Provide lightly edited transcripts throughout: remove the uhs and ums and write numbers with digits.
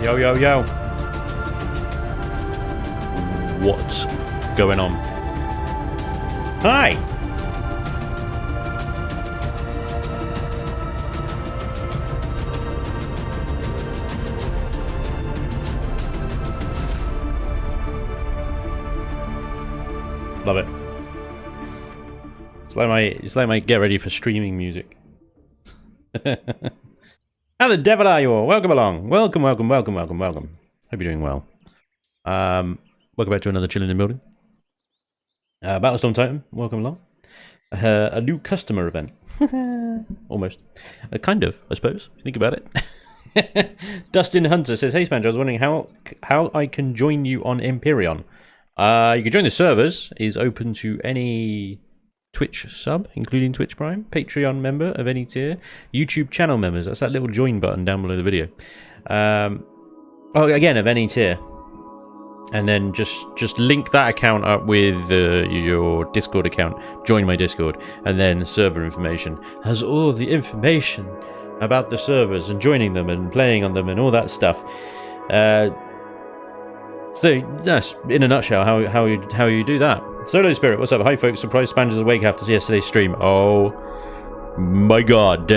Yo, yo, yo. What's going on? Hi! Love it. It's like my get ready for streaming music. How the devil are you all? Welcome along. Welcome. Hope you're doing well. Welcome back to another Chillin Buildin. Battlestorm Titan, welcome along. A new customer event. Almost. Kind of, I suppose, if you think about it. Dustin Hunter says, hey Spanj, I was wondering how I can join you on Empyrion. You can join the servers, is open to any Twitch sub, including Twitch Prime, Patreon member of any tier, YouTube channel members, that's that little join button down below the video. Oh, again, of any tier. And then just link that account up with your Discord account, join my Discord, and then server information has all the information about the servers and joining them and playing on them and all that stuff. So that's in a nutshell how you do that. Solo Spirit, what's up? Hi folks, surprised Spanj is awake after yesterday's stream. Oh my god.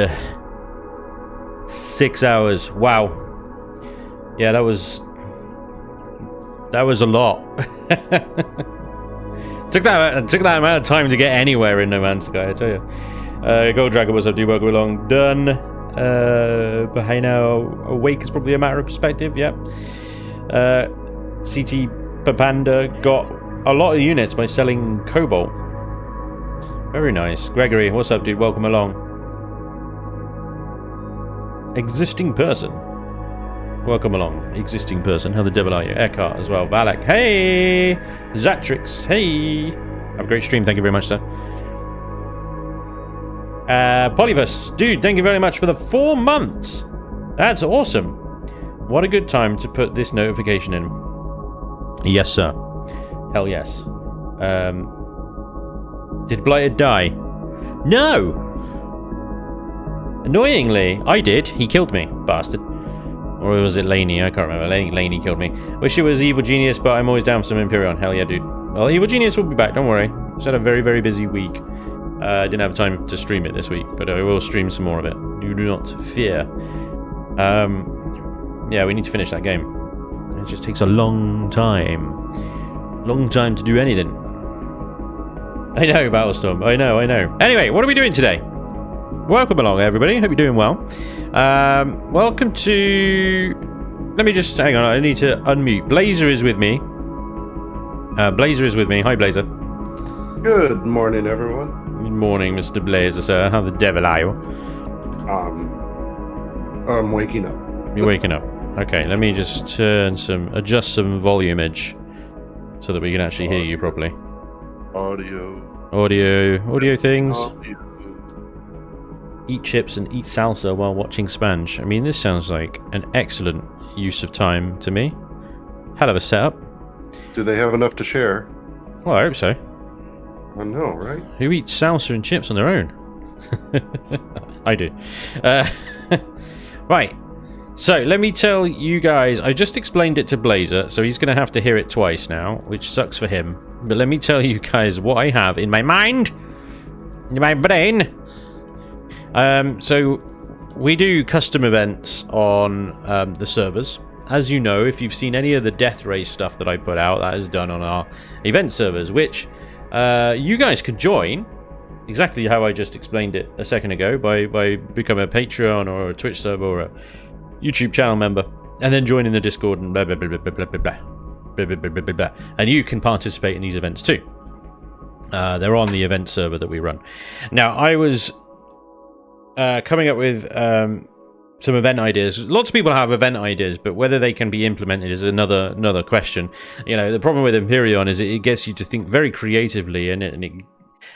6 hours. Wow. Yeah, that was a lot. took that amount of time to get anywhere in No Man's Sky, I tell you. Gold Dragon, what's up? Do you welcome along? Done. But hey, now awake is probably a matter of perspective. Yep. CT Papanda got a lot of units by selling Cobalt. Very nice. Gregory, what's up, dude? Welcome along. Existing person. Welcome along, existing person. How the devil are you? Eckhart as well. Valak, hey! Zatrix, hey! Have a great stream, thank you very much, sir. Polyvus, dude, thank you very much for the 4 months. That's awesome. What a good time to put this notification in. Yes, sir. Hell yes. Did Blighted die? No! Annoyingly, I did. He killed me, bastard. Or was it Laney? I can't remember. Laney killed me. Wish it was Evil Genius, but I'm always down for some Empyrion. Hell yeah, dude. Well, Evil Genius will be back, don't worry. Just had a very, very busy week. Didn't have time to stream it this week, but I will stream some more of it. You do not fear. Yeah, we need to finish that game. It just takes a long time. Long time to do anything. I know, Battlestorm. I know. Anyway, what are we doing today? Welcome along, everybody. Hope you're doing well. Welcome to... Let me just... Hang on, I need to unmute. Blazer is with me. Blazer is with me. Hi, Blazer. Good morning, everyone. Good morning, Mr. Blazer, sir. How the devil are you? I'm waking up. You're waking up. Okay, let me just adjust some volumeage so that we can actually hear you properly. Audio things. Eat chips and eat salsa while watching Spanj. I mean, this sounds like an excellent use of time to me. Hell of a setup. Do they have enough to share? Well, I hope so. I know, right? Who eats salsa and chips on their own? I do. Right. So, let me tell you guys, I just explained it to Blazer, so he's going to have to hear it twice now, which sucks for him. But let me tell you guys what I have in my mind, in my brain. So, we do custom events on the servers. As you know, if you've seen any of the Death Race stuff that I put out, that is done on our event servers, which you guys can join, exactly how I just explained it a second ago, by becoming a Patreon or a Twitch server or a YouTube channel member, and then join in the Discord and blah blah blah blah blah blah blah blah blah blah blah blah. And you can participate in these events too. They're on the event server that we run. Now, I was coming up with some event ideas. Lots of people have event ideas, but whether they can be implemented is another question. You know, the problem with Empyrion is it gets you to think very creatively, and it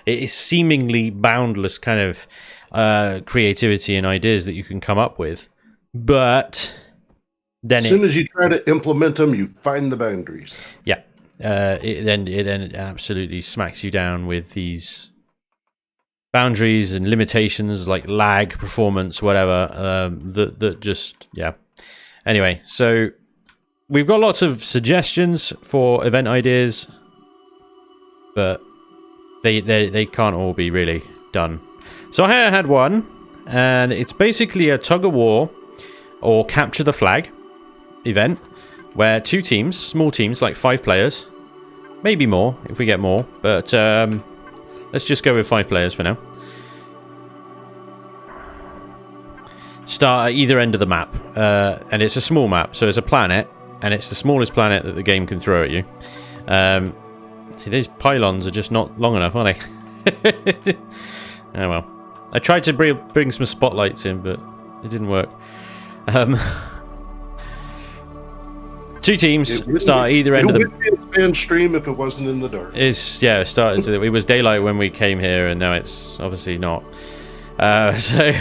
is seemingly boundless kind of creativity and ideas that you can come up with. But then as soon as you try to implement them, you find the boundaries. Yeah. It absolutely smacks you down with these boundaries and limitations like lag, performance, whatever. That just, yeah. Anyway, so we've got lots of suggestions for event ideas, but they can't all be really done. So I had one, and it's basically a tug of war or capture the flag event where two teams, small teams like 5 players, maybe more if we get more, but let's just go with 5 players for now. Start at either end of the map, and it's a small map, so it's a planet, and it's the smallest planet that the game can throw at you. See, these pylons are just not long enough, are they? Oh well. I tried to bring some spotlights in, but it didn't work. Two teams start either end of the... It would be a Spanj stream if it wasn't in the dark. It was daylight when we came here, and now it's obviously not. So,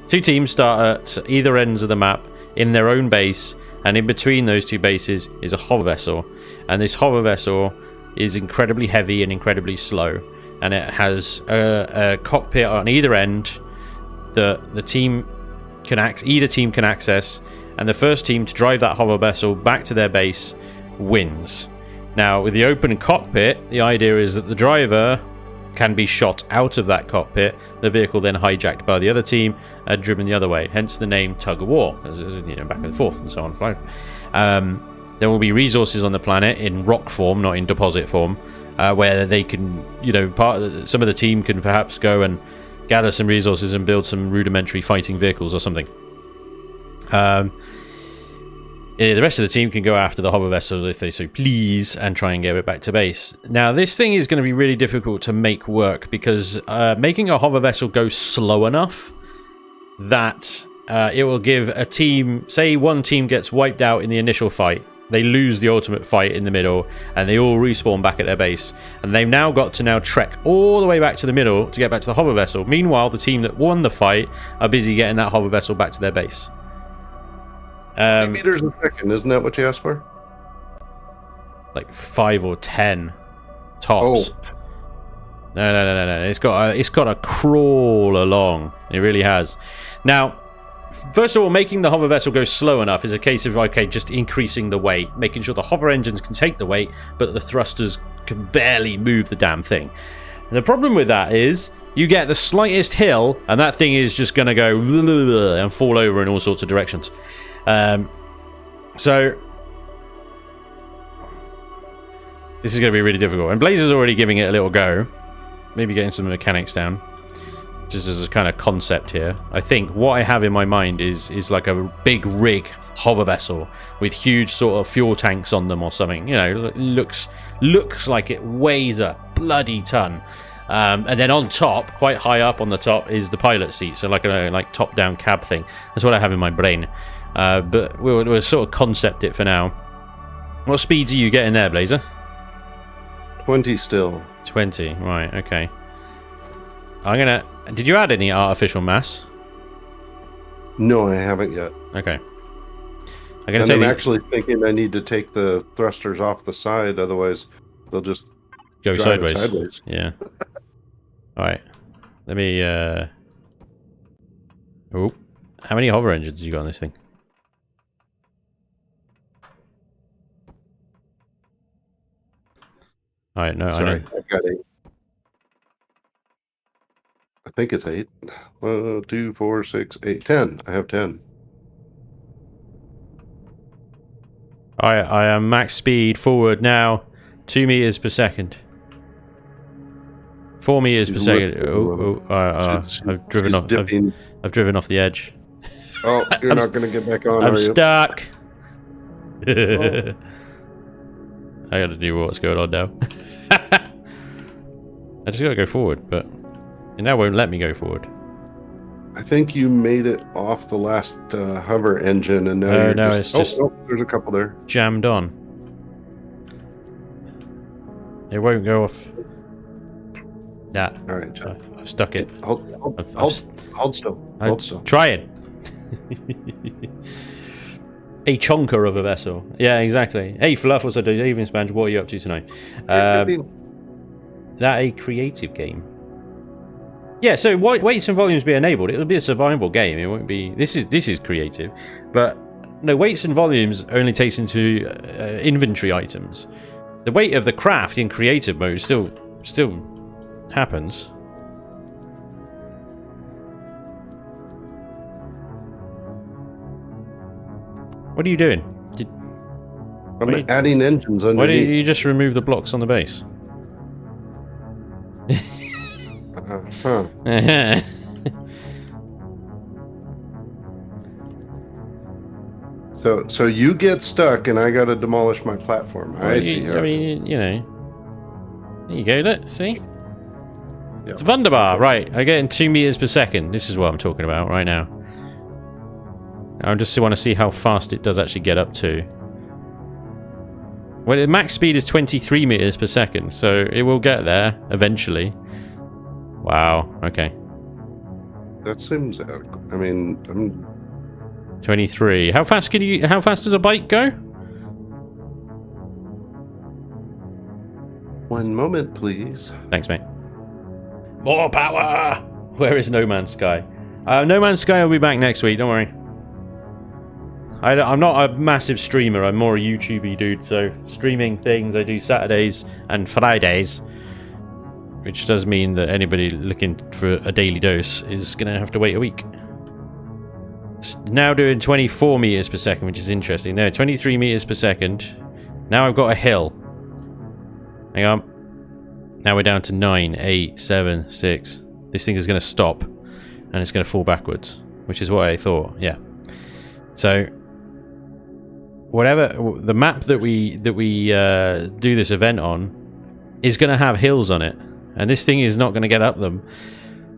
two teams start at either ends of the map in their own base, and in between those two bases is a hover vessel. And this hover vessel is incredibly heavy and incredibly slow. And it has a cockpit on either end that either team can access, and the first team to drive that hover vessel back to their base wins. Now, with the open cockpit, the idea is that the driver can be shot out of that cockpit, the vehicle then hijacked by the other team and driven the other way, hence the name tug of war, back and forth and so on. There will be resources on the planet in rock form, not in deposit form, where they can, some of the team can perhaps go and gather some resources and build some rudimentary fighting vehicles or something. The rest of the team can go after the hover vessel if they so please and try and get it back to base. Now, this thing is going to be really difficult to make work because making a hover vessel go slow enough that it will give a team, say one team gets wiped out in the initial fight, they lose the ultimate fight in the middle, and they all respawn back at their base. And they've now got to trek all the way back to the middle to get back to the hover vessel. Meanwhile, the team that won the fight are busy getting that hover vessel back to their base. 8 meters a second, isn't that what you asked for? Like 5 or 10 tops. Oh. No. It's got to crawl along. It really has. Now, first of all, making the hover vessel go slow enough is a case of, okay, just increasing the weight, making sure the hover engines can take the weight, but the thrusters can barely move the damn thing. And the problem with that is you get the slightest hill, and that thing is just going to go and fall over in all sorts of directions. So this is going to be really difficult. And Blazer's already giving it a little go. Maybe getting some mechanics down. Just as a kind of concept here. I think what I have in my mind is like a big rig hover vessel with huge sort of fuel tanks on them or something. Looks like it weighs a bloody ton. And then on top, quite high up on the top, is the pilot seat. So like a top-down cab thing. That's what I have in my brain. But we'll sort of concept it for now. What speeds are you getting there, Blazer? 20 still. 20, right, okay. Did you add any artificial mass? No, I haven't yet. Okay. I'm actually thinking I need to take the thrusters off the side, otherwise they'll just go sideways. Yeah. Alright. Let me, Oh. How many hover engines you got on this thing? Alright, no, sorry, I've got 8. I think it's 8. 1, 2, 4, 6, 8, 10. I have 10. I am max speed forward now. 2 meters per second. 4 meters per second. I've driven off. I've driven off the edge. Oh, you're not going to get back on. I'm stuck. Oh. I got to do what's going on now. I just got to go forward, but it now won't let me go forward. I think you made it off the last hover engine, and now it's just there's a couple there jammed on. It won't go off. Nah. All right, John. I've stuck it. Hold still. Hold still. Try it. A chonker of a vessel. Yeah, exactly. Hey, Fluff, what's up, evening, Spanj? What are you up to tonight? That a creative game? Yeah. So weights and volumes be enabled. It'll be a survival game. It won't be. This is creative, but No, weights and volumes only takes into inventory items. The weight of the craft in creative mode still happens. What are you doing? I'm adding engines underneath. Why didn't you just remove the blocks on the base? So you get stuck, and I gotta demolish my platform. I see. I mean, you know. There you go. Look, see. Yep. It's wunderbar. Right, I get in 2 meters per second. This is what I'm talking about right now. I just want to see how fast it does actually get up to. Well, the max speed is 23 meters per second, so it will get there eventually. Wow. Okay. That seems. I mean, I'm 23. How fast can you? How fast does a bike go? 1 moment, please. Thanks, mate. More power. Where is No Man's Sky? No Man's Sky will be back next week. Don't worry. I'm not a massive streamer. I'm more a YouTubey dude. So streaming things I do Saturdays and Fridays, which does mean that anybody looking for a daily dose is gonna have to wait a week. Now doing 24 meters per second, which is interesting. No, 23 meters per second. Now I've got a hill. Hang on. Now we're down to 9, 8, 7, 6. This thing is going to stop, and it's going to fall backwards, which is what I thought. Yeah. So, whatever the map that we do this event on is going to have hills on it, and this thing is not going to get up them.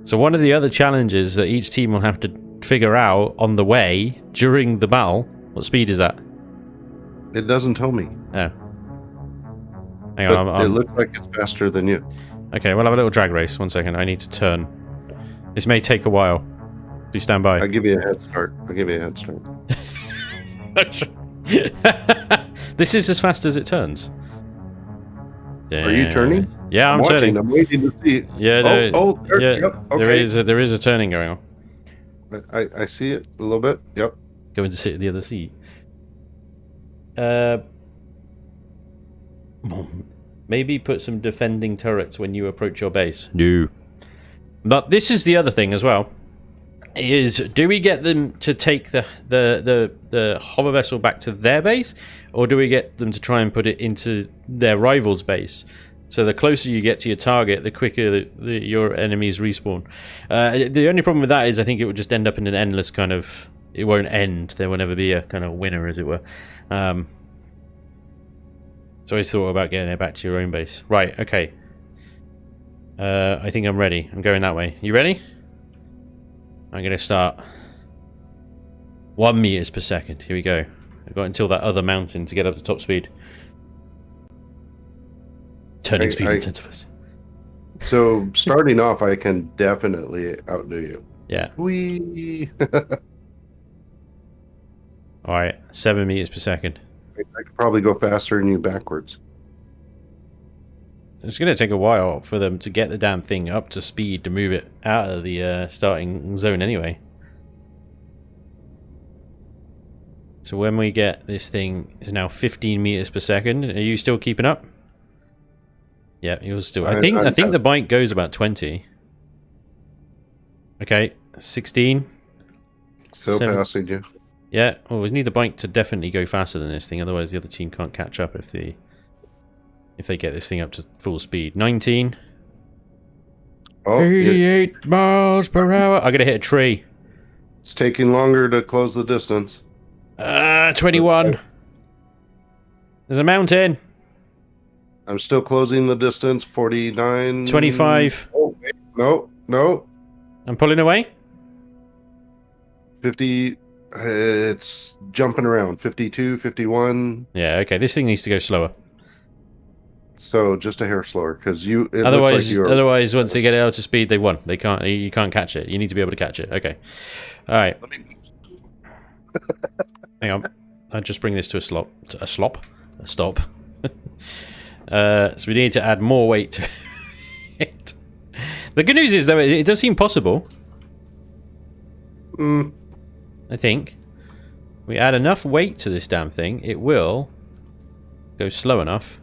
So one of the other challenges that each team will have to figure out on the way during the battle. What speed is that? It doesn't tell me. Oh. Hang on, it looks like it's faster than you. Okay, we'll have a little drag race. 1 second, I need to turn. This may take a while. Please stand by. I'll give you a head start. This is as fast as it turns. Are you turning? Yeah, I'm turning. I'm waiting to see. Yeah, there, yeah, yep, okay. there is a turning going on. I see it a little bit. Yep. Going to sit in the other seat. Maybe put some defending turrets when you approach your base. No. But this is the other thing as well. Is do we get them to take the hover vessel back to their base, or do we get them to try and put it into their rival's base? So the closer you get to your target, the quicker your enemies respawn. The only problem with that is I think it would just end up in an endless kind of... It won't end. There will never be a kind of winner, as it were. So I thought about getting it back to your own base. Right, okay. I think I'm ready. I'm going that way. You ready? I'm going to start. 1 meters per second. Here we go. I've got until that other mountain to get up to top speed. Turning speed intensifies. So, starting off, I can definitely outdo you. Yeah. Whee! Alright, 7 meters per second. I could probably go faster than you backwards. It's going to take a while for them to get the damn thing up to speed to move it out of the starting zone anyway. So when we get this thing is now 15 meters per second. Are you still keeping up? Yeah, you're still. I think the bike goes about 20. Okay, 16. Still passing you. Yeah, well, we need the bike to definitely go faster than this thing, otherwise the other team can't catch up if they get this thing up to full speed. 19. Oh, 88 miles per hour. I'm gonna hit a tree. It's taking longer to close the distance. 21. There's a mountain. I'm still closing the distance. 49. 25. Oh, wait. No. I'm pulling away. 50. It's jumping around. 52, 51. Yeah, okay. This thing needs to go slower. So just a hair slower, because otherwise, once they get it out to speed, they've won. They can't. You can't catch it. You need to be able to catch it. Okay. All right. Hang on. I'll just bring this to a stop. So we need to add more weight to it. The good news is, though, it does seem possible. I think. We add enough weight to this damn thing, it will go slow enough.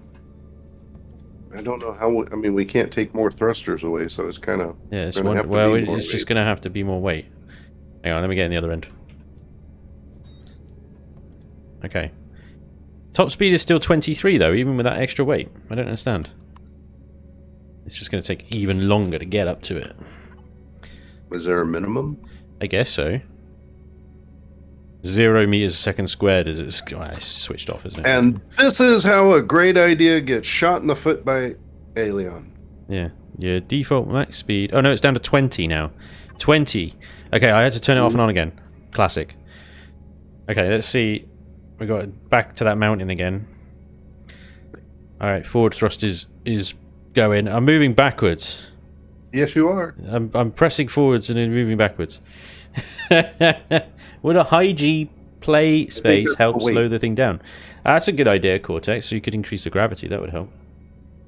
I don't know how. I mean, we can't take more thrusters away, so it's kind of. Yeah, it's just going to have to be more weight. Hang on, let me get in the other end. Okay. Top speed is still 23 though, even with that extra weight. I don't understand. It's just going to take even longer to get up to it. Is there a minimum? I guess so. 0 meters a second squared is it's switched off, isn't it? And this is how a great idea gets shot in the foot by Alien. Yeah. Your default max speed. Oh no, it's down to 20 now. 20. Okay, I had to turn it off and on again. Classic. Okay, let's see. We got back to that mountain again. Alright, forward thrust is going. I'm moving backwards. Yes, you are. I'm pressing forwards and then moving backwards. Would a high G play space help slow the thing down? That's a good idea, Cortex. So you could increase the gravity. That would help.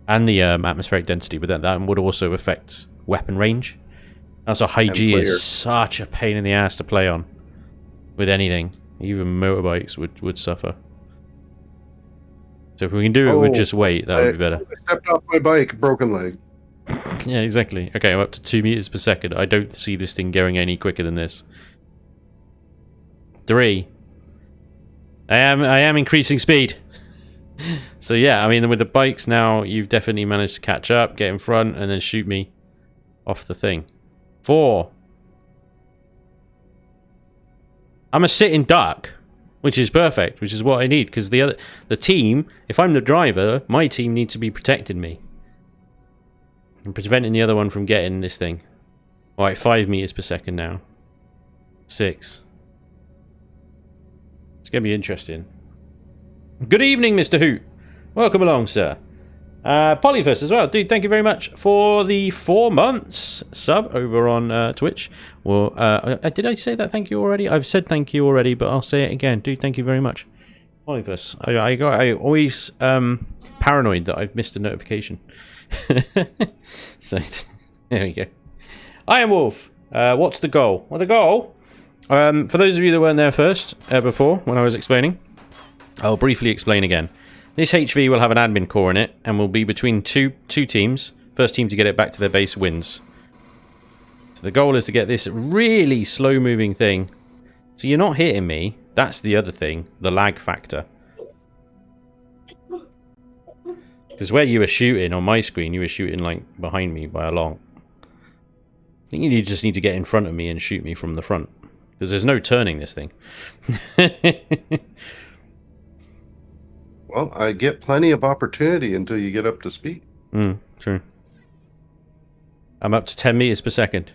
And the atmospheric density, but that would also affect weapon range. Also, high G is such a pain in the ass to play on. With anything. Even motorbikes would suffer. So if we can do it with just weight, that would be better. I stepped off my bike, broken leg. Yeah, exactly. Okay, I'm up to 2 meters per second. I don't see this thing going any quicker than this. 3. I am increasing speed. So yeah, I mean, with the bikes now, you've definitely managed to catch up, get in front, and then shoot me off the thing. 4. I'm a sitting duck, which is perfect, which is what I need, because the team, if I'm the driver, my team needs to be protecting me. And preventing the other one from getting this thing. Alright, 5 meters per second now. 6. It's going to be interesting. Good evening, Mr. Hoot. Welcome along, sir. Polyphus as well. Dude, thank you very much for the 4 months sub over on Twitch. Well, did I say that thank you already? I've said thank you already, but I'll say it again. Dude, thank you very much. Polyphus. I always paranoid that I've missed a notification. So, there we go. I am Wolf. What's the goal? Well, the goal, for those of you that weren't there before, when I was explaining, I'll briefly explain again. This HV will have an admin core in it, and will be between two teams. First team to get it back to their base wins. So the goal is to get this really slow-moving thing. So you're not hitting me. That's the other thing, the lag factor. Because where you were shooting on my screen, you were shooting like behind me by a long. I think you just need to get in front of me and shoot me from the front. Because there's no turning this thing. Well, I get plenty of opportunity until you get up to speed. True. I'm up to 10 meters per second.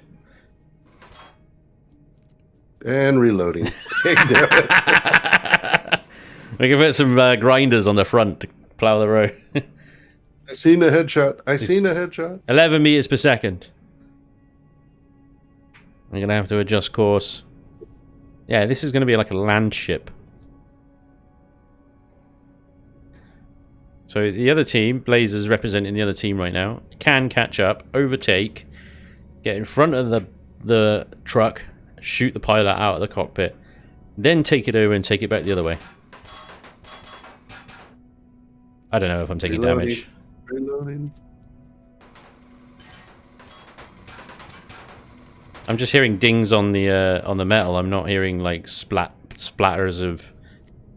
And reloading. We can put some grinders on the front to plow the road. I seen a headshot. 11 meters per second. I'm going to have to adjust course. Yeah, this is going to be like a land ship. So the other team, Blazers representing the other team right now, can catch up, overtake, get in front of the truck, shoot the pilot out of the cockpit, then take it over and take it back the other way. I don't know if I'm taking damage. Reloading. I'm just hearing dings on the metal. I'm not hearing like splatters of.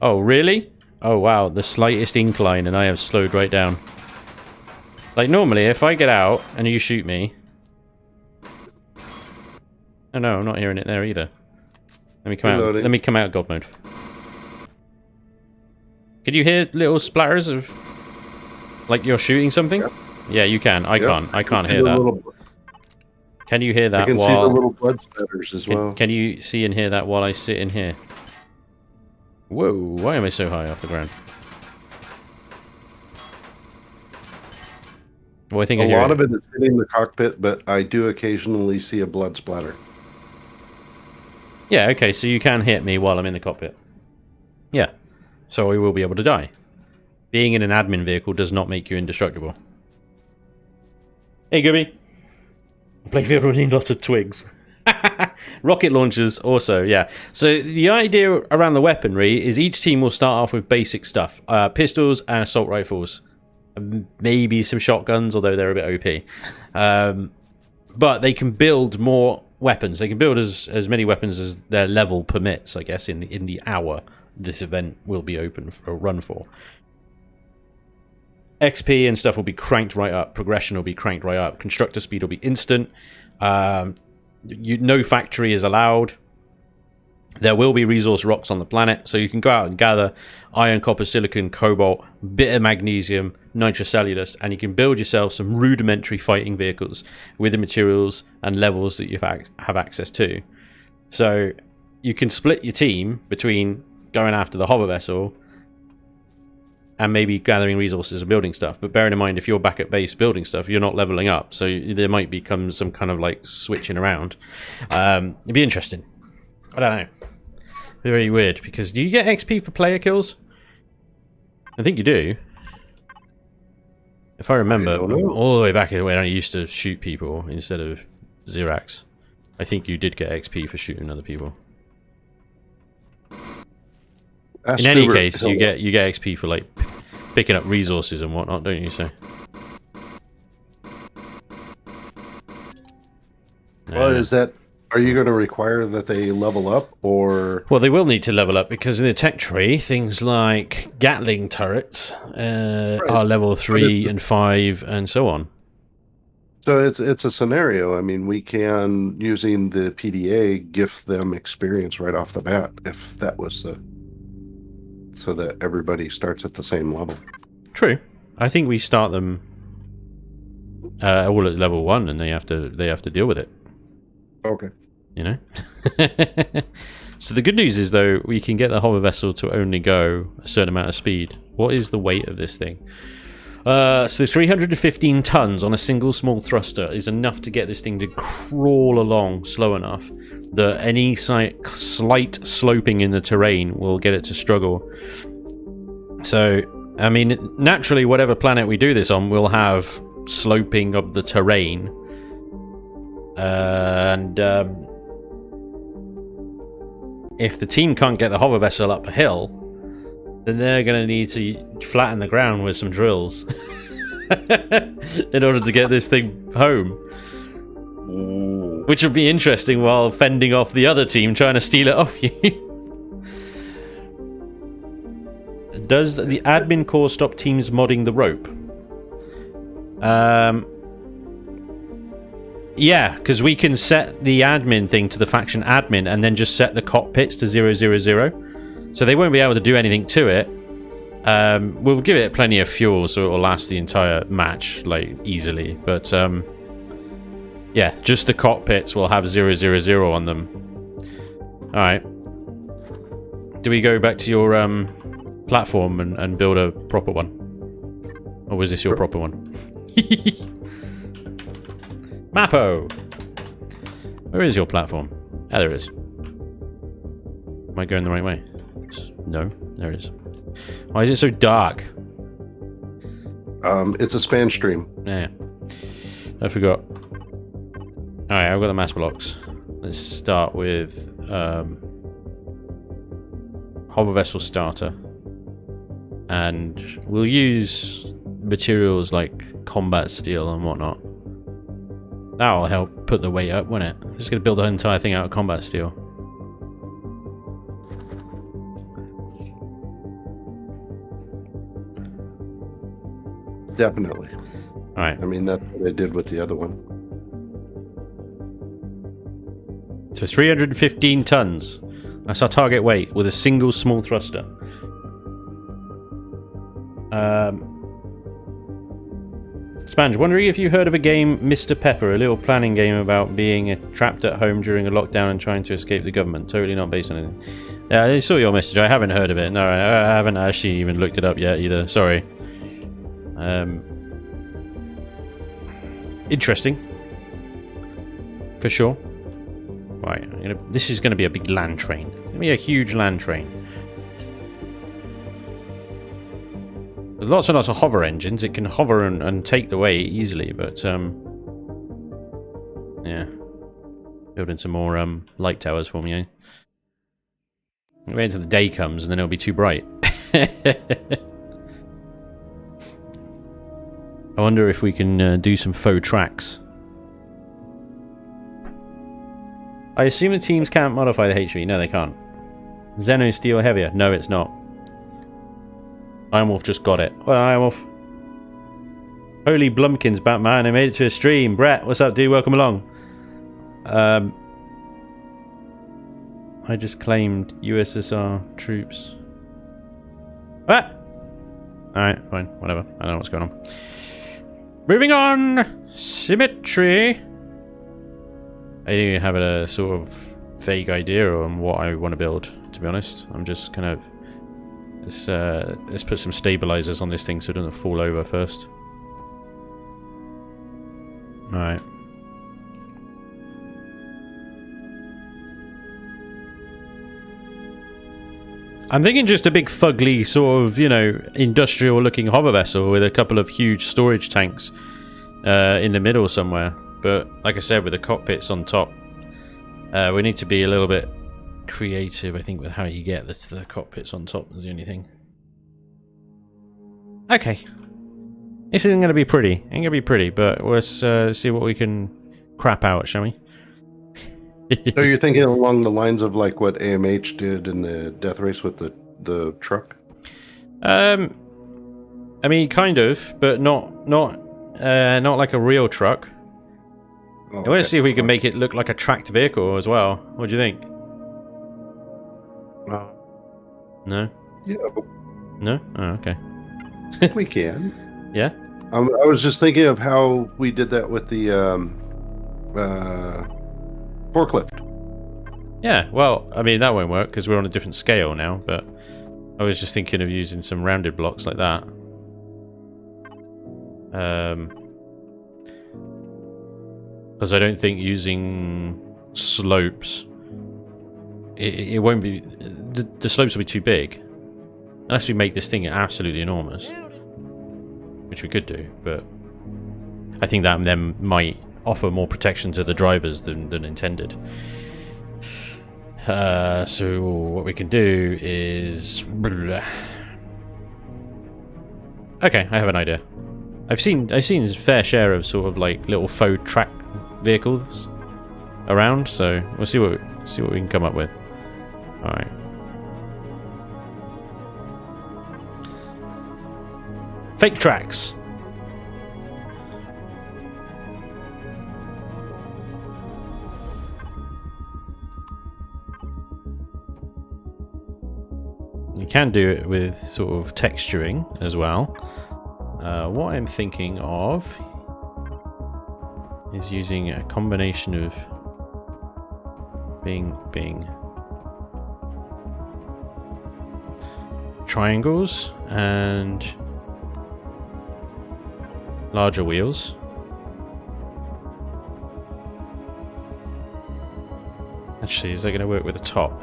Oh really? Oh wow, the slightest incline and I have slowed right down. Like normally, if I get out and you shoot me. Oh no, I'm not hearing it there either. Let me come out. Let me come out of God mode. Can you hear little splatters of like you're shooting something? Yep. Yeah, you can. I can't. I can't hear that. Can you hear that? I can see the little blood spatters as well. Can you see and hear that while I sit in here? Whoa! Why am I so high off the ground? Well, I think a lot of it is hitting the cockpit, but I do occasionally see a blood splatter. Yeah. Okay. So you can hit me while I'm in the cockpit. Yeah. So I will be able to die. Being in an admin vehicle does not make you indestructible. Hey, Gubby. Playfield will need lots of twigs. Rocket launchers also, yeah. So the idea around the weaponry is each team will start off with basic stuff. Pistols and assault rifles. Maybe some shotguns, although they're a bit OP. But they can build more weapons. They can build as many weapons as their level permits, I guess, in the hour this event will be open for a run for. XP and stuff will be cranked right up. Progression will be cranked right up. Constructor speed will be instant. No factory is allowed. There will be resource rocks on the planet, so you can go out and gather iron, copper, silicon, cobalt, bit of magnesium, nitrocellulose, and you can build yourself some rudimentary fighting vehicles with the materials and levels that you have access to. So you can split your team between going after the hover vessel and maybe gathering resources and building stuff. But bearing in mind, if you're back at base building stuff, you're not leveling up, so there might become some kind of like switching around. It'd be interesting. I don't know. Very weird, because do you get XP for player kills? I think you do. If I remember, all the way back when I used to shoot people instead of Xerax, I think you did get XP for shooting other people. In any case, you get XP for like picking up resources and whatnot, don't you? So. Well, is that? Are you going to require that they level up, or? Well, they will need to level up because in the tech tree, things like Gatling turrets are level 3 and 5, and so on. So it's a scenario. I mean, we can, using the PDA, gift them experience right off the bat, if that was so that everybody starts at the same level. True. I think we start them all at level 1, and they have to deal with it. Okay. You know? So the good news is, though, we can get the hover vessel to only go a certain amount of speed. What is the weight of this thing? So 315 tons on a single small thruster is enough to get this thing to crawl along slow enough that any slight sloping in the terrain will get it to struggle. So, I mean, naturally, whatever planet we do this on will have sloping of the terrain. And if the team can't get the hover vessel up a hill, then they're going to need to flatten the ground with some drills in order to get this thing home. Which would be interesting while fending off the other team trying to steal it off you. Does the admin core stop teams modding the rope? Yeah, because we can set the admin thing to the faction admin and then just set the cockpits to 000. So they won't be able to do anything to it. We'll give it plenty of fuel so it will last the entire match, like, easily. But, yeah, just the cockpits will have 000 on them. Alright. Do we go back to your platform and build a proper one? Or was this your proper one? Mappo! Where is your platform? Ah, there it is. Am I going the right way? No, there it is. Why is it so dark? It's a Spanj stream. Yeah. I forgot. Alright, I've got the mass blocks. Let's start with hover vessel starter. And we'll use materials like combat steel and whatnot. That'll help put the weight up, won't it? I'm just going to build the entire thing out of combat steel. Definitely. Alright. I mean, that's what I did with the other one. So 315 tons. That's our target weight with a single small thruster. Spanj, wondering if you heard of a game, Mr. Pepper, a little planning game about being trapped at home during a lockdown and trying to escape the government. Totally not based on anything. I saw your message. I haven't heard of it. No, I haven't actually even looked it up yet either. Sorry. Interesting. For sure. Right. This is going to be a big land train. It's going to be a huge land train. Lots and lots of hover engines. It can hover and take the weight easily, but yeah. Building some more light towers for me, eh? Wait until the day comes and then it'll be too bright. I wonder if we can do some faux tracks. I assume the teams can't modify the HV. No, they can't. Xeno Steel heavier. No, it's not. Iron Wolf just got it. Well, Iron Wolf. Holy Blumpkins, Batman. I made it to a stream. Brett, what's up, dude? Welcome along. I just claimed USSR troops. Ah! Alright, fine. Whatever. I don't know what's going on. Moving on! Symmetry! I don't even have a sort of vague idea on what I want to build, to be honest. I'm just kind of... Let's put some stabilizers on this thing so it doesn't fall over first. Alright. I'm thinking just a big fugly sort of, you know, industrial looking hover vessel with a couple of huge storage tanks in the middle somewhere. But like I said, with the cockpits on top, we need to be a little bit creative, I think, with how you get the cockpits on top is the only thing. Okay. This isn't going to be pretty. Ain't going to be pretty, but let's see what we can crap out, shall we? So you're thinking along the lines of like what AMH did in the death race with the truck? I mean, kind of, but not like a real truck. Oh, I want to see if we can make it look like a tracked vehicle as well. What do you think? No? Yeah. No? Oh, okay. We can. Yeah? I was just thinking of how we did that with the forklift. Yeah, well, I mean, that won't work because we're on a different scale now, but I was just thinking of using some rounded blocks like that. Because I don't think using slopes, it won't be, the slopes will be too big. Unless we make this thing absolutely enormous. Which we could do, but I think that then might offer more protection to the drivers than intended. So what we can do is... Okay, I have an idea. I've seen a fair share of sort of like little faux track vehicles around, so we'll see what we can come up with. All right. Fake tracks. You can do it with sort of texturing as well. What I'm thinking of is using a combination of bing triangles and larger wheels. Actually, is that going to work with the top?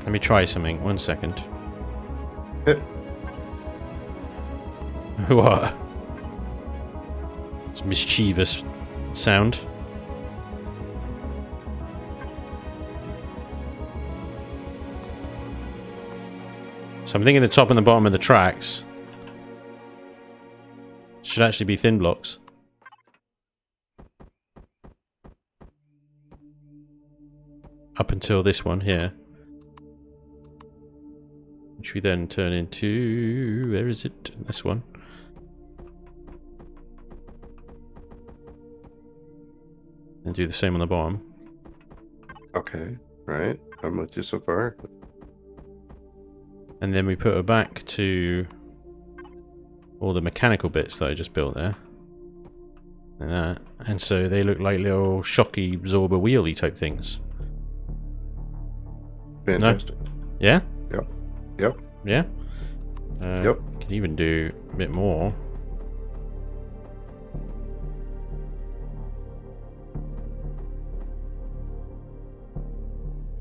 Let me try something. 1 second. What? It's mischievous sound. So I'm thinking the top and the bottom of the tracks should actually be thin blocks. Up until this one here. Which we then turn into... Where is it? This one. And do the same on the bottom. Okay, right. I'm with you so far. And then we put it back to all the mechanical bits that I just built there. Like that. And so they look like little shocky absorber wheelie type things. Fantastic. No? Yeah? Yep. Yeah? Yep. Can even do a bit more.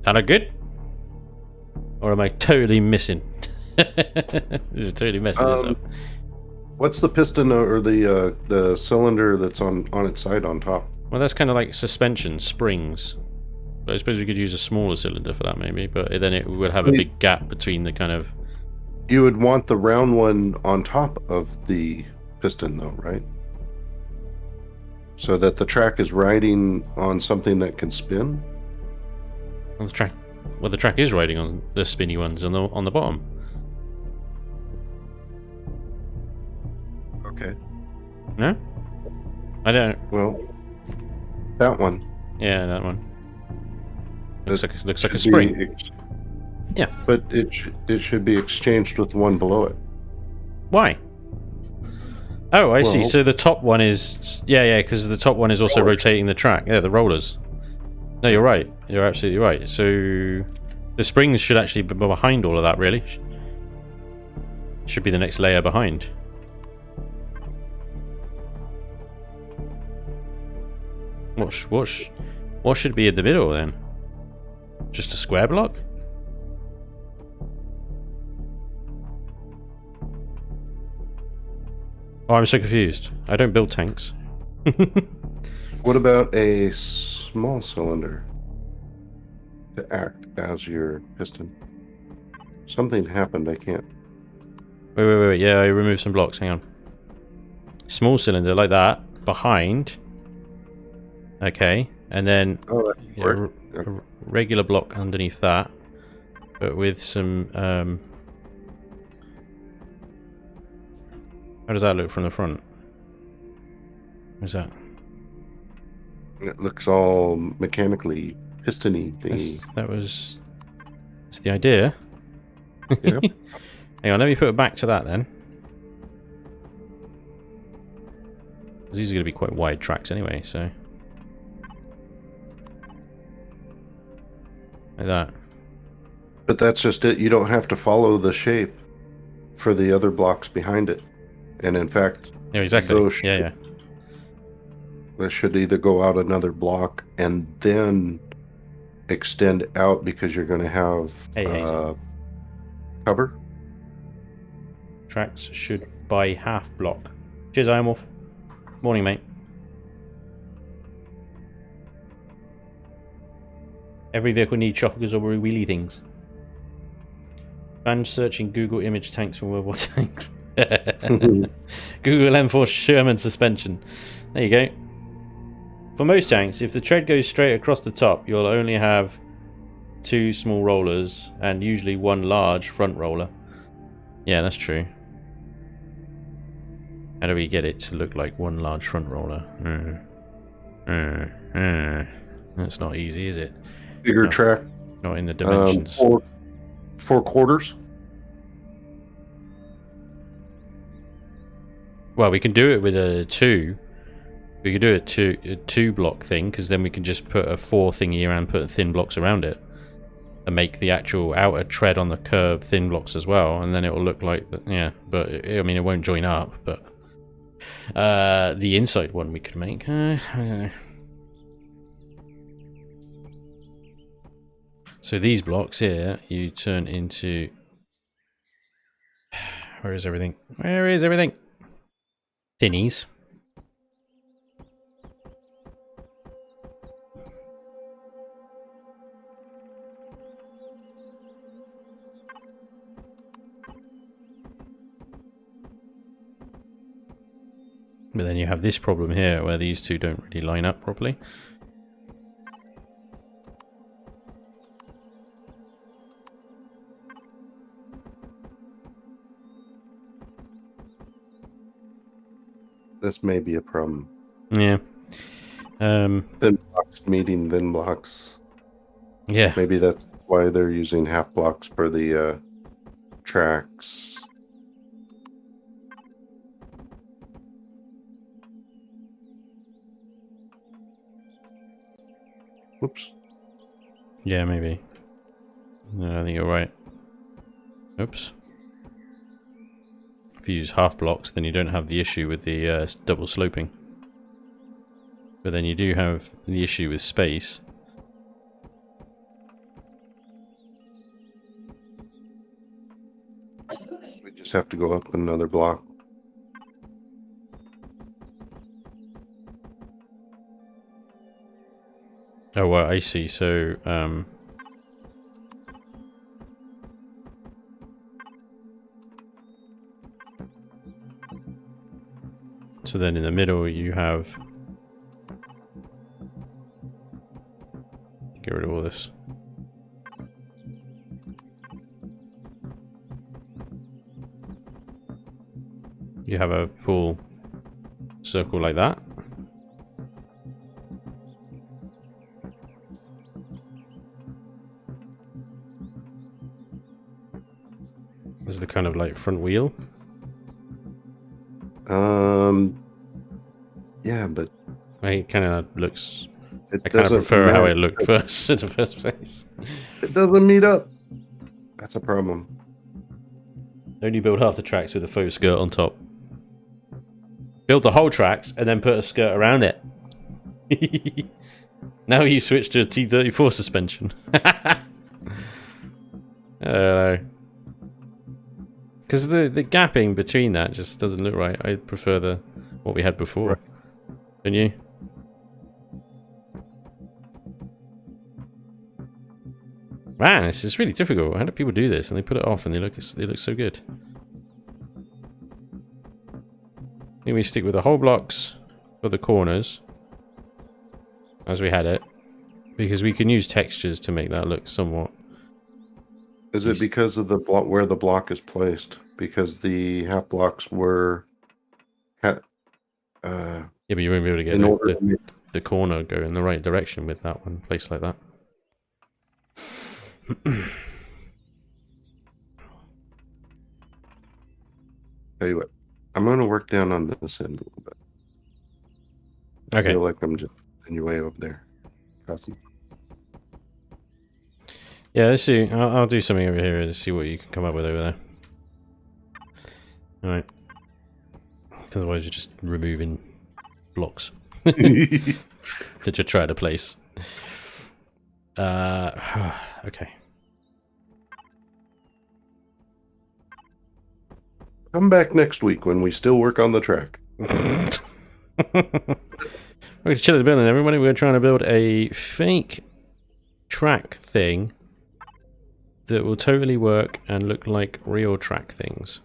That look good? Or am I totally missing? Totally messing this up. What's the piston or the cylinder that's on its side on top? Well, that's kind of like suspension, springs. But I suppose we could use a smaller cylinder for that, maybe. But then it would have a big gap between the kind of... You would want the round one on top of the piston, though, right? So that the track is riding on something that can spin? On the track. Well, the track is riding on the spinny ones on the bottom. Okay. No? I don't... Well, that one. Yeah, that one. Looks like a Should spring. be Yeah. But it should be exchanged with the one below it. Why? Oh, I see. Well- So the top one is... Yeah, because the top one is also rotating the track. Yeah, the rollers. No, you're right. You're absolutely right. So the springs should actually be behind all of that, really. Should be the next layer behind. What should be in the middle, then? Just a square block? Oh, I'm so confused. I don't build tanks. What about a small cylinder to act as your piston? Something happened. I can't. Wait. Yeah, I removed some blocks. Hang on. Small cylinder like that. Behind. Okay. And then Oh, a regular block underneath that. But with some... How does that look from the front? What's that? it looks all mechanically pistony thingy. That's the idea. Yeah. Hang on, let me put it back to that then. 'Cause these are going to be quite wide tracks anyway, so... Like that. But that's just it. You don't have to follow the shape for the other blocks behind it. And in fact, Yeah, exactly. those Yeah. that should either go out another block and then extend out because you're going to have Hey, cover. Tracks should buy half block. Cheers, Ironwolf. Morning, mate. Every vehicle needs shockers or wheelie things. Spanj searching Google image tanks from World War tanks. Google M4 Sherman suspension. There you go. For most tanks, if the tread goes straight across the top, you'll only have 2 small rollers and usually 1 large front roller. Yeah, that's true. How do we get it to look like 1 large front roller? That's not easy, is it? Bigger track. Not in the dimensions. 4 quarters. Well, we can do it with a 2. We could do a 2 block thing, because then we can just put a 4 thingy around, put thin blocks around it, and make the actual outer tread on the curve thin blocks as well, and then it will look like that. Yeah, but I mean, it won't join up. But the inside one we could make. I don't know. So these blocks here, you turn into. Where is everything? Where is everything? Thinnies. But then you have this problem here where these two don't really line up properly. This may be a problem. Yeah. Thin blocks meeting thin blocks. Yeah. Maybe that's why they're using half blocks for the tracks. Oops. Yeah, maybe. No, I think you're right. Oops. If you use half blocks, then you don't have the issue with the double sloping. But then you do have the issue with space. We just have to go up another block. Oh, well, I see. So, so then in the middle you have... Get rid of all this. You have a full circle like that. There's the kind of like front wheel. Yeah, but It kind of looks... it I kind of doesn't prefer how matter. it looked first in the first place. It doesn't meet up. That's a problem. Only build half the tracks with a faux skirt on top. Build the whole tracks and then put a skirt around it. Now you switch to a T34 suspension. I don't know. Because the gapping between that just doesn't look right. I prefer what we had before. Right. Don't you? Man, this is really difficult. How do people do this? And they put it off and they look so good. I think we stick with the whole blocks for the corners as we had it, because we can use textures to make that look somewhat. Is it because of the block where the block is placed? Because the half blocks were Yeah, but you won't be able to get the corner go in the right direction with that one placed like that. Tell you what, I'm going to work down on this end a little bit. Okay. I feel like I'm just in your way over there. Awesome. Yeah, let's see. I'll do something over here to see what you can come up with over there. Alright. Otherwise you're just removing blocks to just try to place. Okay. Come back next week when we still work on the track. Welcome to Chillin Buildin, everybody. We're trying to build a fake track thing that will totally work and look like real track things.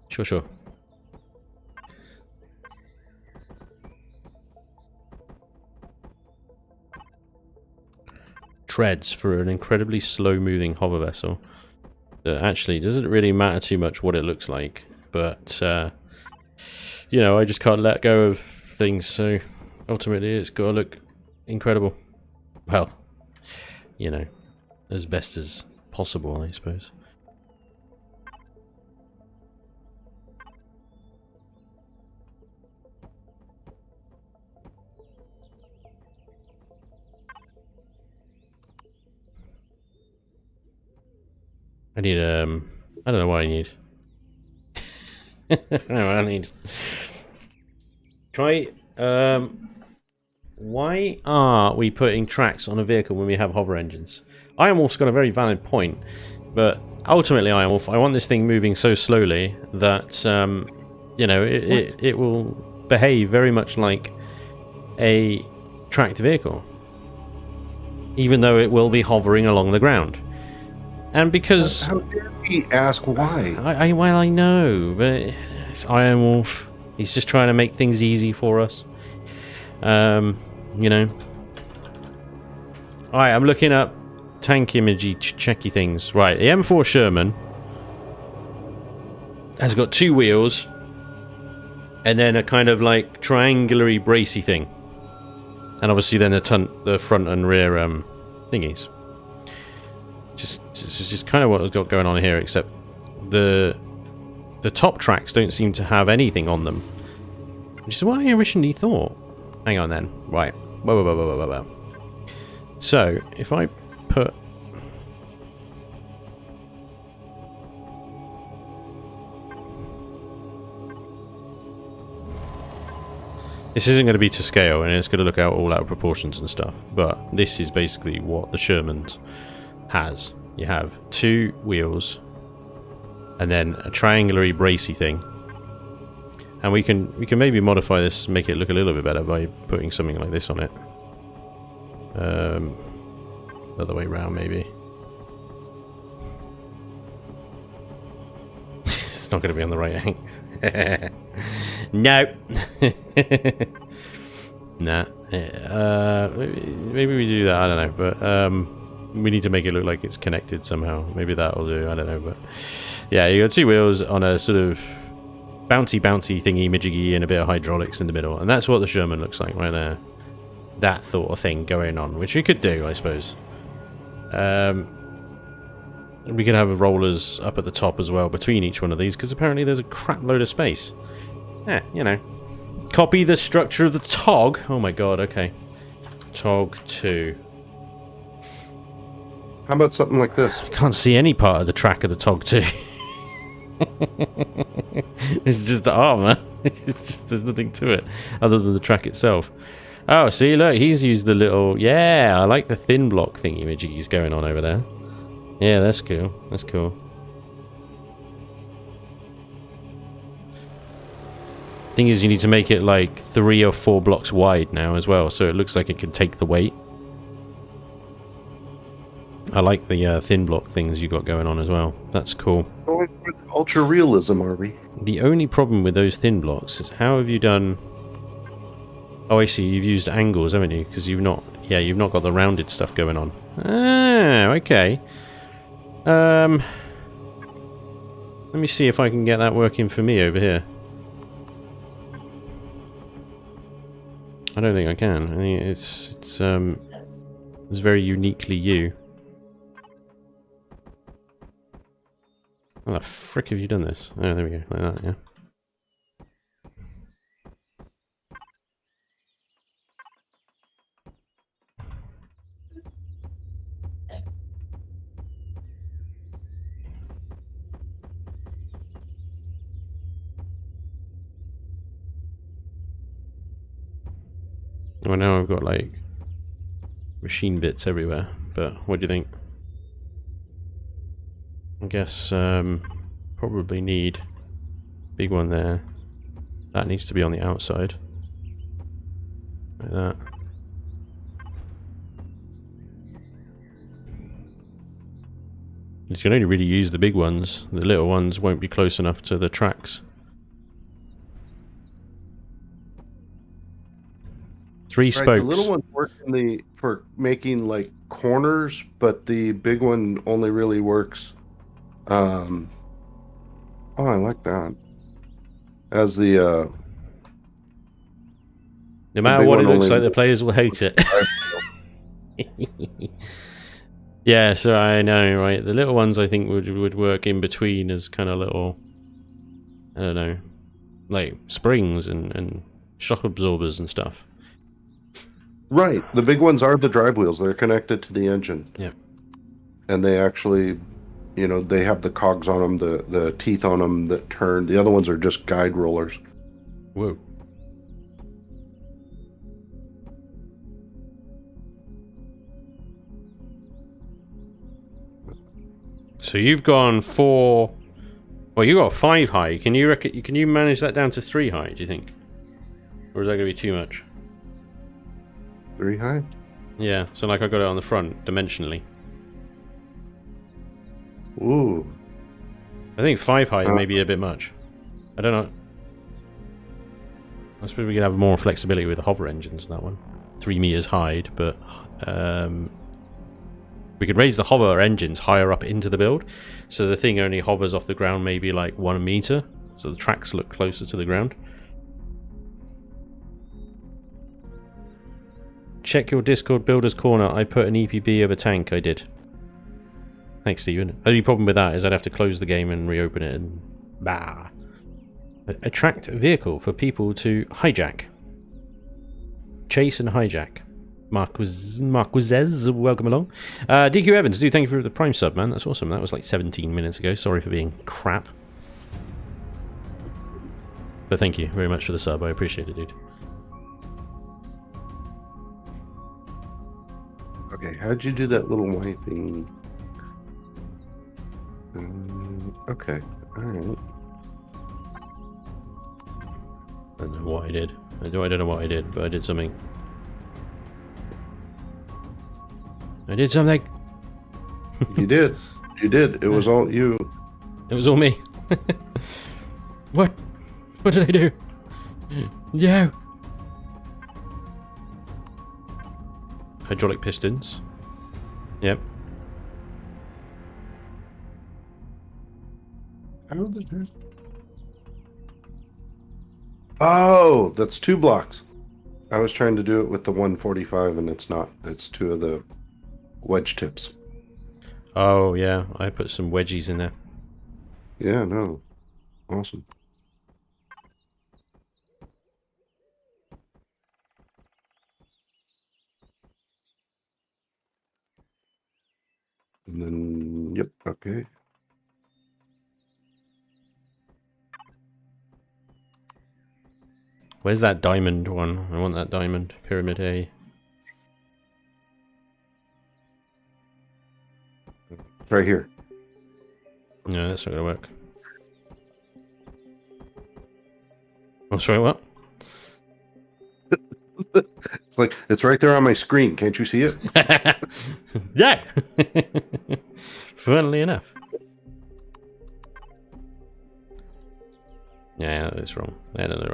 Sure. Treads for an incredibly slow-moving hover vessel. That actually doesn't really matter too much what it looks like, but you know, I just can't let go of things, so ultimately it's got to look incredible. Well, you know, as best as possible, I suppose. I need, I don't know what I need. I don't know what I need. Try, why are we putting tracks on a vehicle when we have hover engines? I am also got a very valid point, but ultimately I want this thing moving so slowly that, you know, it will behave very much like a tracked vehicle. Even though it will be hovering along the ground. And because... How dare he ask why? Well, I know, but it's Iron Wolf. He's just trying to make things easy for us. You know. Alright, I'm looking up tank imagey checky things. Right, the M4 Sherman has got 2 wheels and then a kind of like triangular-y bracy thing. And obviously then the front and rear thingies. Just kind of what has got going on here, except the top tracks don't seem to have anything on them, which is what I originally thought. Hang on then. Right. Whoa. So if I put this isn't going to be to scale, and it's going to look all out of proportions and stuff, but this is basically what the Sherman's has. You have 2 wheels and then a triangular-y bracy thing, And we can maybe modify this, make it look a little bit better by putting something like this on it. The other way around, maybe. It's not going to be on the right angle. No. Nah. Maybe we do that. I don't know, but we need to make it look like it's connected somehow. Maybe that'll do. I don't know, but yeah, you got 2 wheels on a sort of bouncy thingy majiggy and a bit of hydraulics in the middle, and that's what the Sherman looks like right there. That sort of thing going on, which we could do, I suppose. We could have rollers up at the top as well between each one of these, because apparently there's a crap load of space. Yeah, you know. Copy the structure of the TOG. Oh my god, okay. TOG 2. How about something like this? You can't see any part of the track of the TOG 2. It's just the armor. It's just, there's nothing to it other than the track itself. Oh, see, look, he's used the little... Yeah, I like the thin block thingy majiggies going on over there. Yeah, that's cool. That's cool. Thing is, you need to make it like 3 or 4 blocks wide now as well, so it looks like it can take the weight. I like the thin block things you got going on as well. That's cool. Ultra realism, are we? The only problem with those thin blocks is how have you done... Oh, I see. You've used angles, haven't you? Because you've not... Yeah, you've not got the rounded stuff going on. Ah, okay. Let me see if I can get that working for me over here. I don't think I can. I think it's very uniquely you. How the frick have you done this? Oh, there we go. Like that, yeah. Well, now I've got, like, machine bits everywhere, but what do you think? I guess, probably need big one there. That needs to be on the outside. Like that. You can only really use the big ones. The little ones won't be close enough to the tracks. 3 spokes. Right, the little ones work for making like corners, but the big one only really works. Oh, I like that. As the no matter what it looks like, the players will hate it. Yeah, so I know, right? The little ones I think would work in between as kind of little, I don't know, like springs and shock absorbers and stuff. Right. The big ones are the drive wheels. They're connected to the engine. Yeah. And they actually, you know, they have the cogs on them, the teeth on them that turn. The other ones are just guide rollers. Whoa. So you've gone 4... Well, you got 5 high. Can you manage that down to 3 high, do you think? Or is that going to be too much? 3 high? Yeah, so like I got it on the front, dimensionally. Ooh. I think 5 high may be a bit much. I don't know. I suppose we could have more flexibility with the hover engines, that one. 3 meters high, but... we could raise the hover engines higher up into the build, so the thing only hovers off the ground maybe like 1 meter, so the tracks look closer to the ground. Check your Discord Builder's Corner. I put an EPB of a tank. I did. Thanks, Stephen. Only problem with that is I'd have to close the game and reopen it and... Bah. A tracked vehicle for people to hijack. Chase and hijack. Marquez, welcome along. DQ Evans, thank you for the Prime sub, man. That's awesome. That was like 17 minutes ago. Sorry for being crap. But thank you very much for the sub. I appreciate it, dude. Okay, how'd you do that little white thing? Okay, alright. don't know what I did. I don't know what I did, but I did something. I did something. You did. You did. It was all you. It was all me. What? What did I do? Yeah. Hydraulic pistons. Yep. How did that? Oh, that's 2 blocks. I was trying to do it with the 145 and it's not. It's 2 of the wedge tips. Oh, yeah. I put some wedgies in there. Yeah, no. Awesome. And then, yep, okay. Where's that diamond one? I want that diamond. Pyramid A. Right here. No, that's not gonna work. Oh, sorry, what? It's like, it's right there on my screen. Can't you see it? Yeah! Funnily enough. Yeah, that's wrong. I had it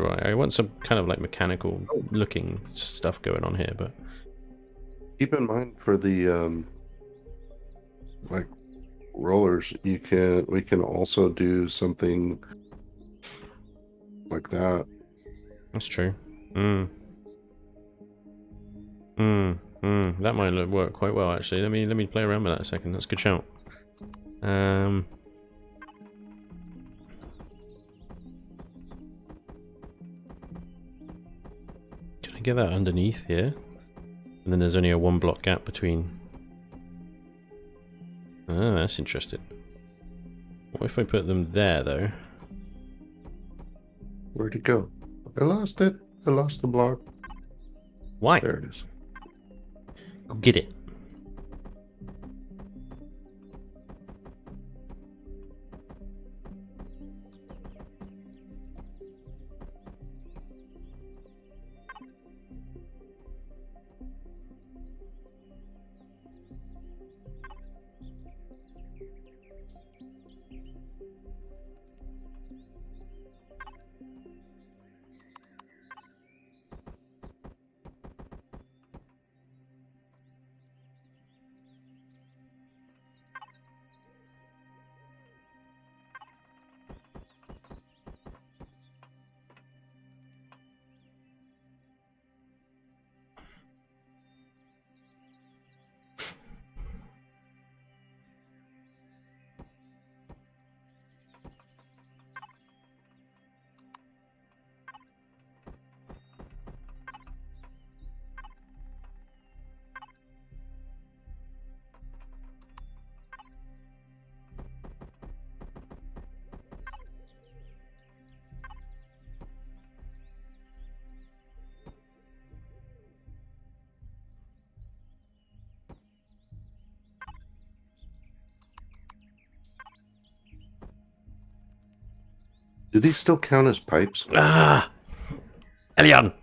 right. I want some kind of like mechanical looking stuff going on here, but Keep in mind for the like rollers, we can also do something like that. that's true. That might work quite well actually. Let me play around with that a second. That's a good shout. Can I get that underneath here? And then there's only a 1 block gap between. Ah, that's interesting. What if I put them there though? Where'd it go? I lost it. I lost the block. Why? There it is. Go get it. Do these still count as pipes? Ah, Elion.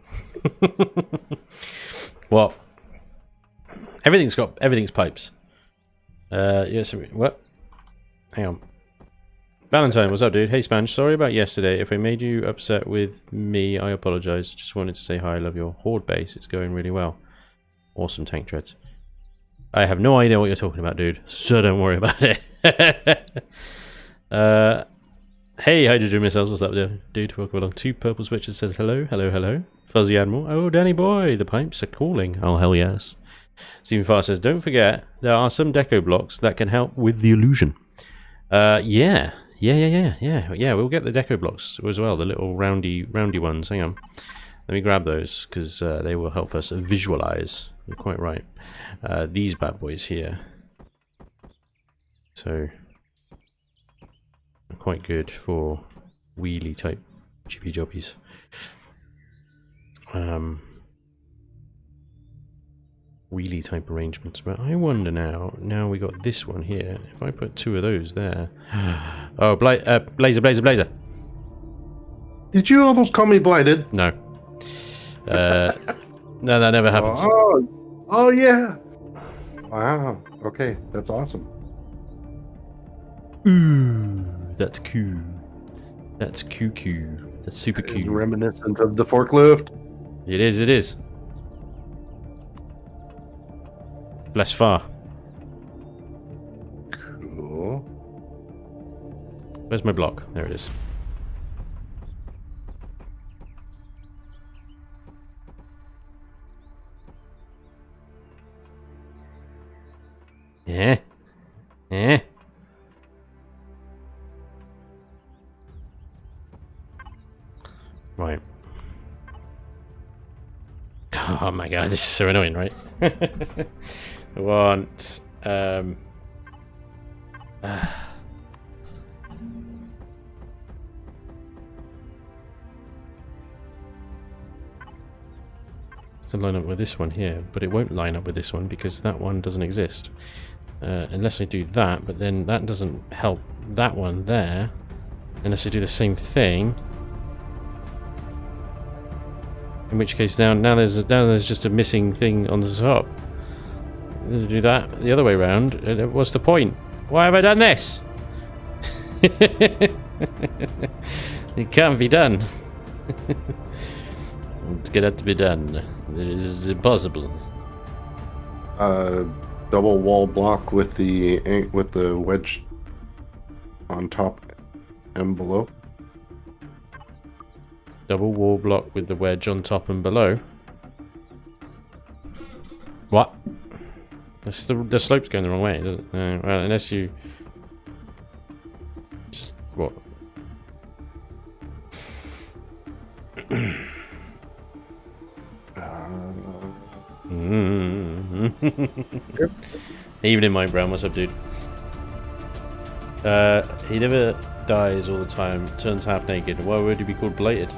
What? Everything's pipes. Yes. What? Hang on. Valentine, what's up, dude? Hey, Spanj. Sorry about yesterday. If I made you upset with me, I apologize. Just wanted to say hi. I love your horde base. It's going really well. Awesome tank treads. I have no idea what you're talking about, dude. So don't worry about it. Hey, Hydrogen Missiles, what's up, dude? Welcome along. 2 purple switches says hello, hello, hello. Fuzzy Animal. Oh, Danny boy, the pipes are calling. Oh, hell yes. Stephen Farr says, don't forget, there are some deco blocks that can help with the illusion. Yeah, we'll get the deco blocks as well, the little roundy ones. Hang on. Let me grab those, because they will help us visualize. You're quite right. These bad boys here. So, quite good for wheelie type chippy jobbies. Wheelie type arrangements, but I wonder now we got this one here, if I put 2 of those there. Oh, blazer. Did you almost call me blighted? No. No, that never happens. Oh yeah. Wow. Okay, that's awesome. Ooh, that's cool. That's cuckoo. That's super cool. Reminiscent of the forklift. It is, it is. Bless far. Cool. Where's my block? There it is. Yeah. Yeah. Right. Oh my god, this is so annoying, right? I want to line up with this one here, but it won't line up with this one because that one doesn't exist. Unless I do that, but then that doesn't help that one there. Unless I do the same thing. In which case now there's just a missing thing on the top. I'm gonna do that the other way around. What's the point? Why have I done this? It can't be done. It's gonna have to be done. It is impossible. Double wall block with the wedge on top and below. Double wall block with the wedge on top and below. What? The slope's going the wrong way, doesn't it? Well, unless you... Just... What? Evening, Mike Brown. What's up, dude? He never dies all the time, turns half naked. Why would he be called belated?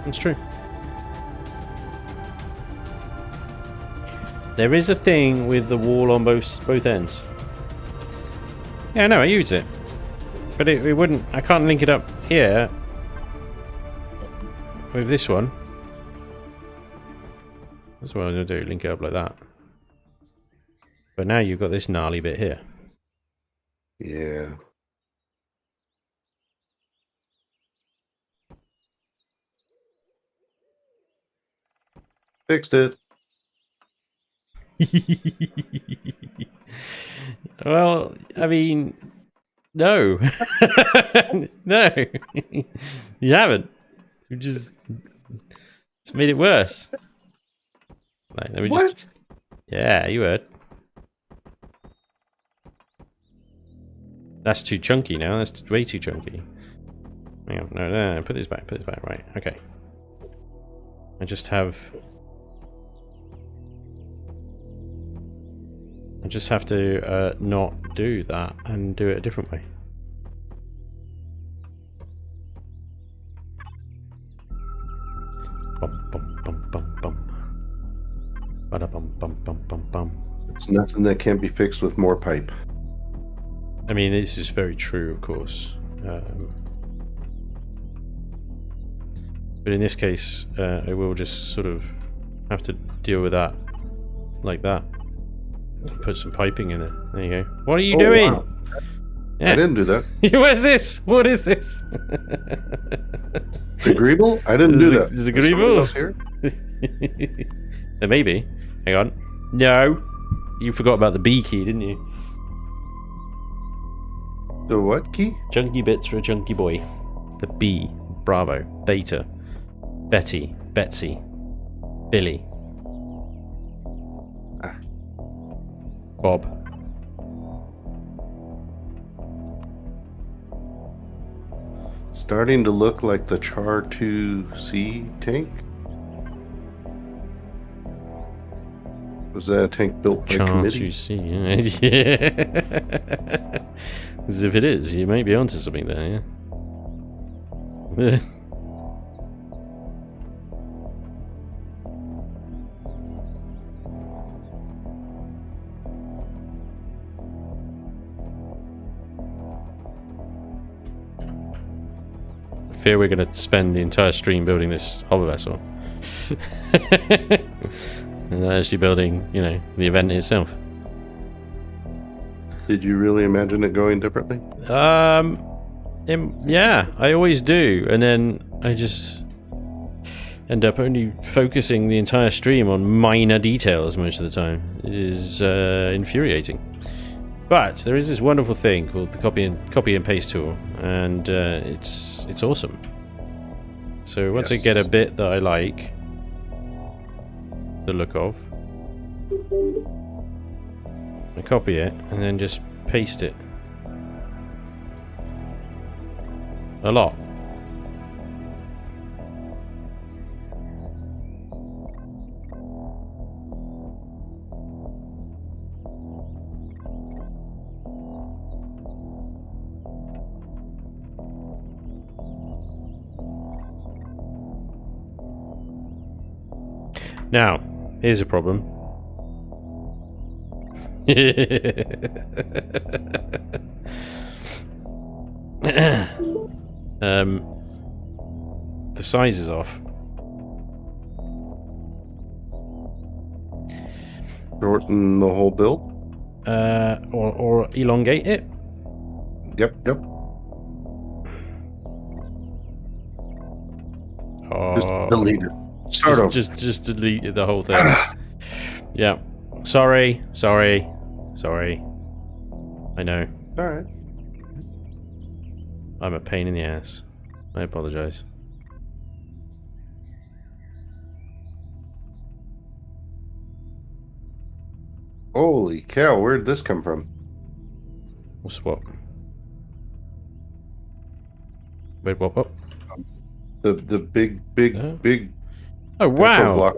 It's true. There is a thing with the wall on both ends. Yeah, no, I use it. But it wouldn't... I can't link it up here with this one. That's what I'm going to do, link it up like that. But now you've got this gnarly bit here. Yeah. Fixed it. Well, I mean, no. No. You haven't. You just made it worse. Like, let me What? just... Yeah, you heard. That's too chunky now. That's way too chunky. Hang on. No. Put this back. Right. Okay. I just have to not do that and do it a different way. Bum bum bum bum bum. Bada bum bum bum bum bum. It's nothing that can't be fixed with more pipe. I mean, this is very true, of course. But in this case, I will just sort of have to deal with that like that. Put some piping in it. There you go. What are you doing? Wow. Yeah. I didn't do that. What's this? What is this? Agreeable? I didn't do that. Is it agreeable? Here? There may be. Hang on. No. You forgot about the B key, didn't you? The what key? Chunky bits for a chunky boy. The B. Bravo. Beta. Betty. Betsy. Billy. Bob. Starting to look like the Char 2C tank. Was that a tank built by committee? You see? Yeah. As if it is, you may be onto something there. Yeah. fear we're going to spend the entire stream building this hover vessel. And not actually building, you know, the event itself. Did you really imagine it going differently? Yeah, I always do. And then I just end up only focusing the entire stream on minor details most of the time. It is infuriating. But there is this wonderful thing called the copy and paste tool, and it's awesome. So once I get a bit that I like the look of, I copy it and then just paste it. A lot. Now, here's a problem. The size is off. Shorten the whole build? Or elongate it? Yep. Just delete it. Start over. Just delete the whole thing. Yeah. Sorry. I know. Alright. I'm a pain in the ass. I apologize. Holy cow, where'd this come from? We'll swap. Wait, what? The big Oh, wow! block.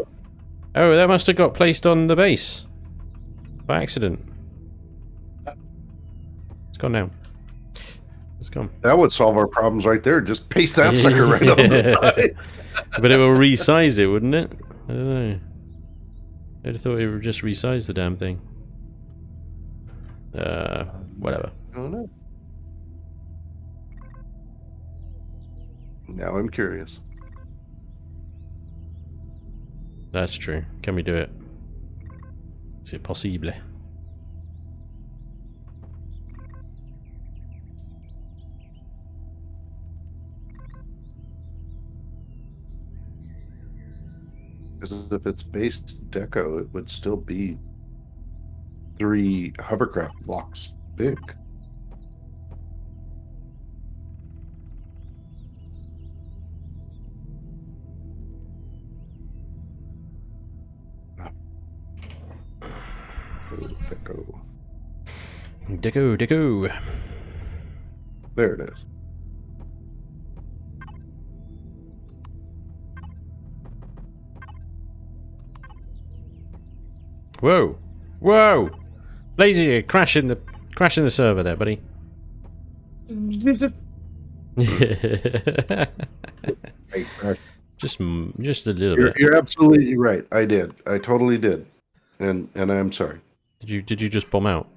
Oh, that must have got placed on the base. By accident. It's gone now. It's gone. That would solve our problems right there. Just paste that sucker right on the side. But it will resize it, wouldn't it? I don't know. I'd have thought it would just resize the damn thing. Whatever. I don't know. Now I'm curious. That's true. Can we do it? Is it possible? Because if it's base deco, it would still be 3 hovercraft blocks big. Deco. There it is. Whoa! Lazy, crashing the server there, buddy. just a little bit. You're absolutely right. I did. I totally did. And I'm sorry. Did you just bomb out?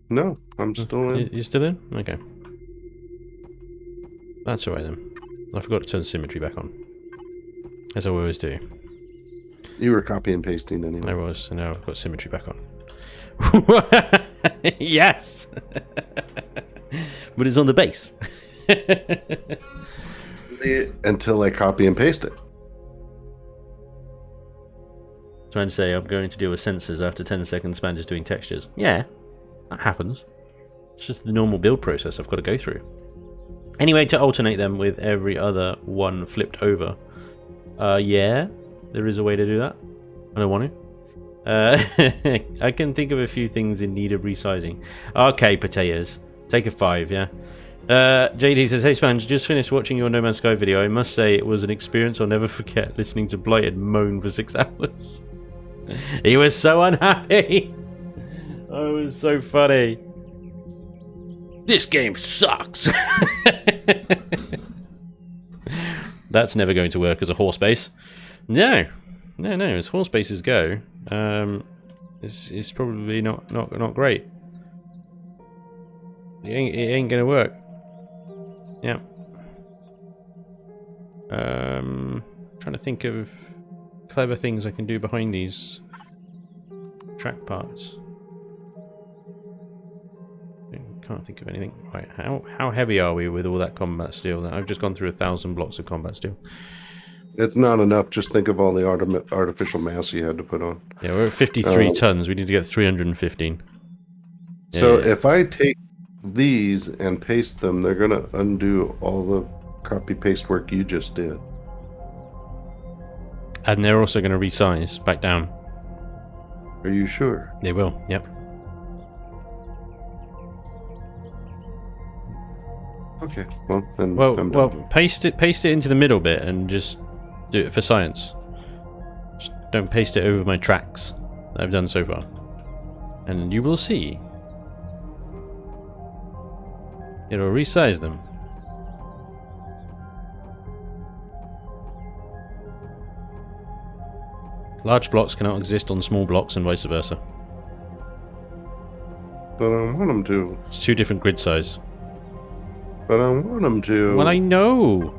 No, I'm still in. You still in? Okay. That's alright then. I forgot to turn symmetry back on. As I always do. You were copy and pasting anyway. I was, and now I've got symmetry back on. Yes! But it's on the base. Until I copy and paste it. Trying to say I'm going to deal with sensors after 10 seconds Spanj is doing textures. Yeah, that happens. It's just the normal build process I've got to go through. Anyway, to alternate them with every other one flipped over. Yeah, there is a way to do that. I don't want to. I can think of a few things in need of resizing. Okay, potatoes. Take a 5, yeah? JD says, hey Spanj, just finished watching your No Man's Sky video. I must say it was an experience I'll never forget, listening to Blighted moan for 6 hours. He was so unhappy. Oh, it was so funny. This game sucks. That's never going to work as a horse base. No, as horse bases go, it's probably not great. It ain't gonna work. Yeah. Trying to think of clever things I can do behind these track parts. Can't think of anything. Right, how heavy are we with all that combat steel? I've just gone through 1,000 blocks of combat steel. It's not enough. Just think of all the artificial mass you had to put on. Yeah, we're at 53 tons. We need to get 315. So if I take these and paste them, they're going to undo all the copy-paste work you just did. And they're also going to resize back down. Are you sure? They will, yep. Okay, well then. Well, paste it into the middle bit and just do it for science. Just don't paste it over my tracks that I've done so far, and you will see it'll resize them. Large blocks cannot exist on small blocks and vice versa. But I want them to. It's 2 different grid size. But I want them to. Well, I know.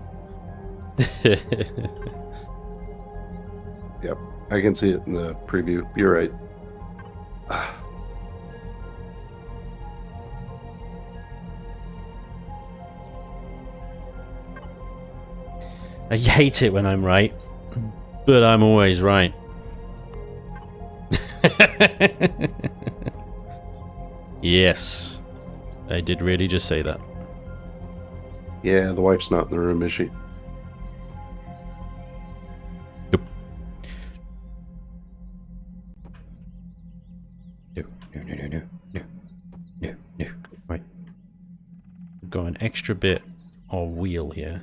Yep, I can see it in the preview. You're right. I hate it when I'm right, but I'm always right. Yes, I did really just say that. Yeah, the wife's not in the room, is she? Nope. No. Right. We've got an extra bit of wheel here.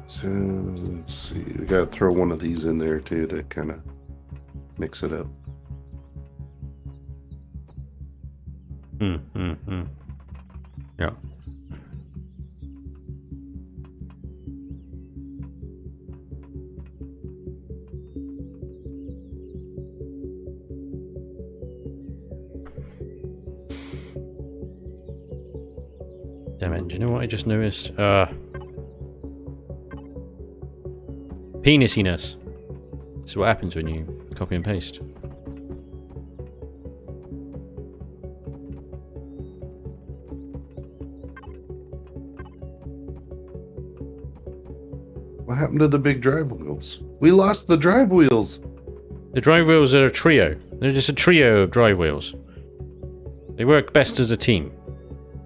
So let's see. We gotta throw one of these in there too to kind of mix it up. Yeah. Damn it, do you know what I just noticed? Penisiness. This is what happens when you copy and paste. What happened to the big drive wheels? We lost the drive wheels. The drive wheels are a trio. They're just a trio of drive wheels. They work best as a team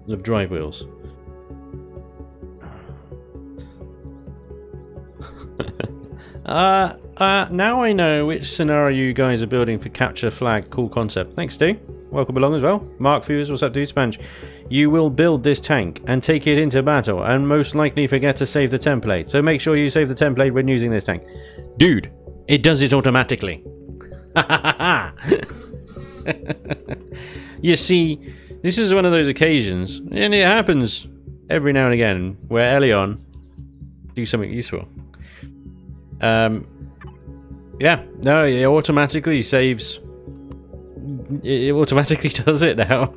of drive wheels. Now I know which scenario you guys are building for capture flag. Cool concept. Thanks, Stu. Welcome along as well. Mark Fuse, what's up, dude? Spanj. You will build this tank and take it into battle and most likely forget to save the template. So make sure you save the template when using this tank. Dude, it does it automatically. You see, this is one of those occasions, and it happens every now and again, where Elion do something useful. Yeah, no, it automatically saves. It automatically does it now.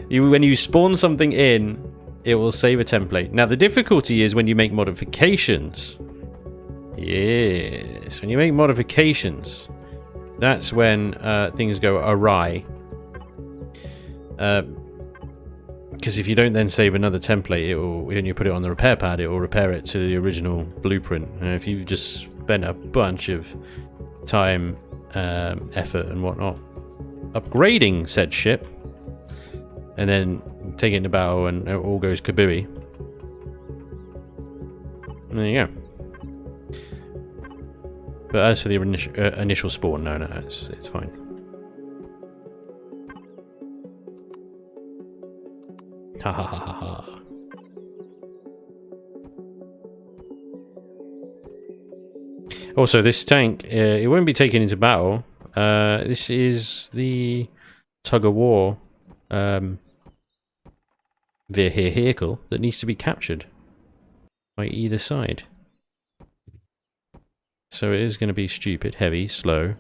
When you spawn something in, it will save a template. Now, the difficulty is when you make modifications. Yes, when you make modifications, that's when things go awry. Because if you don't then save another template, it will, when you put it on the repair pad, it will repair it to the original blueprint. And if you just spent a bunch of time, effort and whatnot upgrading said ship, and then take it into battle and it all goes kabooey, there you go. But as for the initial spawn, no, it's fine. Ha ha ha ha ha. Also, this tank, it won't be taken into battle. This is the tug-of-war vehicle that needs to be captured by either side. So it is going to be stupid, heavy, slow.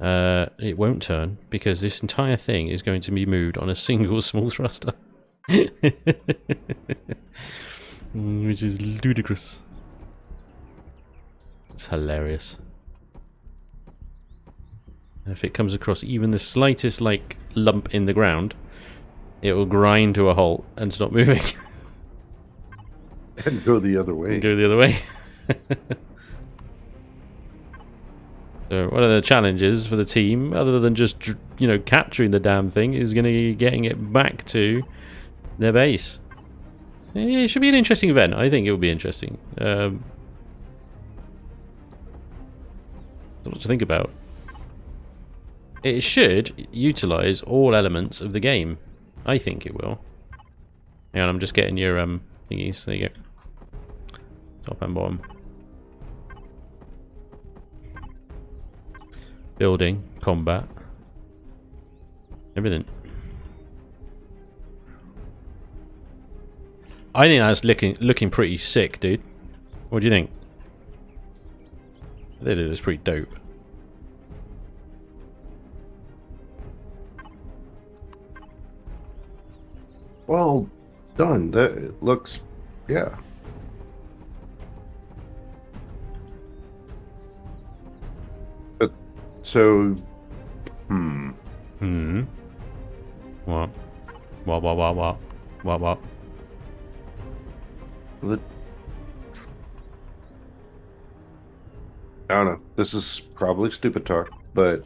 It won't turn because this entire thing is going to be moved on a single small thruster. Which is ludicrous. It's hilarious. And if it comes across even the slightest, like, lump in the ground, it will grind to a halt and stop moving. And go the other way. Go the other way. So one of the challenges for the team, other than just, you know, capturing the damn thing, is going to be getting it back to their base. It should be an interesting event. I think it will be interesting. What to think about. It should utilize all elements of the game. I think it will. Hang on, I'm just getting your thingies. There you go. Top and bottom. Building, combat, everything. I think that's looking pretty sick, dude. What do you think? I think it is pretty dope. Well done. That looks, yeah. But so, What? What? The, I don't know. This is probably stupid talk, but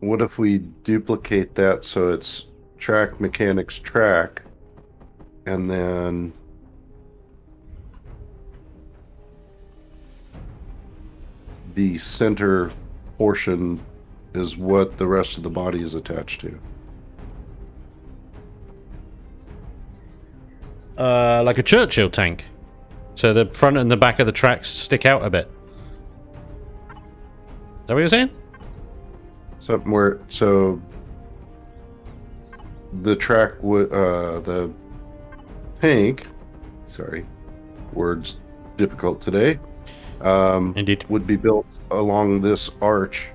what if we duplicate that so it's track mechanics track, and then the center portion is what the rest of the body is attached to? Like a Churchill tank. So the front and the back of the tracks stick out a bit. Is that what you're saying? Something where, so the track would, the tank, sorry, words difficult today, Indeed. would be built along this arch.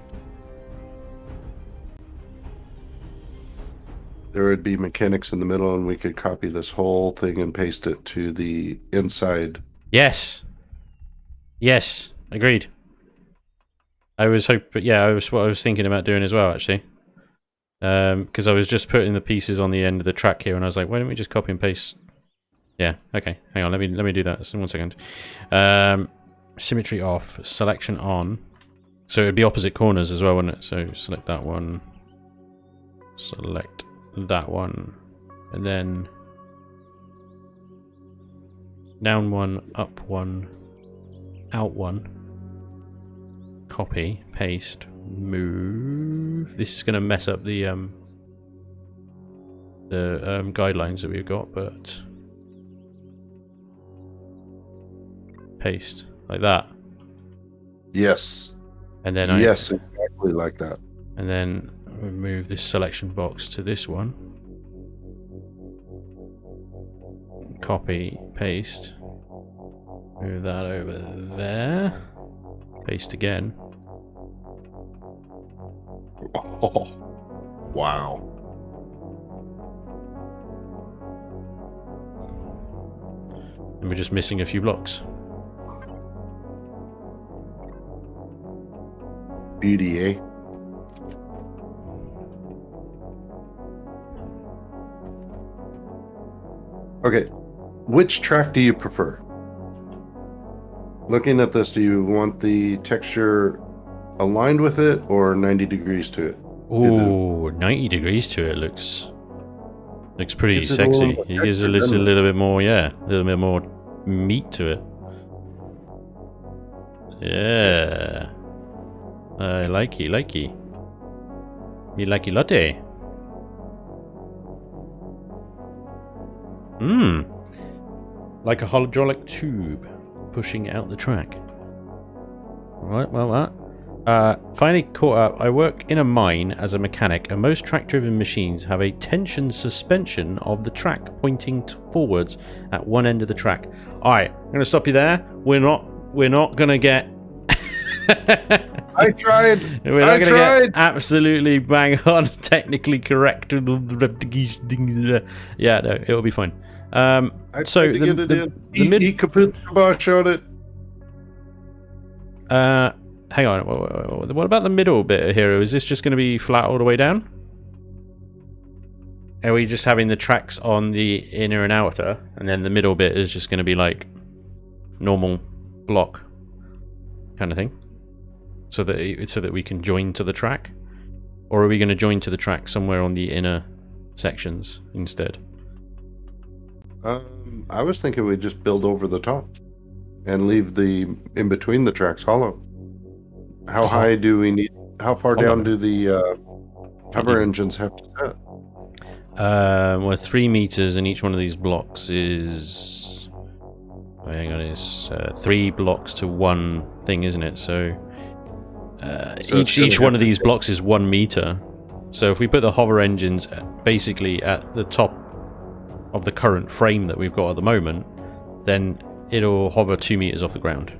There would be mechanics in the middle, and we could copy this whole thing and paste it to the inside. Yes. Yes. Agreed. I was hoping, yeah, I was what I was thinking about doing as well, actually. Because I was just putting the pieces on the end of the track here, and I was like, why don't we just copy and paste? Yeah. Okay. Hang on. Let me do that. So 1 second. Symmetry off. Selection on. So it'd be opposite corners as well, wouldn't it? So select that one. Select that one, and then down one, up one, out one. Copy, paste, move. This is going to mess up the guidelines that we've got, but paste like that. Yes. And then yes, exactly like that. And then we move this selection box to this one. Copy, paste. Move that over there. Paste again. Oh, wow. And we're just missing a few blocks. Beauty, eh? Okay, which track do you prefer? Looking at this, do you want the texture aligned with it or 90 degrees to it? Ooh, 90 degrees to it looks pretty Gives it a sexy. little It gives a little bit more, yeah, a little bit more meat to it. Yeah. Likey. Me likey latte. Like a hydraulic tube pushing out the track. Right, well that. Finally caught up. I work in a mine as a mechanic, and most track-driven machines have a tension suspension of the track pointing forwards at one end of the track. Alright, I'm going to stop you there. We're not going to get... I tried. We're not going to get absolutely bang on, technically correct. Yeah, no, it'll be fine. So the eat kaput kibosh on it. Hang on. What about the middle bit here? Is this just going to be flat all the way down? Are we just having the tracks on the inner and outer, and then the middle bit is just going to be like normal block kind of thing, so that we can join to the track, or are we going to join to the track somewhere on the inner sections instead? I was thinking we'd just build over the top and leave the in between the tracks hollow. How high do we need? How far down do the hover engines have to set? Well, 3 meters, and each one of these blocks is... Oh, hang on, it's 3 blocks to 1 thing, isn't it? So each one of these blocks is 1 meter. So if we put the hover engines basically at the top of the current frame that we've got at the moment, then it'll hover 2 meters off the ground.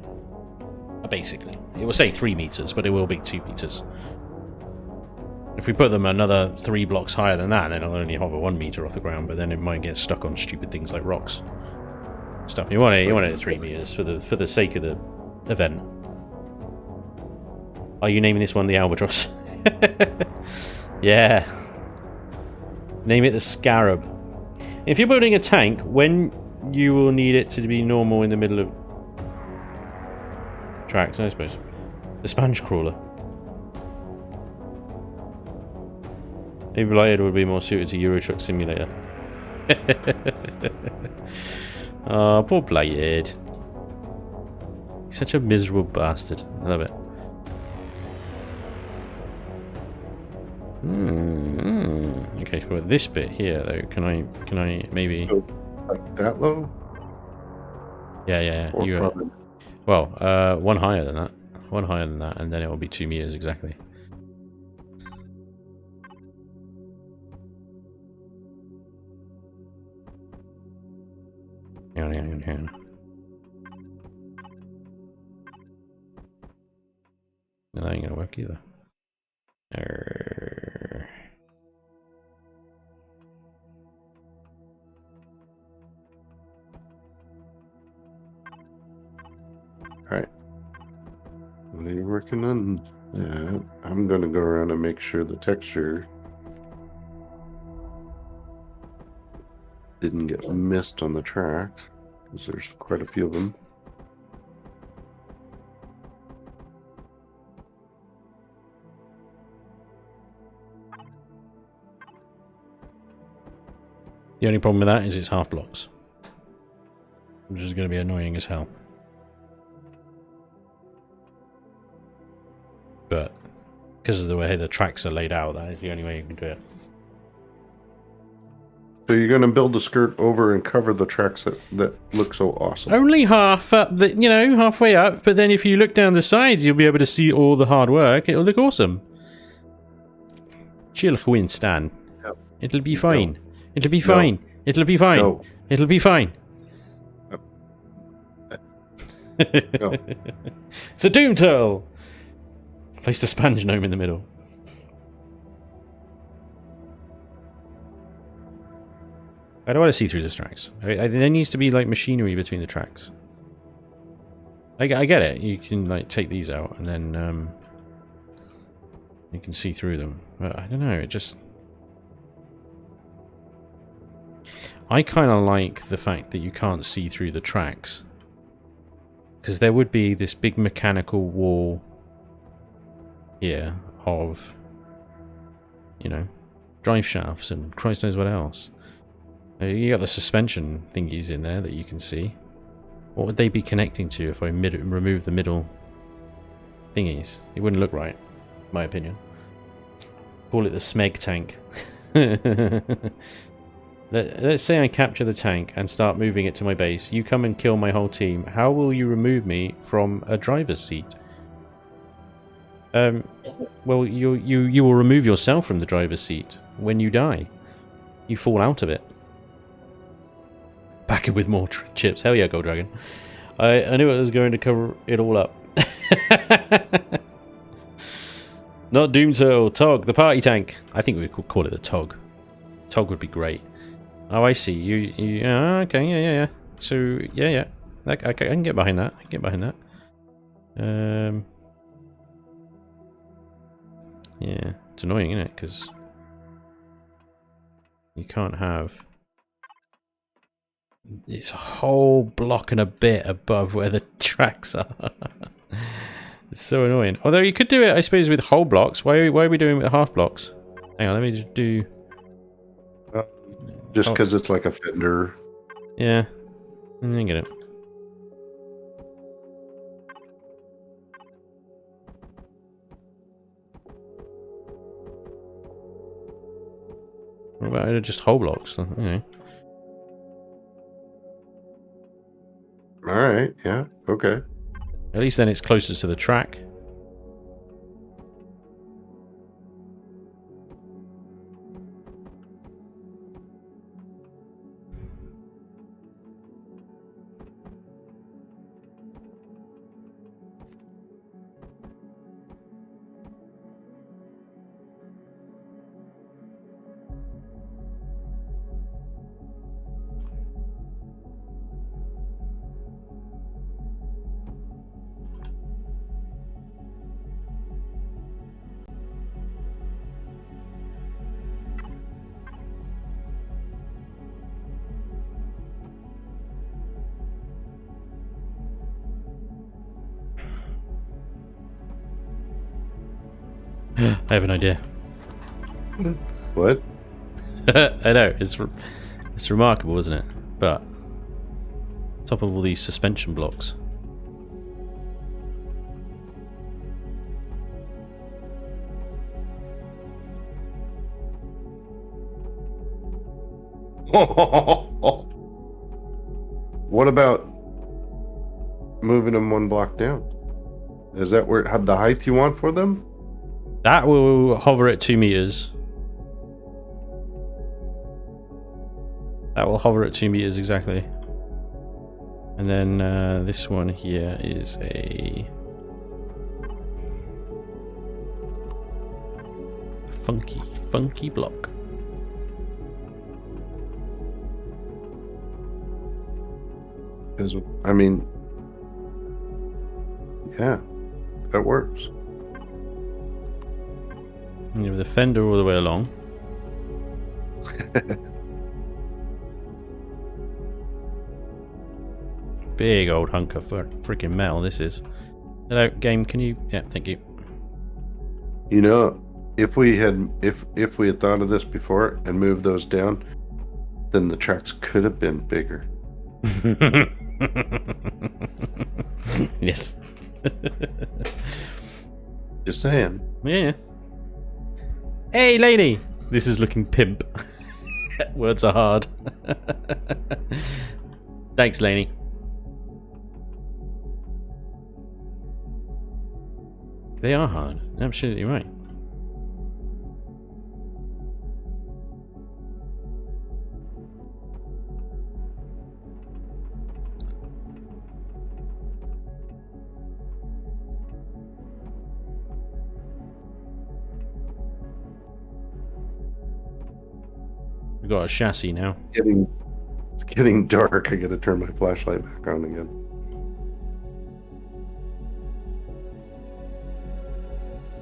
Basically. It will say 3 meters, but it will be 2 meters. If we put them another 3 blocks higher than that, then it'll only hover 1 meter off the ground, but then it might get stuck on stupid things like rocks. Stuff. You want it at 3 meters for the sake of the event. Are you naming this one the Albatross? Yeah. Name it the Scarab. If you're building a tank, when you will need it to be normal in the middle of tracks, I suppose. The Spanj crawler. Maybe Blighted would be more suited to Euro Truck Simulator. Oh, poor Blighted. He's such a miserable bastard. I love it. Okay, for this bit here though, can I maybe like that low? Yeah. Well, one higher than that. One higher than that, and then it will be 2 meters exactly. Hang on. No, that ain't gonna work either. Alright. What are you working on that? I'm going to go around and make sure the texture didn't get missed on the tracks, because there's quite a few of them. The only problem with that is it's half blocks, which is going to be annoying as hell. But because of the way the tracks are laid out, that is the only way you can do it. So you're going to build a skirt over and cover the tracks that look so awesome. Only half up, halfway up. But then if you look down the sides, you'll be able to see all the hard work. It'll look awesome. Chill, win, Stan. No. It'll be fine. No. It'll be fine. No. It'll be fine. No. It'll be fine. No. It's a Doom Turtle. Place the Spanj gnome in the middle. I don't want to see through the tracks. There needs to be like machinery between the tracks. I get it. You can like take these out and then you can see through them. But I don't know. It just... I kind of like the fact that you can't see through the tracks. Because there would be this big mechanical wall here of, drive shafts and Christ knows what else. You got the suspension thingies in there that you can see. What would they be connecting to if I remove the middle thingies. It wouldn't look right, in my opinion. Call it the Smeg tank. Let's say I capture the tank and start moving it to my base. You come and kill my whole team. How will you remove me from a driver's seat? Well, you will remove yourself from the driver's seat when you die. You fall out of it. Back in with more chips. Hell yeah, Gold Dragon. I knew it was going to cover it all up. Not Doomturtle. Tog, the party tank. I think we could call it the Tog. Tog would be great. Oh, I see. You okay, yeah. So, yeah. I can get behind that. Yeah, it's annoying, isn't it? Because you can't have... It's a whole block and a bit above where the tracks are. It's so annoying. Although you could do it, I suppose, with whole blocks. Why are we doing it with half blocks? Hang on, let me just do... Just because it's like a fender. Yeah, I get it. What about just whole blocks? Okay. Alright, yeah, okay. At least then it's closer to the track. I have an idea. What? I know, it's remarkable, isn't it? But top of all these suspension blocks. What about moving them one block down? Is that where the height you want for them? That will hover at 2 meters. That will hover at 2 meters exactly. And then this one here is a funky block. Because, I mean, yeah, that works. You have the fender all the way along. Big old hunk of freaking metal this is. Hello, game, can you... Yeah, thank you. You know, if we had thought of this before and moved those down, then the tracks could have been bigger. Yes. Just saying. Yeah. Hey, lady! This is looking pimp. Words are hard. Thanks, Laney. They are hard. Absolutely right. We've got a chassis now. It's getting dark. I gotta turn my flashlight back on again.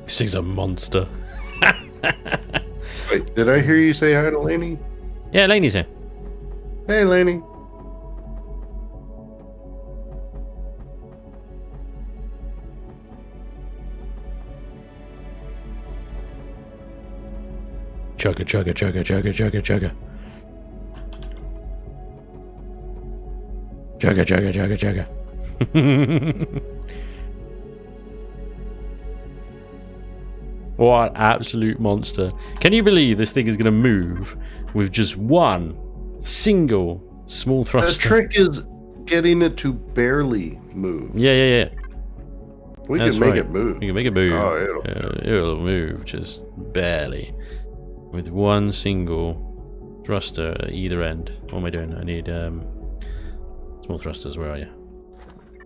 This thing's a monster. Wait, did I hear you say hi to Lainey? Yeah, Laney's here. Hey, Lainey. Chugga, chugga, chugga, chugga, chugga, chugga. Chugga, chugga, chugga, chugga. What absolute monster. Can you believe this thing is going to move with just one single small The thruster? trick is getting it to barely move. Yeah. We That's can make right. it move. You can make it move. Oh, It'll move just barely. With one single thruster at either end. What am I doing? I need small thrusters. Where are you?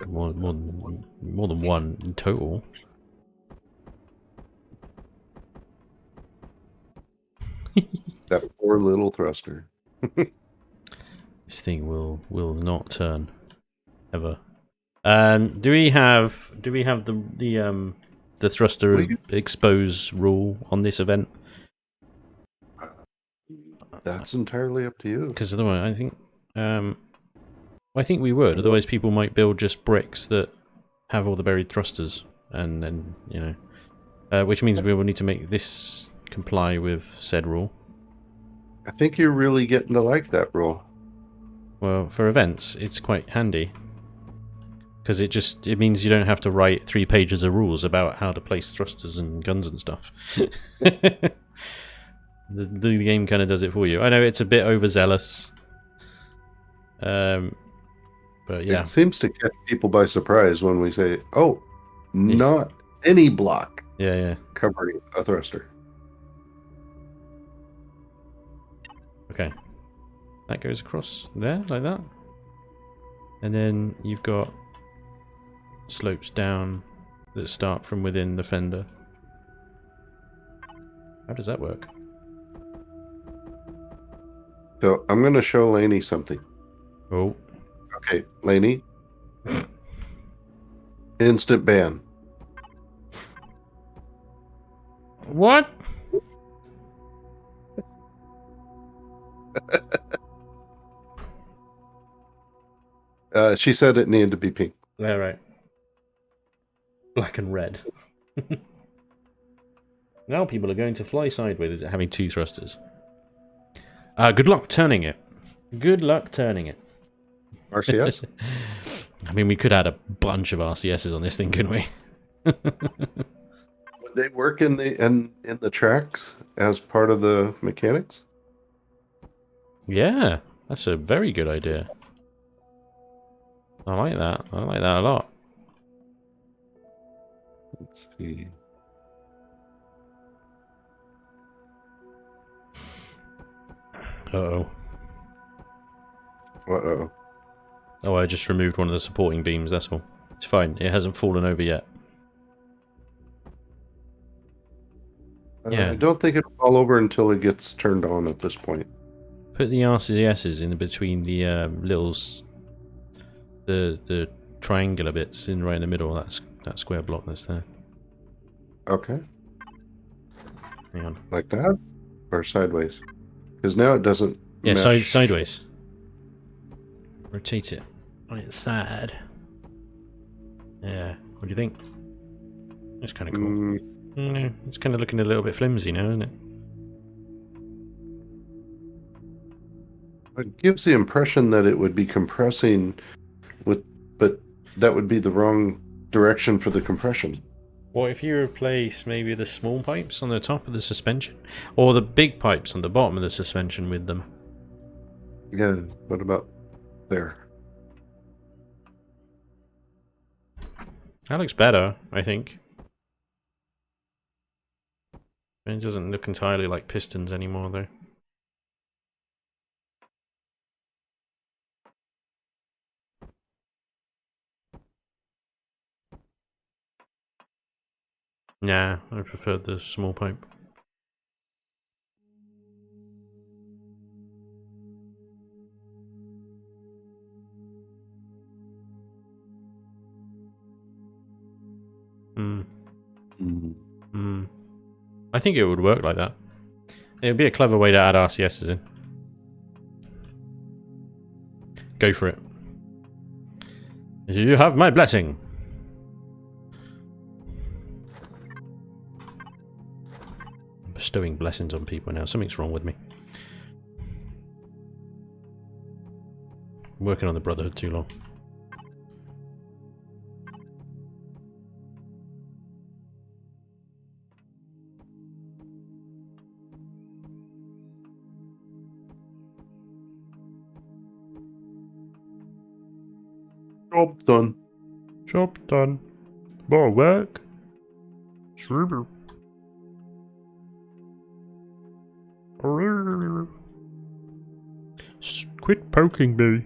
More than one in total. That poor little thruster. This thing will not turn ever. Do we have the thruster expose rule on this event? That's entirely up to you. Because otherwise, I think we would. Otherwise, people might build just bricks that have all the buried thrusters, and then which means we will need to make this comply with said rule. I think you're really getting to like that rule. Well, for events, it's quite handy. Because it means you don't have to write 3 pages of rules about how to place thrusters and guns and stuff. the game kind of does it for you. I know it's a bit overzealous. But yeah. It seems to catch people by surprise when we say, oh, not any block covering a thruster. Okay. That goes across there, like that. And then you've got slopes down that start from within the fender. How does that work? So I'm going to show Lainey something. Oh. Okay, Lainey. Instant ban. What? She said it needed to be pink. Yeah, right. Black and red. Now people are going to fly sideways at having 2 thrusters. Good luck turning it. Good luck turning it. RCS? I mean, we could add a bunch of RCSs on this thing, couldn't we? Would they work in the tracks as part of the mechanics? Yeah, that's a very good idea. I like that. I like that a lot. Let's see. Uh-oh. Uh-oh. Oh, I just removed one of the supporting beams, that's all. It's fine. It hasn't fallen over yet. Yeah. I don't think it'll fall over until it gets turned on at this point. Put the RCSs in between the the triangular bits in right in the middle. That square block that's there. Okay. Hang on. Like that? Or sideways? Because now it doesn't Yeah, mesh. sideways. Rotate it on its side. Yeah. What do you think? That's kind of cool. It's kind of looking a little bit flimsy now, isn't it? It gives the impression that it would be compressing but that would be the wrong direction for the compression. What if you replace maybe the small pipes on the top of the suspension? Or the big pipes on the bottom of the suspension with them? Yeah, what about there? That looks better, I think. It doesn't look entirely like pistons anymore, though. Nah, I preferred the small pipe. I think it would work like that. It would be a clever way to add RCSs in. Go for it. You have my blessing. I'm bestowing blessings on people now. Something's wrong with me. I'm working on the Brotherhood too long. Job done. Job done. More work. Quit poking me.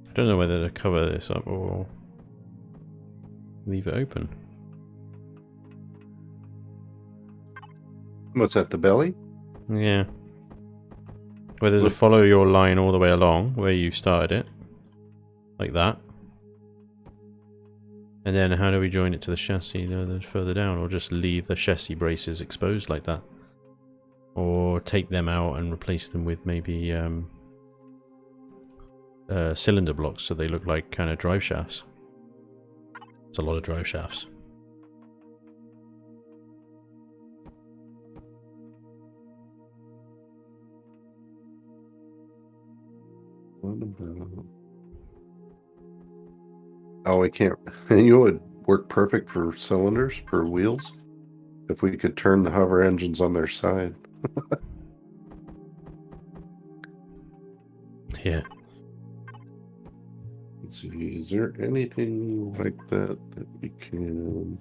I don't know whether to cover this up or leave it open. What's that, the belly? Yeah. Whether to follow your line all the way along where you started it. Like that. And then how do we join it to the chassis further down? Or just leave the chassis braces exposed like that? Or take them out and replace them with maybe cylinder blocks so they look like kind of drive shafts. It's a lot of drive shafts. Oh, we can't. You would work perfect for cylinders, for wheels, if we could turn the hover engines on their side. Yeah. Let's see, is there anything like that that we can...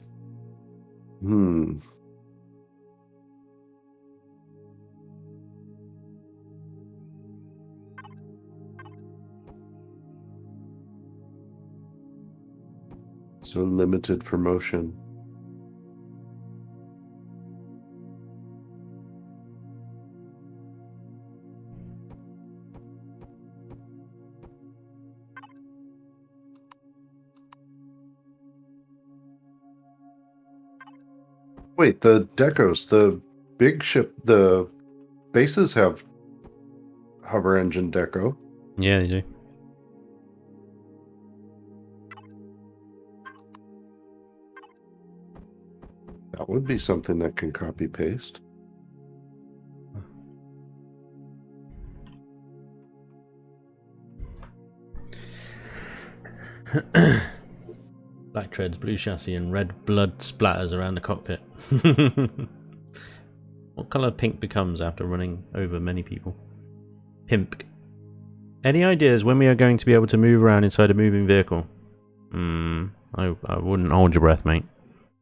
So limited for motion. Wait, the decos, the big ship, the bases have hover engine deco. Yeah, they do. That would be something that can copy paste. Black treads, blue chassis, and red blood splatters around the cockpit. What colour pink becomes after running over many people? Pimp. Any ideas when we are going to be able to move around inside a moving vehicle? I wouldn't hold your breath, mate.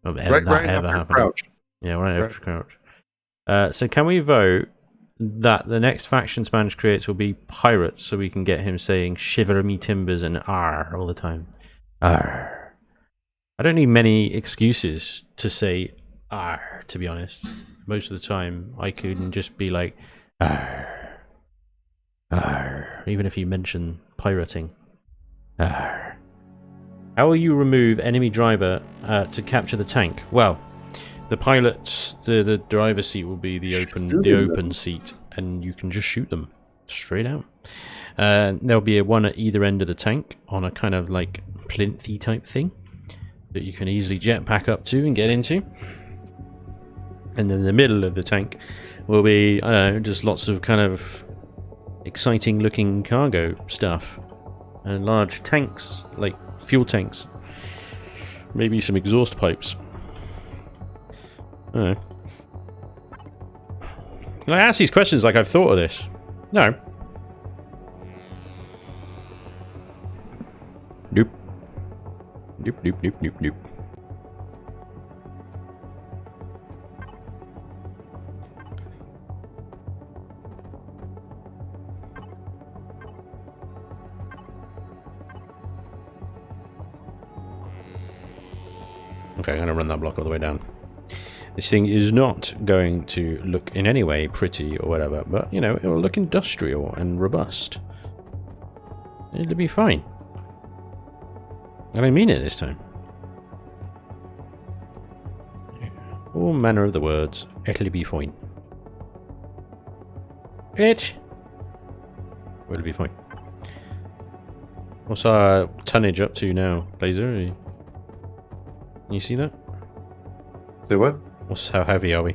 Right after crouch. Yeah, right after crouch. So can we vote that the next faction Spanj creates will be pirates, so we can get him saying "shiver me timbers" and "arr" all the time? Arr. I don't need many excuses to say "arr," to be honest. Most of the time, I can just be like "arr, arr," even if you mention pirating. Arr. How will you remove enemy driver to capture the tank? Well, the pilot's the driver's seat will be the open seat, and you can just shoot them straight out. There'll be one at either end of the tank on a kind of like plinthy type thing that you can easily jetpack up to and get into. And then the middle of the tank will be, I don't know, just lots of kind of exciting looking cargo stuff and large tanks, like fuel tanks, maybe some exhaust pipes. I don't know. I ask these questions like I've thought of this. No. Nope. Nope, nope, nope, nope, nope. Okay, I'm going to run that block all the way down. This thing is not going to look in any way pretty or whatever, but, you know, it will look industrial and robust. It'll be fine. And I mean it this time. All manner of the words. It'll be fine. It will be fine. What's our tonnage up to now, Laser? Can you see that? Say what? How heavy are we?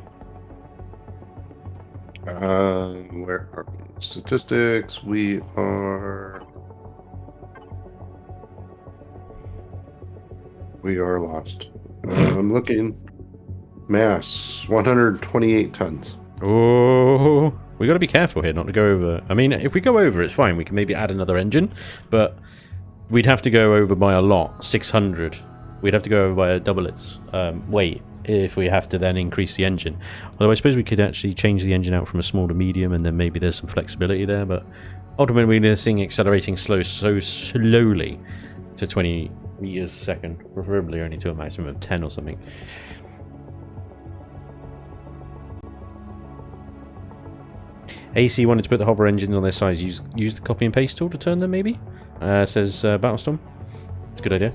Where are we? Statistics, we are lost. I'm looking. Mass 128 tons. Oh, we got to be careful here not to go over. I mean, if we go over, it's fine. We can maybe add another engine, but we'd have to go over by a lot, 600. We'd have to go over by a double its weight if we have to then increase the engine. Although I suppose we could actually change the engine out from a small to medium, and then maybe there's some flexibility there. But ultimately, we're going to see accelerating so slowly to 20 meters a second, preferably only to a maximum of 10 or something. AC wanted to put the hover engines on their sides. Use the copy and paste tool to turn them, maybe? Says Battlestorm. It's a good idea.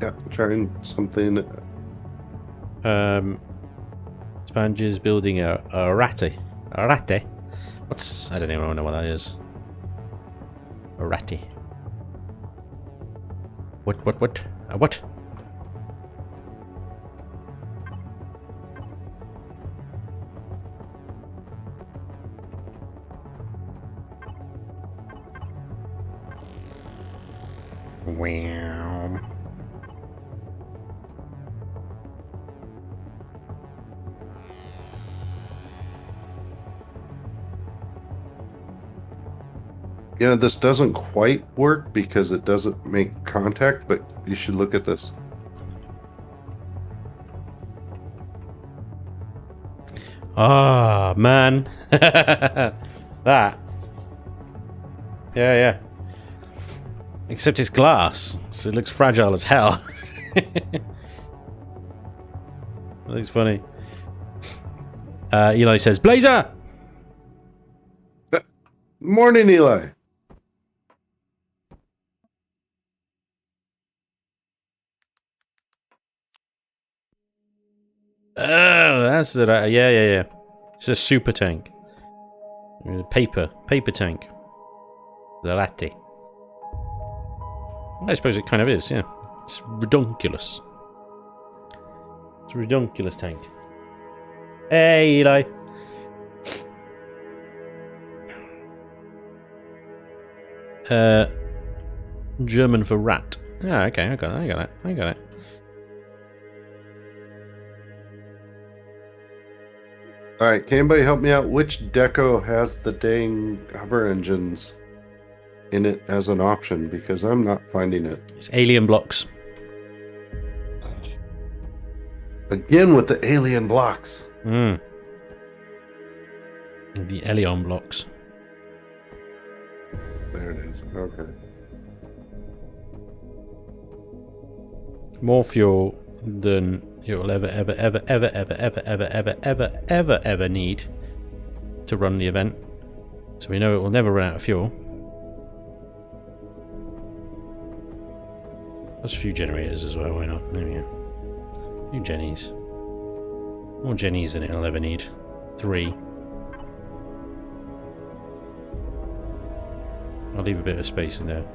Yeah, trying something. Spanj is building a ratty. A ratty? What's... I don't even know what that is. A ratty. What? A what? Wow. Yeah, this doesn't quite work because it doesn't make contact, but you should look at this. Ah, man. That. Yeah. Except it's glass, so it looks fragile as hell. That looks funny. Eli says, Blazer! Morning, Eli. Oh, that's it. Yeah. It's a super tank. Paper tank. The latte. I suppose it kind of is, yeah. It's redonkulous. It's a redonkulous tank. Hey, Eli. German for rat. Ah, okay, I got it. All right, can anybody help me out? Which deco has the dang hover engines in it as an option? Because I'm not finding it. It's alien blocks. Again with the alien blocks. The alien blocks. There it is. Okay. More fuel than you'll ever need to run the event. So we know it will never run out of fuel. There's a few generators as well, why not? There we go. A few jennies. More jennies than it'll ever need. 3. I'll leave a bit of space in there.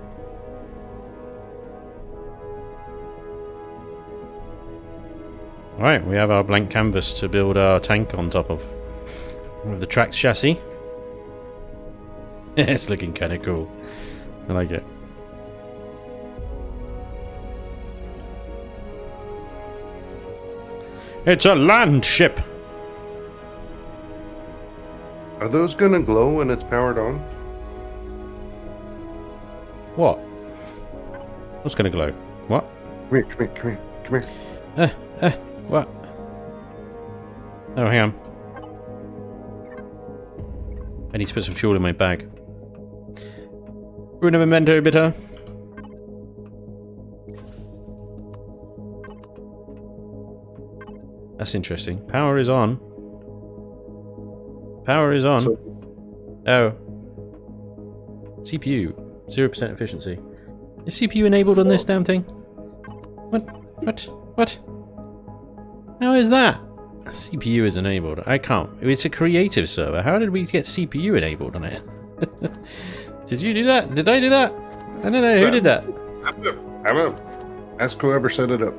Alright, we have our blank canvas to build our tank on top of. With the Trax chassis. It's looking kind of cool. I like it. It's a land ship! Are those going to glow when it's powered on? What? What's going to glow? What? Come here. What? Oh, hang on. I need to put some fuel in my bag. Rune of Memento, bitter. That's interesting. Power is on. Power is on. Oh. CPU. 0% efficiency. Is CPU enabled on this damn thing? What? How is that? CPU is enabled. I can't. It's a creative server. How did we get CPU enabled on it? Did you do that? Did I do that? I don't know. Who did that? I will. Ask whoever set it up.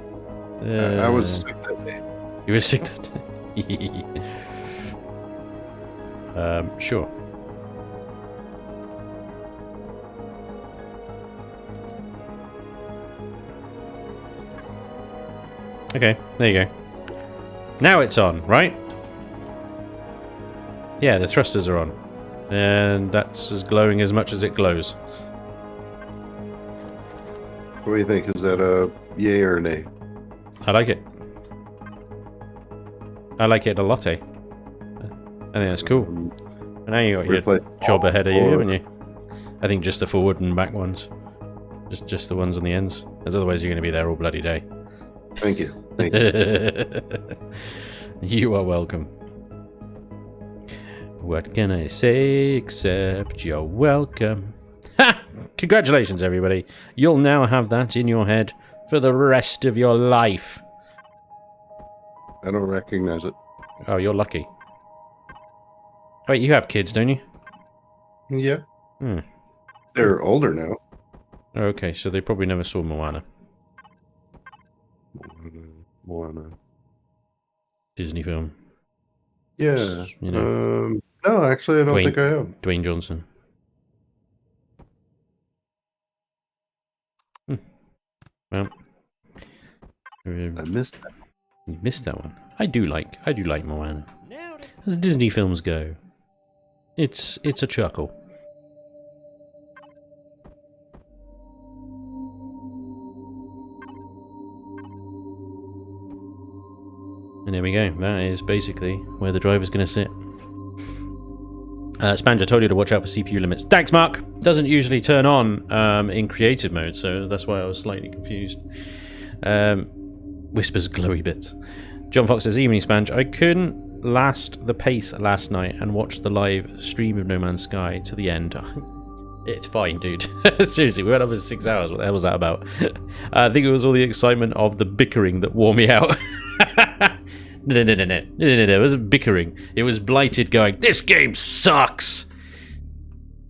I was sick that day. You were sick that day? Sure. Okay, there you go. Now it's on, right? Yeah, the thrusters are on. And that's as glowing as much as it glows. What do you think? Is that a yay or a nay? I like it. I like it a lot, eh? I think that's cool. And now you got your job ahead of you, haven't you? I think just the forward and back ones. Just the ones on the ends. As otherwise you're going to be there all bloody day. Thank you. Thank you. You are welcome. What can I say except you're welcome? Ha! Congratulations, everybody. You'll now have that in your head for the rest of your life. I don't recognize it. Oh, you're lucky. Wait, you have kids, don't you? Yeah. Hmm. They're older now. Okay, so they probably never saw Moana. Moana. Disney film. Yeah. You know, no, actually, I don't think I have. Dwayne Johnson. Well, I missed that. you missed that one. I do like Moana. As Disney films go, it's a chuckle. And there we go. That is basically where the driver's going to sit. Spanj, I told you to watch out for CPU limits. Thanks, Mark! Doesn't usually turn on in creative mode, so that's why I was slightly confused. Whispers glowy bits. John Fox says, evening, Spanj. I couldn't last the pace last night and watch the live stream of No Man's Sky to the end. It's fine, dude. Seriously, we went over 6 hours. What the hell was that about? I think it was all the excitement of the bickering that wore me out. No. It wasn't bickering. It was Blighted going, this game sucks!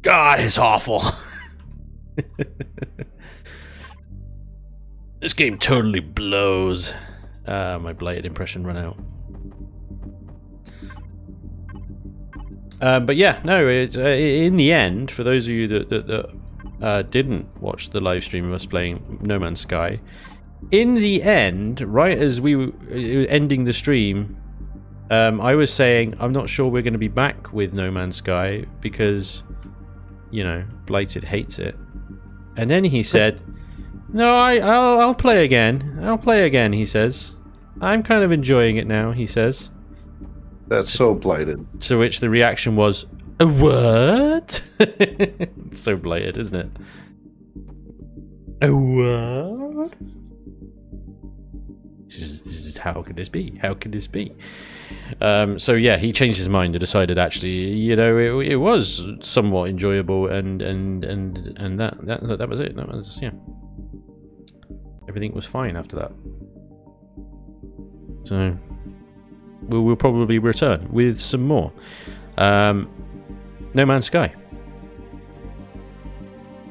God, it's awful. This game totally blows. My Blighted impression ran out. But yeah, no, it's in the end, for those of you that didn't watch the live stream of us playing No Man's Sky, in the end, right as we were ending the stream, I was saying, I'm not sure we're going to be back with No Man's Sky because, you know, Blighted hates it. And then he said, no, I'll play again. I'll play again, he says. I'm kind of enjoying it now, he says. That's so Blighted. To which the reaction was, a what? It's so Blighted, isn't it? A what? How could this be? How could this be? So yeah, he changed his mind and decided actually, you know, it was somewhat enjoyable, and that was it. That was, yeah. Everything was fine after that. So we'll probably return with some more. No Man's Sky.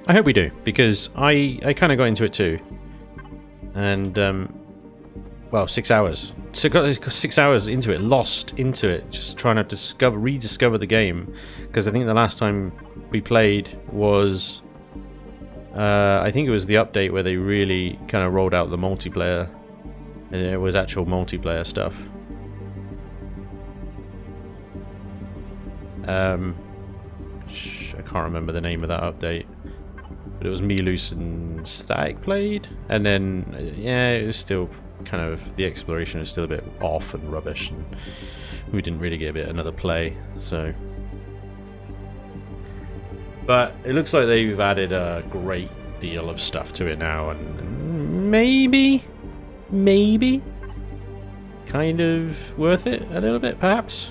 I hope we do, because I kind of got into it too, and well, 6 hours. So got 6 hours into it, lost into it, just trying to rediscover the game, because I think the last time we played was, I think it was the update where they really kind of rolled out the multiplayer, and it was actual multiplayer stuff. I can't remember the name of that update, but it was me, Luce, and Static played, and then yeah, it was still kind of, the exploration is still a bit off and rubbish, and we didn't really get another play. So, but it looks like they've added a great deal of stuff to it now, and maybe kind of worth it a little bit, perhaps.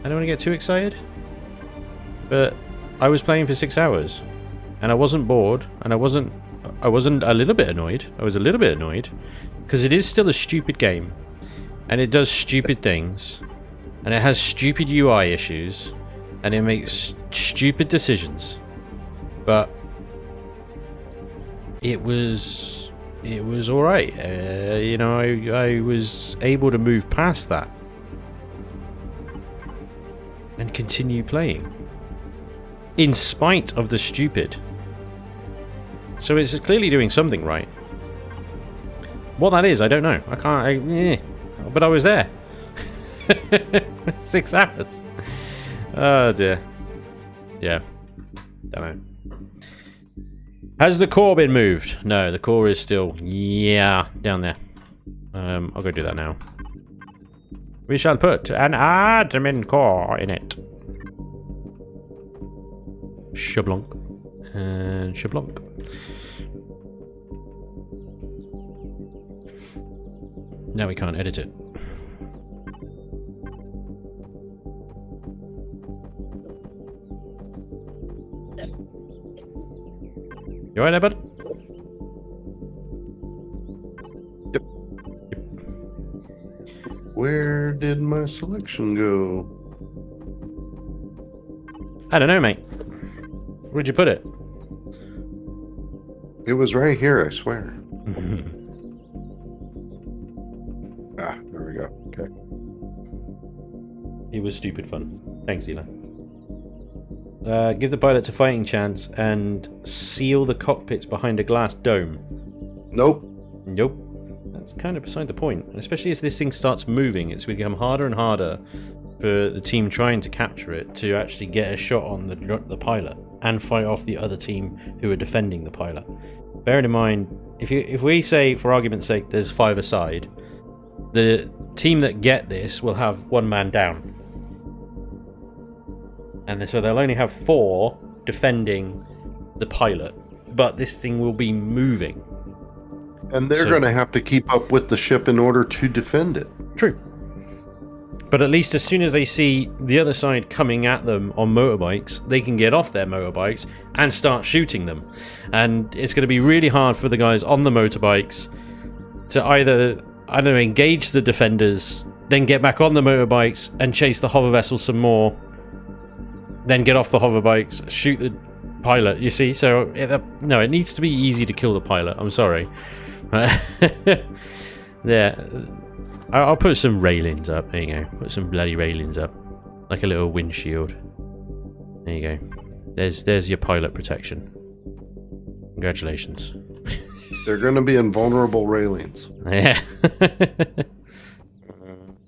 I don't want to get too excited, but I was playing for 6 hours, and I wasn't bored, and I wasn't a little bit annoyed. I was a little bit annoyed because it is still a stupid game, and it does stupid things, and it has stupid UI issues, and it makes stupid decisions. But it was all right. You know, I was able to move past that and continue playing in spite of the stupid. So it's clearly doing something right. What that is, I don't know. I can't... but I was there. 6 hours. Oh, dear. Yeah. Don't know. Has the core been moved? No, the core is still... Yeah, down there. I'll go do that now. We shall put an admin core in it. Shablonk. And shablonk. Now we can't edit it. You alright there, bud? Yep. Where did my selection go? I don't know, mate. Where'd you put it? It was right here, I swear. Ah, there we go. Okay. It was stupid fun. Thanks, Eli. Give the pilots a fighting chance and seal the cockpits behind a glass dome. Nope. Nope. That's kind of beside the point. And especially as this thing starts moving, it's going to become harder and harder for the team trying to capture it to actually get a shot on the pilot and fight off the other team who are defending the pilot. Bearing in mind, if we say, for argument's sake, there's 5 aside, the team that get this will have 1 man down. And so they'll only have 4 defending the pilot. But this thing will be moving. And they're going to have to keep up with the ship in order to defend it. True. But at least as soon as they see the other side coming at them on motorbikes, they can get off their motorbikes and start shooting them. And it's going to be really hard for the guys on the motorbikes to either, I don't know, engage the defenders, then get back on the motorbikes and chase the hover vessel some more, then get off the hover bikes, shoot the pilot, you see? So, no, it needs to be easy to kill the pilot. I'm sorry. Yeah. I'll put some railings up. There you go. Put some bloody railings up. Like a little windshield. There you go. There's your pilot protection. Congratulations. They're going to be invulnerable railings. Yeah.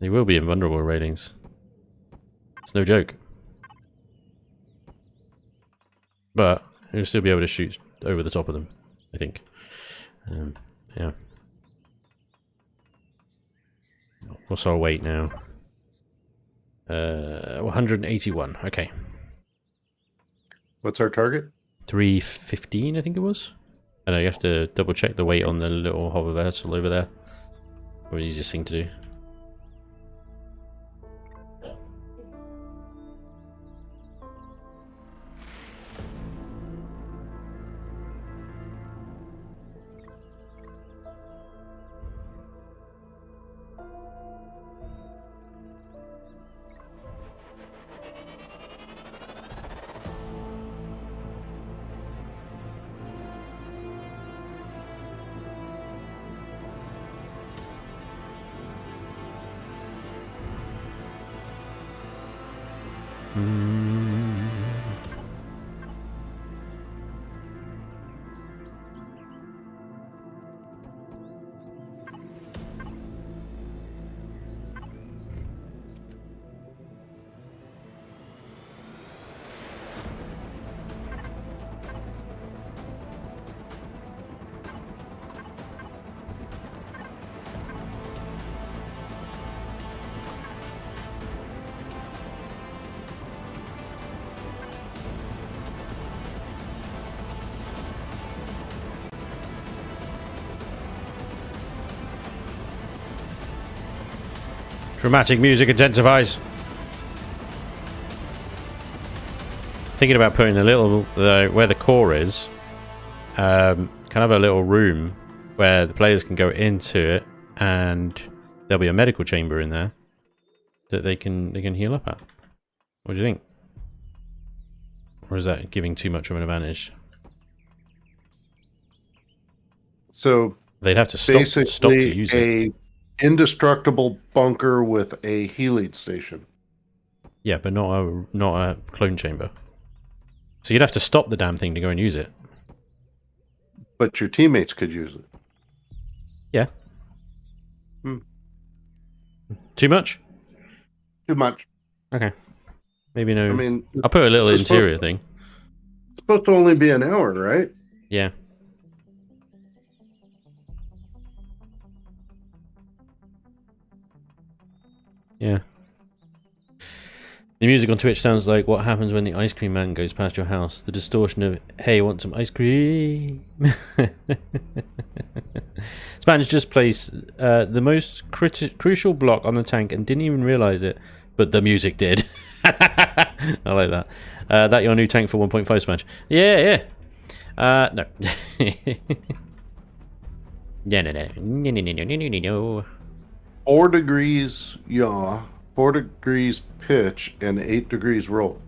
They will be invulnerable railings. It's no joke. But you'll still be able to shoot over the top of them, I think. Yeah. What's our weight now? 181. Okay. What's our target? 315, I think it was. I know you have to double check the weight on the little hover vessel over there. What the easiest thing to do. Dramatic music intensifies. Thinking about putting a little where the core is, kind of a little room where the players can go into it, and there'll be a medical chamber in there that they can heal up at. What do you think? Or is that giving too much of an advantage? So they'd have to stop to use it. Indestructible bunker with a healing station. Yeah, but not a clone chamber. So you'd have to stop the damn thing to go and use it. But your teammates could use it. Yeah. Too much? Too much. Okay. Maybe no. I mean, I'll put a little it's interior thing. It's supposed to only be an hour, right? Yeah. Yeah. The music on Twitch sounds like what happens when the ice cream man goes past your house. The distortion of, hey, want some ice cream? Spanj just placed the most crucial block on the tank and didn't even realise it, but the music did. I like that. That your new tank for 1.5 Spanj. Yeah. No. No. 4 degrees yaw, 4 degrees pitch, and 8 degrees roll.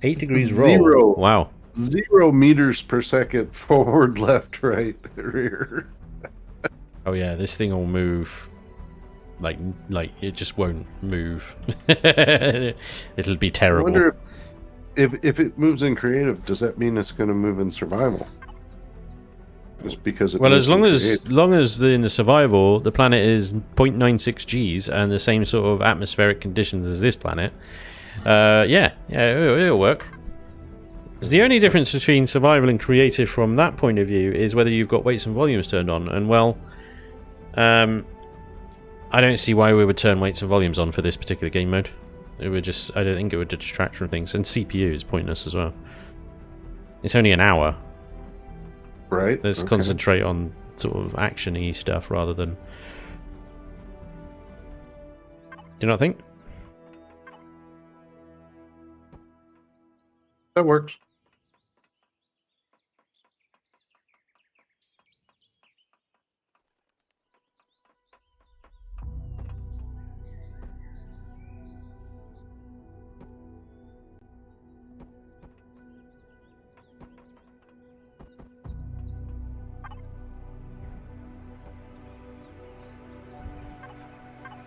8 degrees roll. 0. Wow. 0 meters per second forward, left, right, rear. Oh yeah, this thing will move. Like it just won't move. It'll be terrible. I wonder if it moves in creative, does that mean it's going to move in survival? Just because it well, moves as long in as creative. in the survival, the planet is 0.96 Gs and the same sort of atmospheric conditions as this planet. Yeah, it'll work. Because the only difference between survival and creative from that point of view is whether you've got weights and volumes turned on. And well, I don't see why we would turn weights and volumes on for this particular game mode. It would just, I don't think it would distract from things. And CPU is pointless as well. It's only an hour. Right. Let's concentrate on sort of action-y stuff rather than... Do you not think? That works.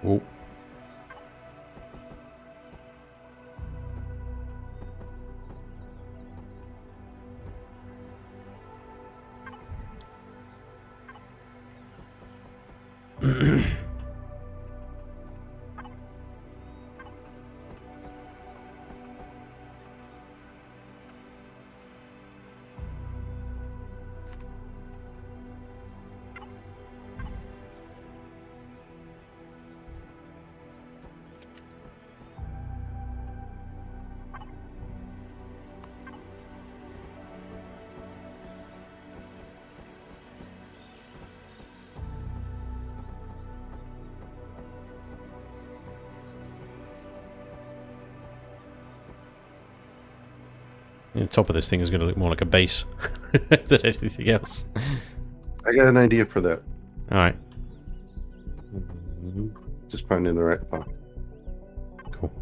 Oh. The top of this thing is going to look more like a base than anything else. I got an idea for that. Alright. Just finding the right thought. Cool.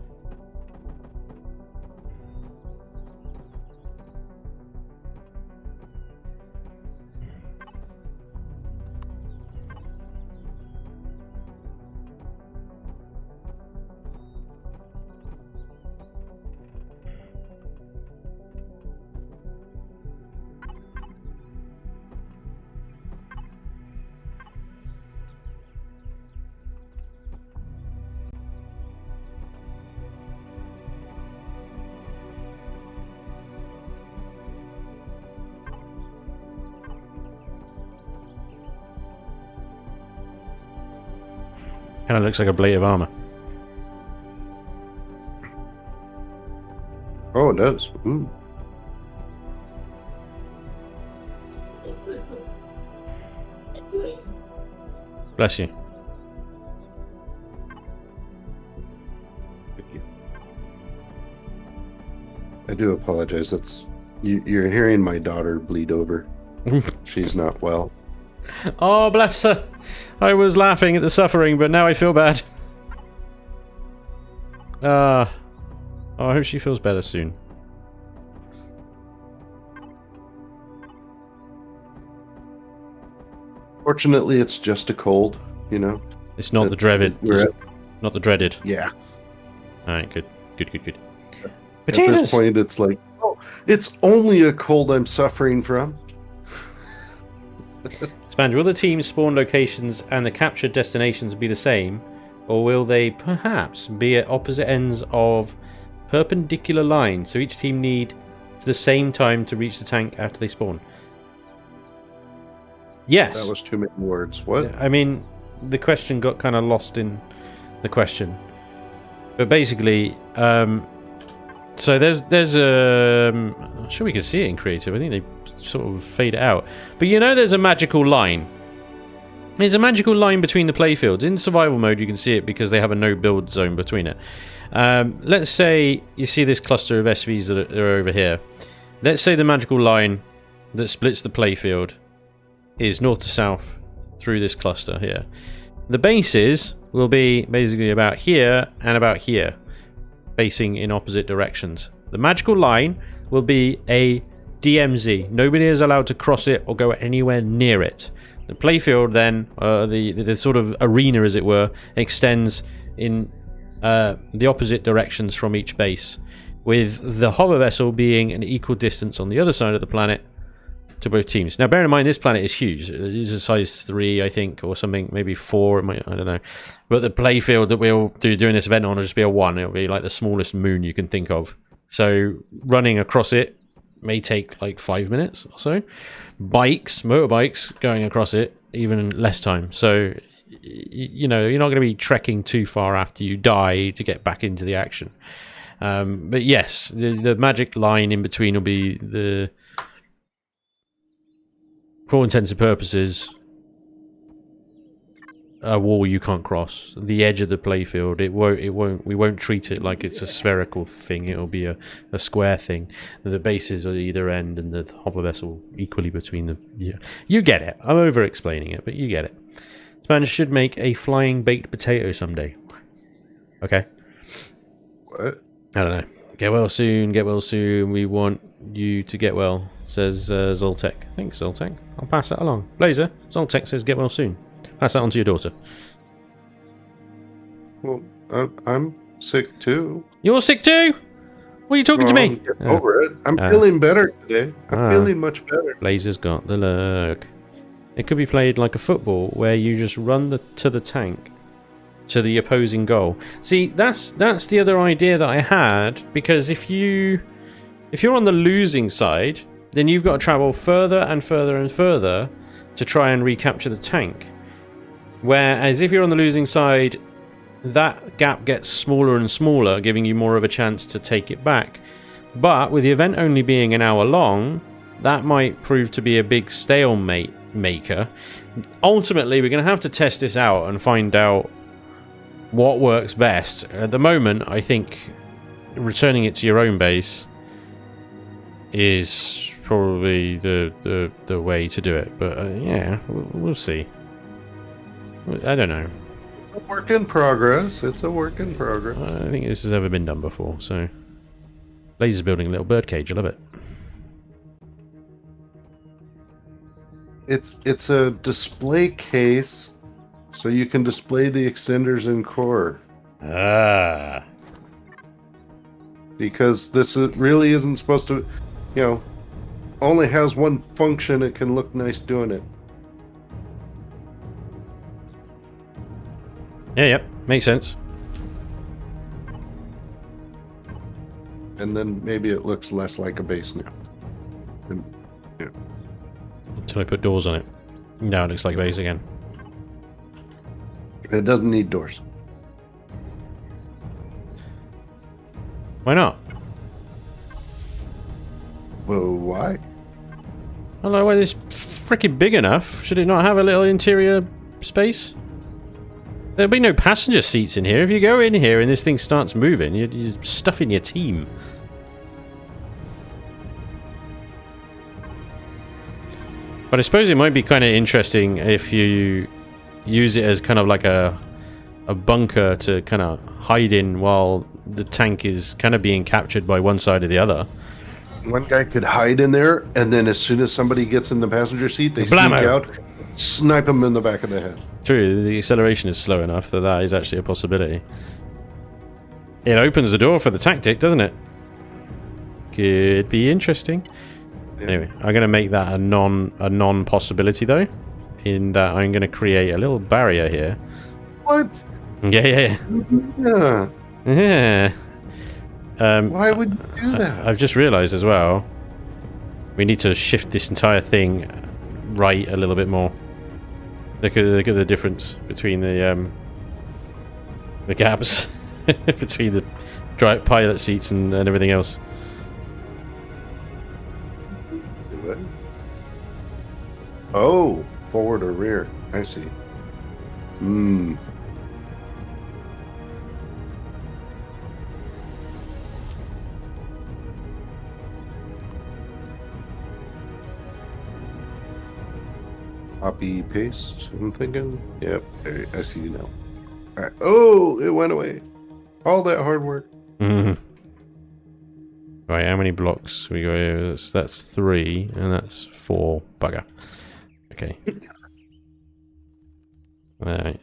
Kind of looks like a blade of armor. Oh, it does. Ooh. Bless you. Thank you. I do apologize. That's you're hearing my daughter bleed over. She's not well. Oh, bless her. I was laughing at the suffering, but now I feel bad. Oh, I hope she feels better soon. Fortunately, it's just a cold, you know. It's not the dreaded. Not the dreaded. Yeah. Alright, good. Good. At this point, it's like, oh, it's only a cold I'm suffering from. Spanj, will the team's spawn locations and the captured destinations be the same, or will they perhaps be at opposite ends of perpendicular lines, so each team need the same time to reach the tank after they spawn? Yes. That was too many words. What? I mean, the question got kind of lost in the question. But basically, so there's I'm sure we can see it in creative. I think they sort of fade it out. But you know there's a magical line. There's a magical line between the playfields. In survival mode you can see it because they have a no build zone between it. Let's say you see this cluster of SVs that are over here. Let's say the magical line that splits the playfield is north to south through this cluster here. The bases will be basically about here and about here, facing in opposite directions. The magical line will be a DMZ. Nobody is allowed to cross it or go anywhere near it. The playfield then, the sort of arena as it were, extends in the opposite directions from each base, with the hover vessel being an equal distance on the other side of the planet to both teams. Now bear in mind this planet is huge. It is a size 3 I think, or something, maybe 4, it might, I don't know. But the playfield that we'll do doing this event on will just be a 1. It'll be like the smallest moon you can think of. So running across it may take like 5 minutes or so. Motorbikes going across it, even less time. So you know, you're not going to be trekking too far after you die to get back into the action. But yes, the magic line in between will be the, for all intents and purposes, a wall you can't cross. The edge of the playfield. We won't treat it like it's a spherical thing. It'll be a square thing. The bases are either end, and the hover vessel equally between them. Yeah, you get it. I'm over explaining it, but you get it. Spanj should make a flying baked potato someday. Okay. What? I don't know. Get well soon. Get well soon. We want you to get well, says Zoltek. Thanks, Zoltek. I'll pass that along. Blazer, Zoltek says get well soon. Pass that on to your daughter. Well, I'm sick too. You're sick too? What are you talking to me? Get over it. I'm feeling better today. I'm feeling much better. Blazer's got the look. It could be played like a football, where you just run to the tank to the opposing goal. See, that's the other idea that I had, because if you're on the losing side, then you've got to travel further and further and further to try and recapture the tank. Whereas if you're on the losing side, that gap gets smaller and smaller, giving you more of a chance to take it back. But with the event only being an hour long, that might prove to be a big stalemate maker. Ultimately, we're going to have to test this out and find out what works best. At the moment, I think returning it to your own base is probably the way to do it. But yeah, we'll see. I don't know. It's a work in progress. It's a work in progress. I don't think this has ever been done before. So, Laser's building a little birdcage. I love it. It's a display case, so you can display the extenders and core. Ah. Because this really isn't supposed to, you know, only has one function. It can look nice doing it. Yeah, yep. Makes sense. And then maybe it looks less like a base now. And, yeah. Until I put doors on it. Now it looks like a base again. It doesn't need doors. Why not? Well, why? I don't know why this freaking big enough. Should it not have a little interior space? There'll be no passenger seats in here. If you go in here and this thing starts moving, you're stuffing your team. But I suppose it might be kind of interesting if you use it as kind of like a bunker to kind of hide in while the tank is kind of being captured by one side or the other. One guy could hide in there, and then as soon as somebody gets in the passenger seat, they sneak out, snipe him in the back of the head. True, the acceleration is slow enough that that is actually a possibility. It opens the door for the tactic, doesn't it? Could be interesting. Yeah. Anyway, I'm going to make that a non possibility though, in that I'm going to create a little barrier here. What? Yeah. Yeah. Yeah. Why would you do that? I've just realised as well, we need to shift this entire thing right a little bit more. Look at the difference between the gaps between the pilot seats and everything else. Oh, forward or rear. I see. Hmm. Copy, paste, I'm thinking. Yep, I see you now. All right. Oh, it went away. All that hard work. Mm-hmm. Right, how many blocks we go here? That's 3, and that's 4. Bugger. Okay. Alright.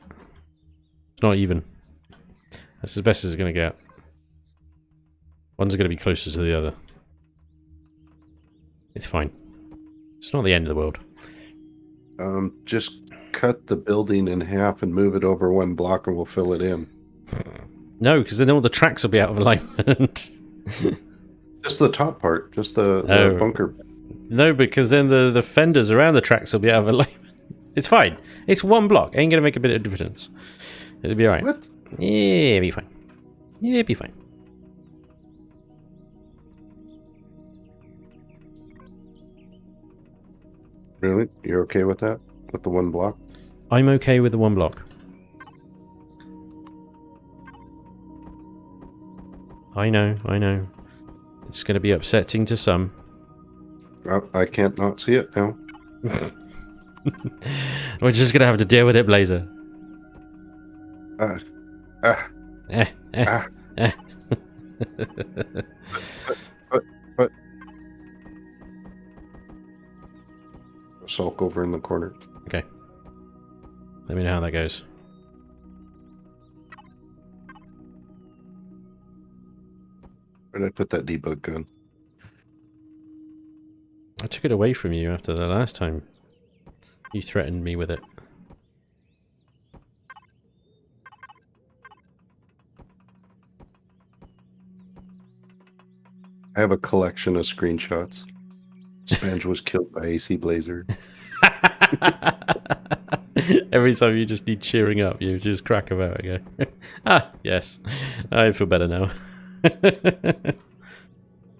It's not even. That's as best as it's going to get. One's going to be closer to the other. It's fine. It's not the end of the world. Just cut the building in half and move it over 1 block and we'll fill it in. No, because then all the tracks will be out of alignment. Just the top part, just the bunker. No, because then the fenders around the tracks will be out of alignment. It's fine. It's 1 block. Ain't going to make a bit of difference. It'll be alright. What? Yeah, it'll be fine. Yeah, it'll be fine. Really? You're okay with that? With the 1 block? I'm okay with the 1 block. I know. It's going to be upsetting to some. I can't not see it now. We're just going to have to deal with it, Blazer. But. Sulk over in the corner. Okay. Let me know how that goes. Where did I put that debug gun? I took it away from you after the last time you threatened me with it. I have a collection of screenshots. Spanj was killed by AC Blazer. Every time you just need cheering up, you just crack about it and go, ah, yes, I feel better now.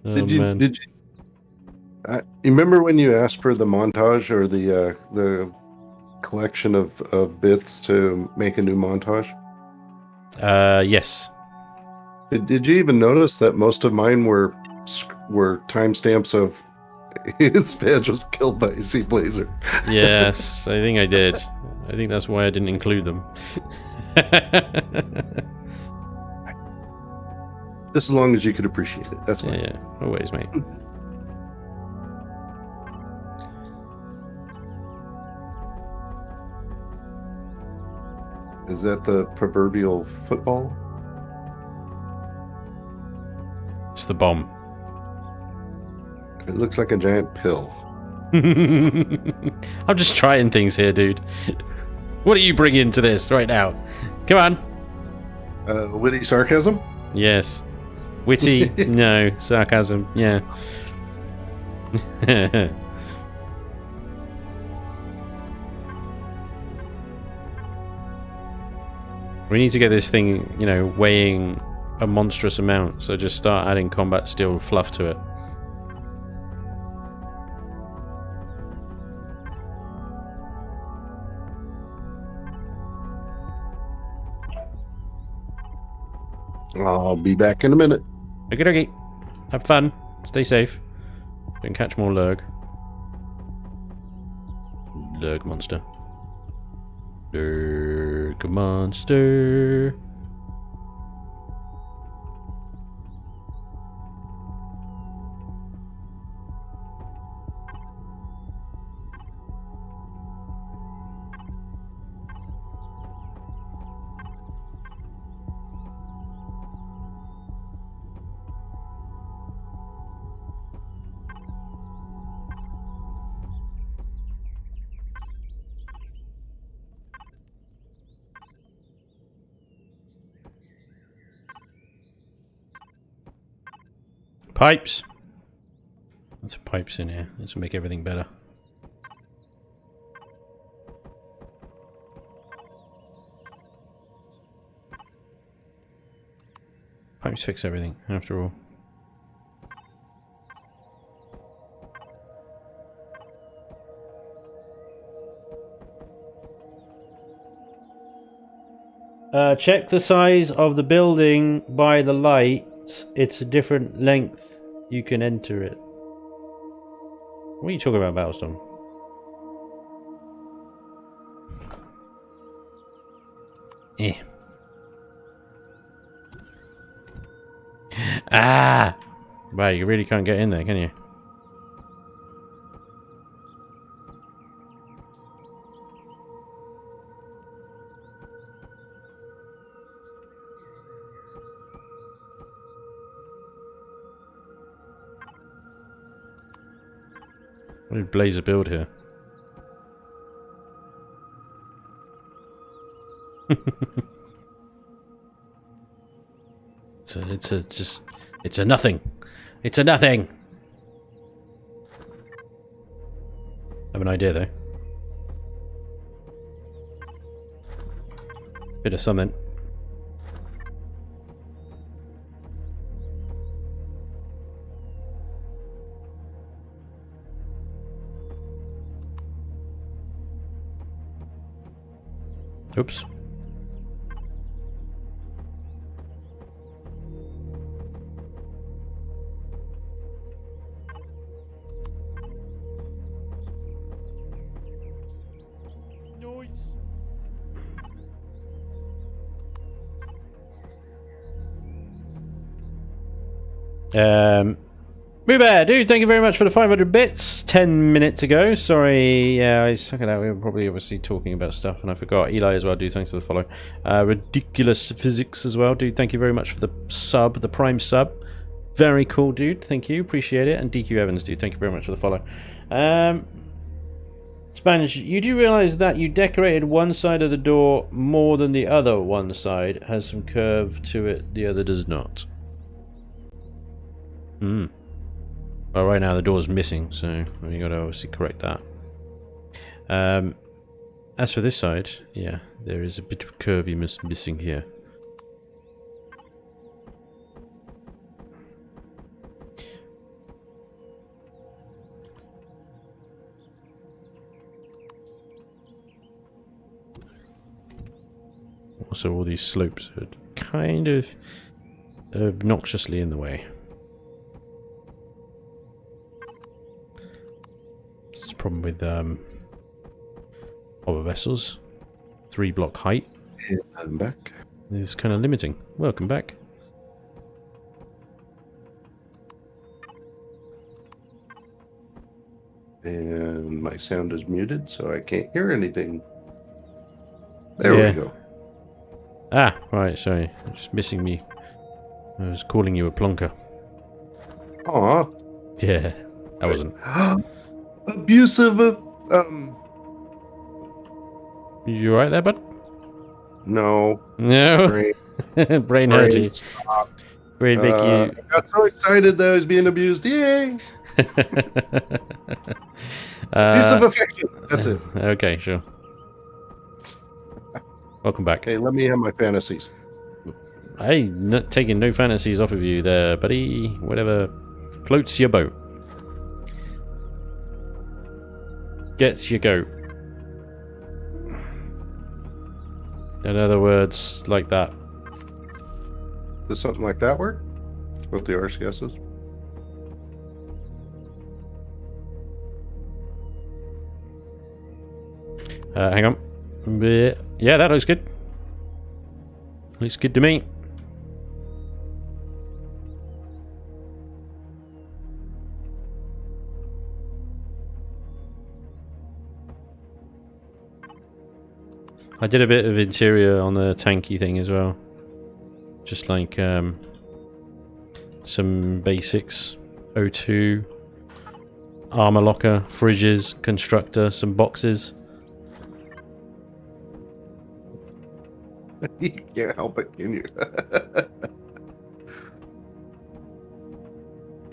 Oh, Did you? man. You remember when you asked for the montage or the collection of bits to make a new montage? Yes. Did you even notice that most of mine were timestamps of his Spanj was killed by AC Blazer? Yes, I think I did. I think that's why I didn't include them. Just as long as you could appreciate it. That's fine. Yeah, always, mate. Is that the proverbial football? It's the bomb. It looks like a giant pill. I'm just trying things here, dude. What do you bring into this right now? Come on. Witty sarcasm? Yes. Witty? No. Sarcasm? Yeah. We need to get this thing, you know, weighing a monstrous amount, so just start adding combat steel fluff to it. I'll be back in a minute. Okay, okay. Have fun. Stay safe. Don't catch more lurg. Lurg monster. Lurg monster. Pipes. Lots of pipes in here. Let's make everything better. Pipes fix everything, after all. Check the size of the building by the lights. It's a different length. You can enter it. What are you talking about, Battlestone? Eh. Ah! Right, you really can't get in there, can you? What did Blazer build here? It's a nothing. It's a nothing. I have an idea though. Bit of something. Oops. Rubear, dude, thank you very much for the 500 bits 10 minutes ago. Sorry, yeah, I suck it out. We were probably obviously talking about stuff and I forgot. Eli as well, dude, thanks for the follow. Ridiculous Physics as well, dude, thank you very much for the sub, the prime sub. Very cool, dude, thank you, appreciate it. And DQ Evans, dude, thank you very much for the follow. Spanj, you do realise that you decorated one side of the door more than the other one side has some curve to it, the other does not. Hmm. Well, right now the door's missing, so we got to obviously correct that. As for this side, yeah, there is a bit of curviness missing here. Also, all these slopes are kind of obnoxiously in the way. It's a problem with other vessels. 3-block height. Yeah, I'm back. Is kind of limiting. Welcome back. And my sound is muted, so I can't hear anything. There we go. Ah, right, sorry. Just missing me. I was calling you a plonker. Aw. Yeah, I wasn't. Abusive. You alright there, bud? No. No. Brain, Brain hurt you. stopped. Brain make you. I got so excited that I was being abused. Yay! Abusive affection. That's it. Okay, sure. Welcome back. Hey, let me have my fantasies. I ain't not taking no fantasies off of you there, buddy. Whatever floats your boat. Gets your goat. In other words, like that. Does something like that work? With the RCSs? Hang on. Yeah, that looks good. Looks good to me. I did a bit of interior on the tanky thing as well. Just like some basics. O2, armor locker, fridges, constructor, some boxes. You can't help it, can you?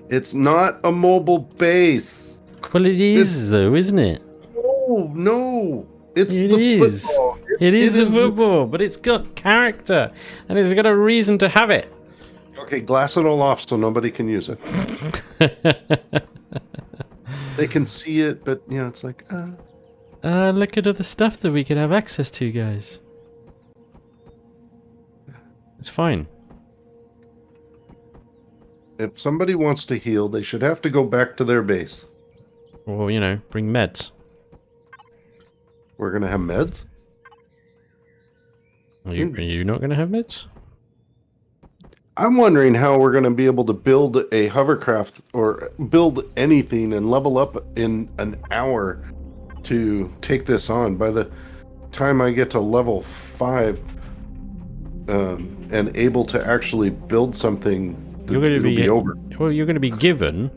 It's not a mobile base. Well, it is, though, isn't it? Oh, no. It's It the is. football. It is the is football, but it's got character, and it's got a reason to have it. Okay, glass it all off so nobody can use it. They can see it, but, you know, it's like, Look at all the stuff that we could have access to, guys. It's fine. If somebody wants to heal, they should have to go back to their base. Or, you know, bring meds. We're going to have meds? Are you not going to have meds? I'm wondering how we're going to be able to build a hovercraft or build anything and level up in an hour to take this on. By the time I get to level 5 and able to actually build something, You're going to be over. Well, you're going to be given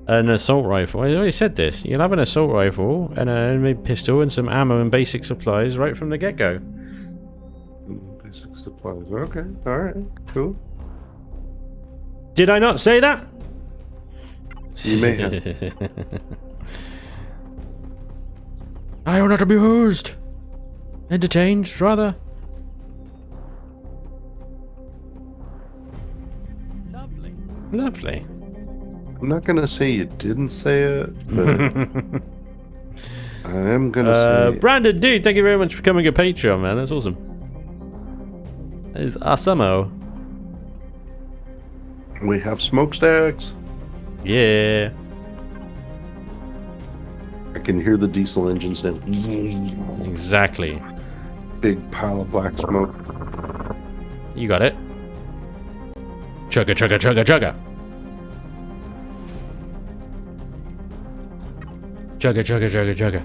an assault rifle. I already said this. You'll have an assault rifle and an enemy pistol and some ammo and basic supplies right from the get-go. Basic supplies. Okay. All right. Cool. Did I not say that? You may have. I am not amused. Entertained, rather. Lovely. Lovely. I'm not going to say you didn't say it, but I am going to say... Brandon, dude, thank you very much for becoming a Patreon, man. That's awesome. That is awesome-o. We have smokestacks. Yeah. I can hear the diesel engines now. Exactly. Big pile of black smoke. You got it. Chugga, chugga, chugga, chugga. Chugga, chugga, chugga, chugga.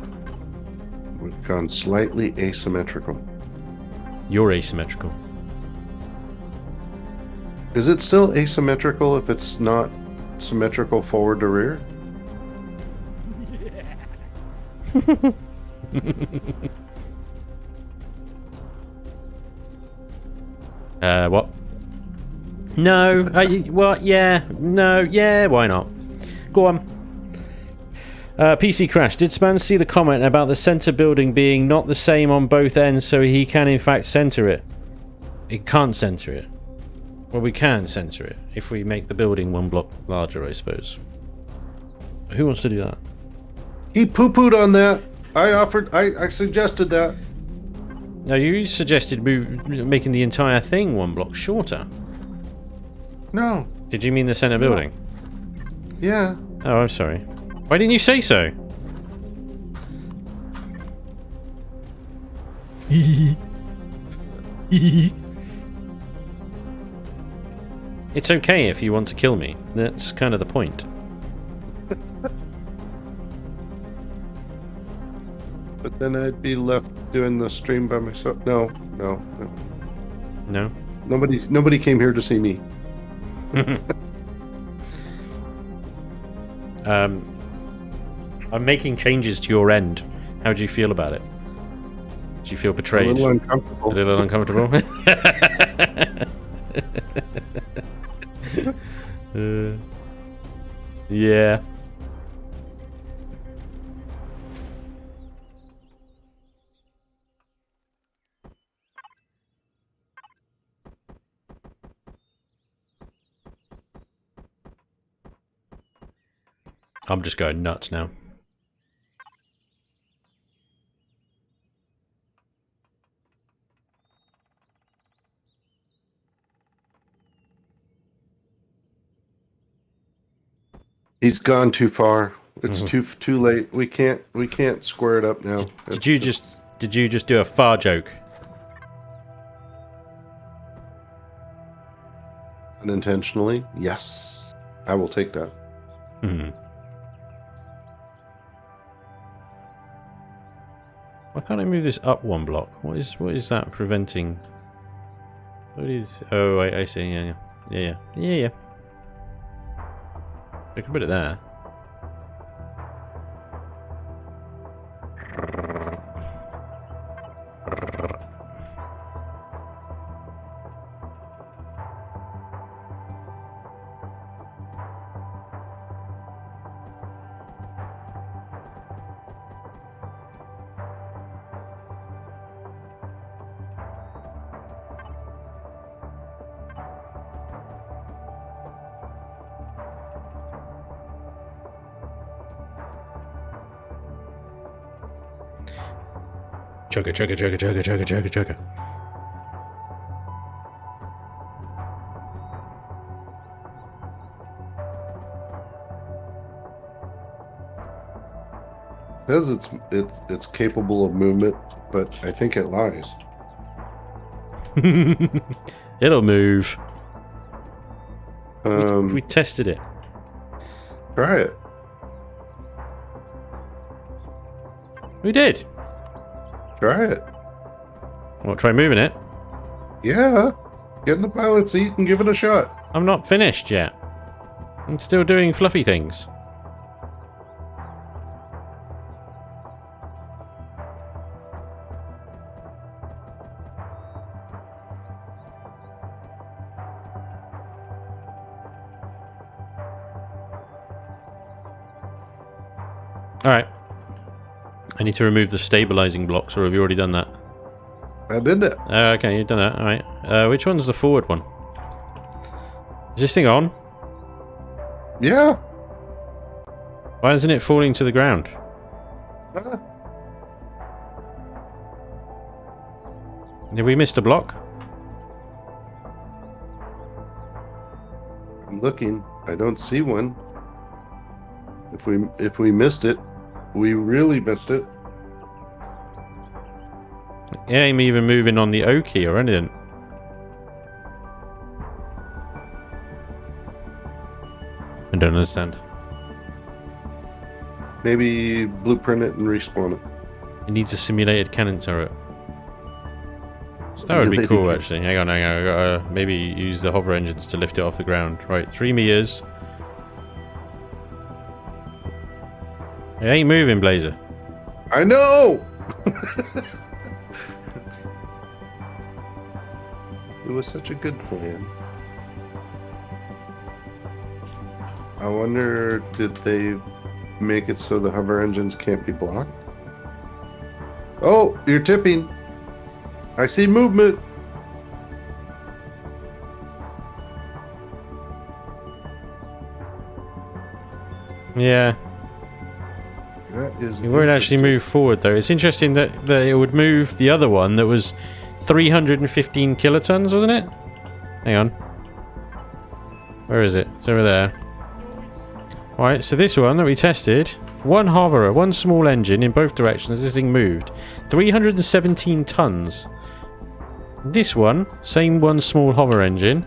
We've gone slightly asymmetrical. You're asymmetrical. Is it still asymmetrical if it's not symmetrical forward to rear? What? No. What? Yeah. No. Yeah. Why not? Go on. PC Crash. Did Spanj see the comment about the center building being not the same on both ends, so he can in fact center it? It can't center it. Well, we can center it if we make the building one block larger, I suppose. Who wants to do that? He poo-pooed on that. I suggested that. No, you suggested making the entire thing one block shorter. No. Did you mean the center building? Yeah. Oh, I'm sorry. Why didn't you say so? It's okay if you want to kill me. That's kind of the point. But then I'd be left doing the stream by myself. No. No? Nobody came here to see me. I'm making changes to your end. How do you feel about it? Do you feel betrayed? A little uncomfortable. A little uncomfortable? Yeah. I'm just going nuts now. He's gone too far. It's too late. We can't square it up now. Did you just do a far joke? Unintentionally? Yes. I will take that. Why can't I move this up one block? What is that preventing? What is? Oh, I see. Yeah. I can put it there. Chugga, chugga, chugga, chugga, chugga, chugga, chugga. It says it's capable of movement, but I think it lies. It'll move. We Um, tested it. Try it. We did. Try it. What, try moving it? Yeah. Get in the pilot seat and give it a shot. I'm not finished yet. I'm still doing fluffy things. Alright. I need to remove the stabilizing blocks, or have you already done that? I did it. Okay, you've done that. Alright. Which one's the forward one? Is this thing on? Yeah. Why isn't it falling to the ground? Ah, Have we missed a block? I'm looking. I don't see one. If we missed it, we really missed it. It ain't even moving on the O key or anything. I don't understand. Maybe blueprint it and respawn it. It needs a simulated cannon turret. That would be cool, actually. Hang on. I gotta maybe use the hover engines to lift it off the ground. Right, 3 meters. It ain't moving, Blazer. I know! It was such a good plan. I wonder, did they make it so the hover engines can't be blocked? Oh, you're tipping. I see movement. Yeah. That is. It won't actually move forward, though. It's interesting that it would move the other one that was 315 kilotons, wasn't it? Hang on. Where is it? It's over there. Alright, so this one that we tested, one hoverer, one small engine in both directions, this thing moved. 317 tons. This one, same one small hover engine,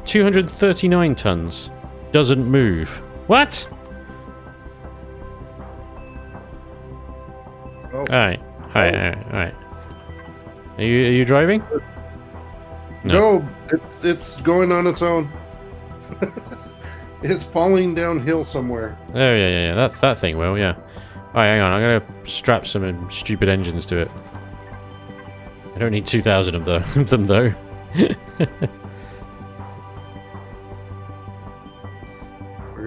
239 tons. Doesn't move. What? Oh. Alright. Alright. Are you driving? No, it's going on its own. It's falling downhill somewhere. Oh, yeah. That thing will, yeah. Alright, hang on. I'm going to strap some stupid engines to it. I don't need 2,000 of them, though. We're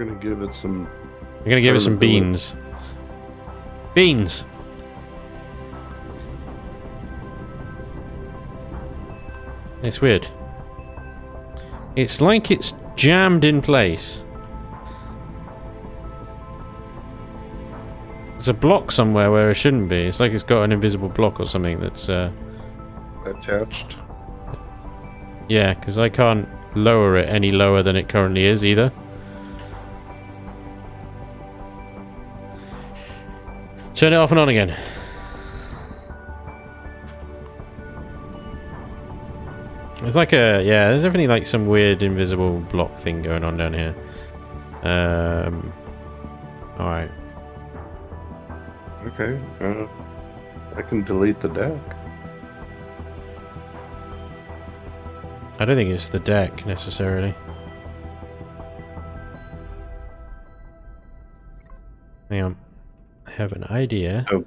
going to give it some... We're going to give it some beans. Beans! It's weird. It's like it's jammed in place. There's a block somewhere where it shouldn't be. It's like it's got an invisible block or something that's attached. Yeah, because I can't lower it any lower than it currently is either. Turn it off and on again. It's like a... Yeah, there's definitely like some weird invisible block thing going on down here. Alright. Okay. I can delete the deck. I don't think it's the deck, necessarily. Hang on. I have an idea. Oh.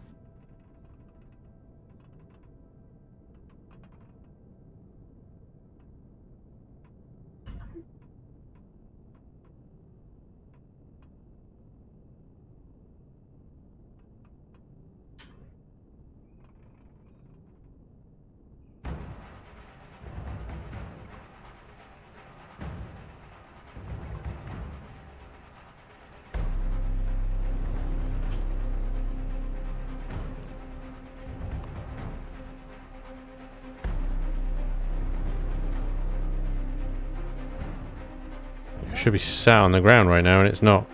Should be sat on the ground right now, and it's not.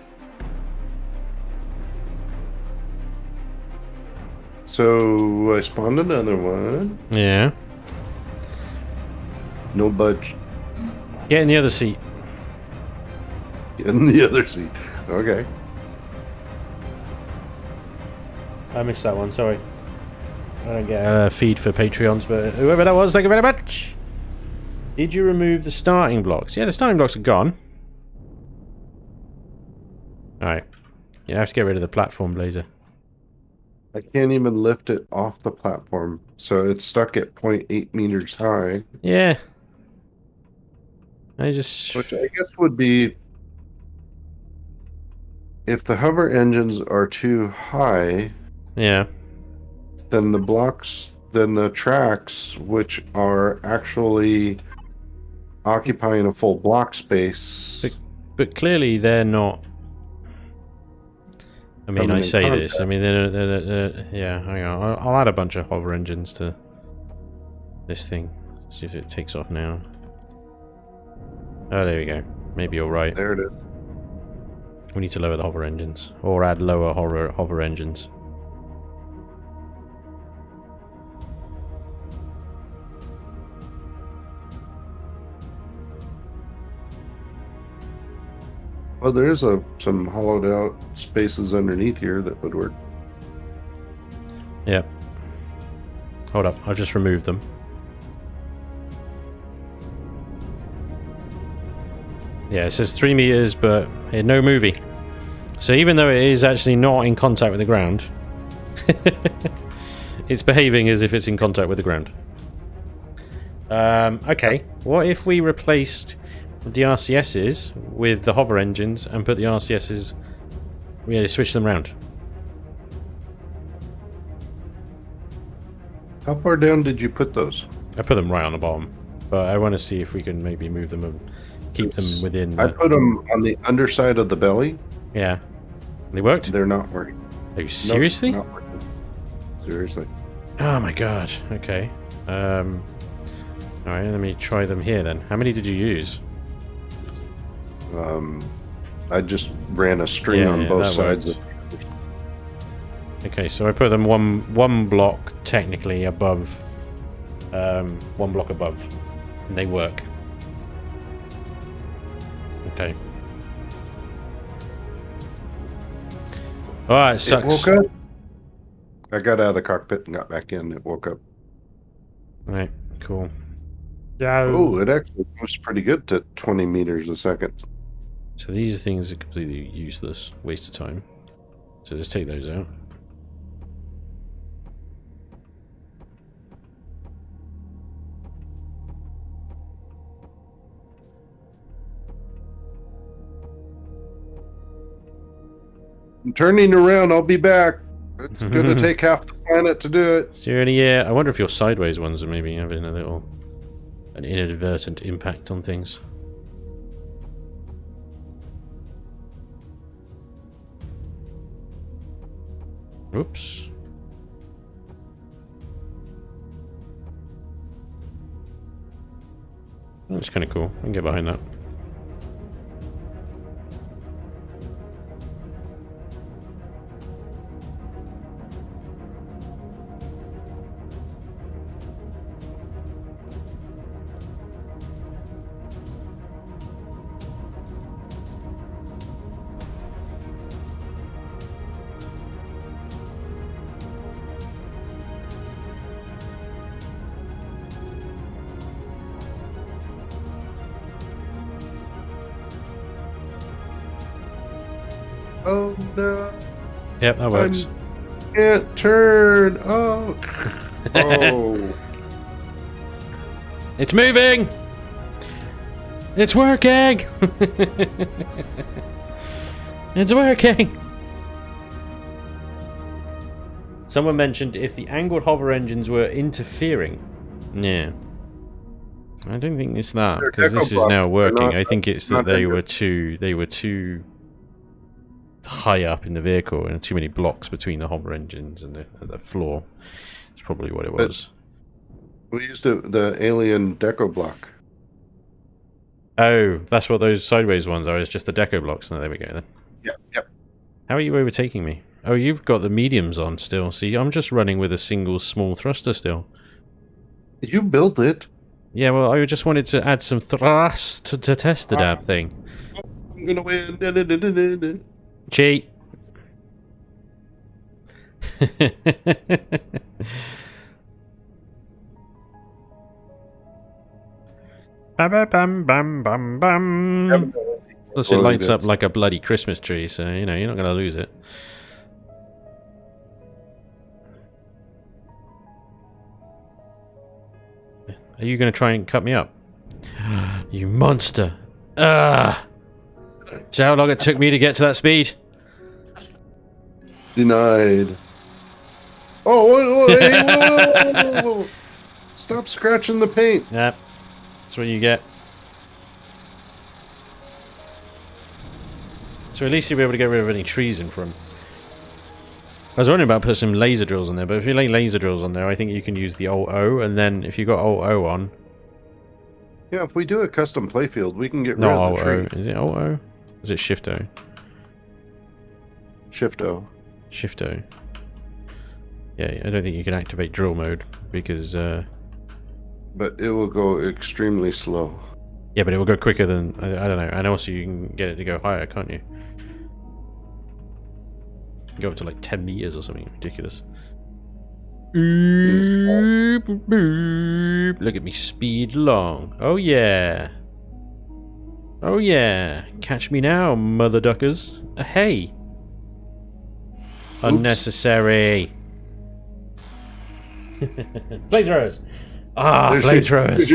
So I spawned another one. Yeah. No budge. Get in the other seat. In the other seat. Okay. I missed that one, sorry. I don't get a feed for Patreons, but whoever that was, thank you very much. Did you remove the starting blocks? Yeah, the starting blocks are gone. Alright. You have to get rid of the platform, Blazer. I can't even lift it off the platform, so it's stuck at 0.8 meters high. Yeah. Which I guess would be... If the hover engines are too high... Yeah. Then the tracks, which are actually occupying a full block space... But clearly they're not... I mean, I say this. I mean, they're yeah, hang on. I'll add a bunch of hover engines to this thing. See if it takes off now. Oh, there we go. Maybe you're right. There it is. We need to lower the hover engines. Or add lower hover engines. Well, there is some hollowed out spaces underneath here that would work. Yep. Hold up, I've just removed them. Yeah, it says 3 meters, but no movie. So even though it is actually not in contact with the ground, it's behaving as if it's in contact with the ground. Okay, what if we replaced the RCSs with the hover engines and put the RCSs... Yeah, switch them around. How far down did you put those? I put them right on the bottom, but I want to see if we can maybe move them and keep them within... I put them on the underside of the belly. Yeah. They worked? They're not working. Are you seriously? Nope, not working. Seriously. Oh my god, okay. Alright, let me try them here then. How many did you use? I just ran a string on both sides. Okay, so I put them one block technically above, one block above, and they work. Okay. Alright, sucks. It woke up. I got out of the cockpit and got back in. It woke up. Alright, cool. Yeah. Oh, it actually moves pretty good to 20 meters a second. So these things are completely useless, waste of time. So just take those out. I'm turning around. I'll be back. It's going to take half the planet to do it. So yeah, I wonder if your sideways ones are maybe having an inadvertent impact on things. Oops. That's kind of cool. I can get behind that. Oh no. Yep, that works. Can't turn. Oh. Oh. It's moving! It's working! It's working! Someone mentioned if the angled hover engines were interfering. Yeah. I don't think it's that, because this is now working. I think it's that they were too high up in the vehicle and too many blocks between the hover engines and the floor. It's probably what it was. We used the alien deco block. Oh, that's what those sideways ones are. It's just the deco blocks. No, there we go then. Yep. How are you overtaking me? Oh, you've got the mediums on still. See, I'm just running with a single small thruster still. You built it. Yeah, well, I just wanted to add some thrust to test the damn thing. I'm gonna win. Cheat. Bam, bam, bam, bam. Plus, it lights up like a bloody Christmas tree, so, you know, you're not going to lose it. Are you going to try and cut me up? You monster. Ah! Do you know how long it took me to get to that speed? Denied. Oh, whoa. Stop scratching the paint. Yep. That's what you get. So at least you'll be able to get rid of any trees in front. I was wondering about putting some laser drills on there, but if you lay laser drills on there, I think you can use the Alt-O, and then if you got Alt-O on... Yeah, if we do a custom playfield, we can get rid No, of the Alt-O. tree. Is it Alt-O? Is it Shift-O? Shift-O. Shift-O. Yeah, I don't think you can activate drill mode, because... But it will go extremely slow. Yeah, but it will go quicker than... I don't know. And also you can get it to go higher, can't you? You can go up to like 10 meters or something ridiculous. Look at me speed long. Oh yeah. Oh yeah. Catch me now, mother duckers. Hey. Unnecessary. Flamethrowers. Ah, flamethrowers.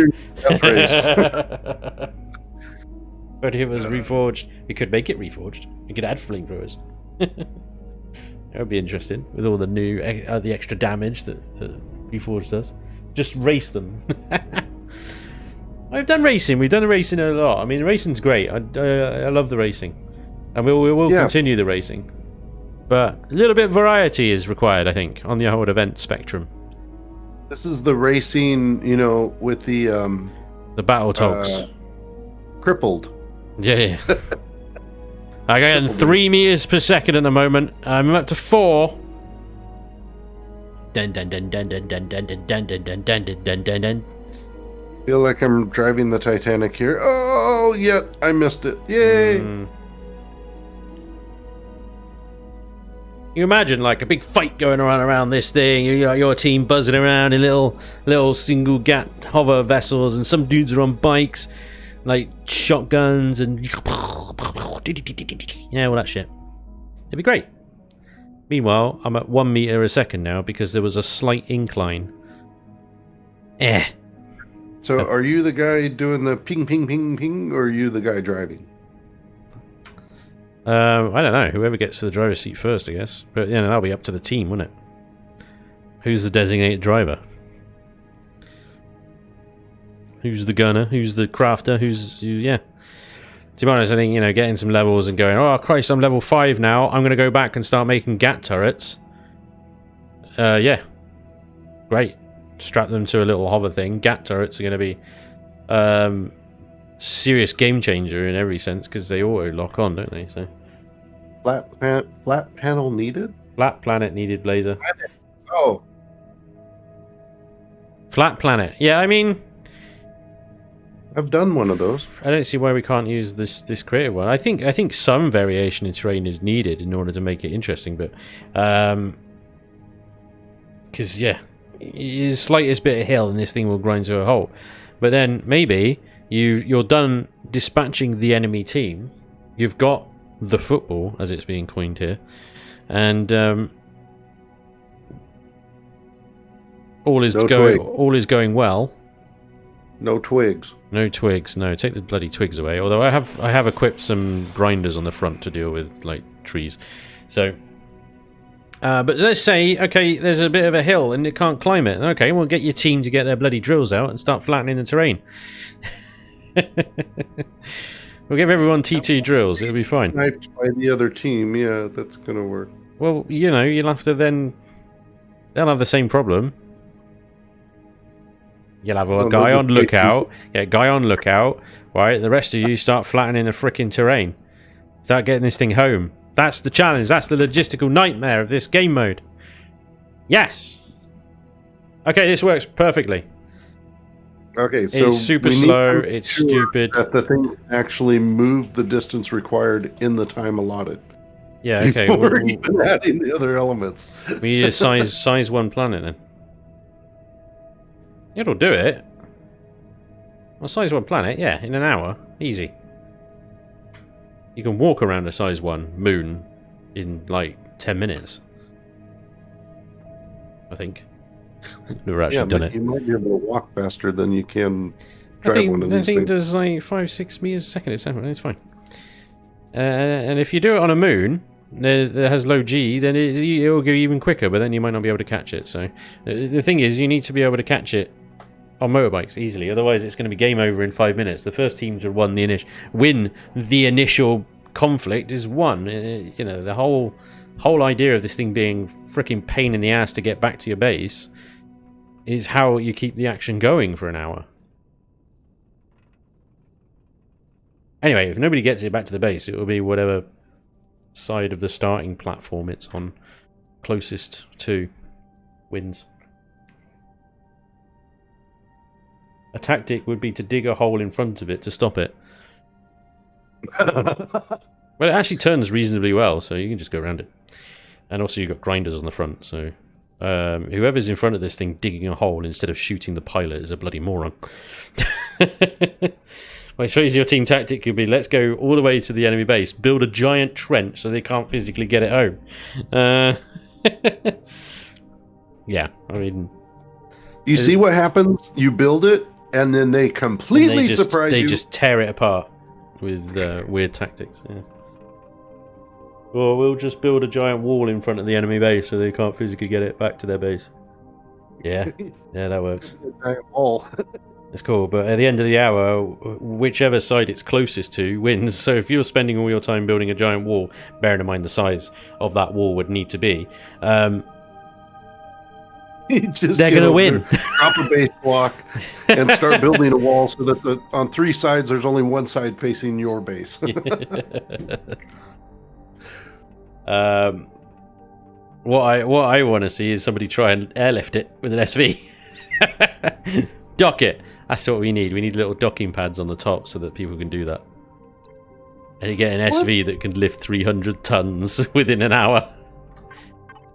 But it was reforged. We could make it reforged. We could add flamethrowers. That would be interesting with all the new, the extra damage that reforged does. Just race them. I've done racing. We've done the racing a lot. I mean, racing's great. I love the racing, and we will continue the racing. But a little bit of variety is required, I think, on the whole event spectrum. This is the racing, you know, with the battle talks. Crippled. Yeah. I got 3 meters per second at the moment. I'm up to 4. Dun dun dun dun dun dun dun dun dun dun dun dun dun dun. Feel like I'm driving the Titanic here. Oh, yeah, I missed it. Yay! You imagine like a big fight going on around this thing. You got your team buzzing around in little single gat hover vessels, and some dudes are on bikes, like shotguns and yeah, all that shit. It'd be great. Meanwhile, I'm at 1 meter a second now because there was a slight incline. So, are you the guy doing the ping, ping, ping, ping, or are you the guy driving? I don't know. Whoever gets to the driver's seat first, I guess. But, you know, that'll be up to the team, won't it? Who's the designated driver? Who's the gunner? Who's the crafter? Yeah. To be honest, I think, you know, getting some levels and going, oh, Christ, I'm level 5 now. I'm going to go back and start making GAT turrets. Yeah. Great. Strap them to a little hover thing. GAT turrets are going to be serious game changer in every sense because they auto lock on, don't they? So flat panel needed? Flat planet needed, Blazer. Oh. Flat planet. Yeah, I mean, I've done one of those. I don't see why we can't use this creative one. I think some variation in terrain is needed in order to make it interesting, but because yeah, the slightest bit of hill and this thing will grind to a halt. But then maybe you're done dispatching the enemy team. You've got the football, as it's being coined here, and all is going well. No twigs. No twigs. No, take the bloody twigs away. Although I have equipped some grinders on the front to deal with like trees. So, but let's say okay, there's a bit of a hill and it can't climb it. Okay, we'll get your team to get their bloody drills out and start flattening the terrain. We'll give everyone T2 drills. It'll be fine. Sniped by the other team. Yeah, that's gonna work. Well, you know, you'll have to then. They'll have the same problem. You'll have a Well, guy they'll on just wait lookout. Yeah, guy on lookout. Right, the rest of you start flattening the freaking terrain. Start getting this thing home. That's the challenge. That's the logistical nightmare of this game mode. Yes. Okay, this works perfectly. Okay, so It's super we need slow. to It's ensure stupid. that the thing actually moved the distance required in the time allotted. Yeah. Okay. Before even adding the other elements. We need a size 1 planet then. It'll do it. Well, size 1 planet, yeah, in an hour, easy. You can walk around a size 1 moon in like 10 minutes. I think. Never actually done it. You might be able to walk faster than you can drive one of these I think things. there's like 5-6 meters a second. It's fine. And if you do it on a moon that has low G, then it'll go even quicker. But then you might not be able to catch it. So the thing is, you need to be able to catch it on motorbikes easily. Otherwise, it's going to be game over in 5 minutes. The first team to win the initial conflict is won. You know, the whole idea of this thing being freaking pain in the ass to get back to your base is how you keep the action going for an hour. Anyway, if nobody gets it back to the base, it will be whatever side of the starting platform it's on closest to wins. A tactic would be to dig a hole in front of it to stop it. Well, it actually turns reasonably well, so you can just go around it. And also you've got grinders on the front, so whoever's in front of this thing digging a hole instead of shooting the pilot is a bloody moron. I suppose your team tactic could be, let's go all the way to the enemy base, build a giant trench so they can't physically get it home. Yeah, I mean... You see what happens? You build it, and then they completely surprise you. They just tear it apart with weird tactics. Yeah. Or we'll just build a giant wall in front of the enemy base so they can't physically get it back to their base. Yeah, yeah, that works. A giant wall. It's cool, but at the end of the hour, whichever side it's closest to wins. So if you're spending all your time building a giant wall, bearing in mind the size of that wall would need to be, they're going to win. Drop a base block and start building a wall so that on 3 sides there's only one side facing your base. What I want to see is somebody try and airlift it with an SV. Dock it. That's what we need. We need little docking pads on the top so that people can do that. And you get an SV that can lift 300 tons within an hour.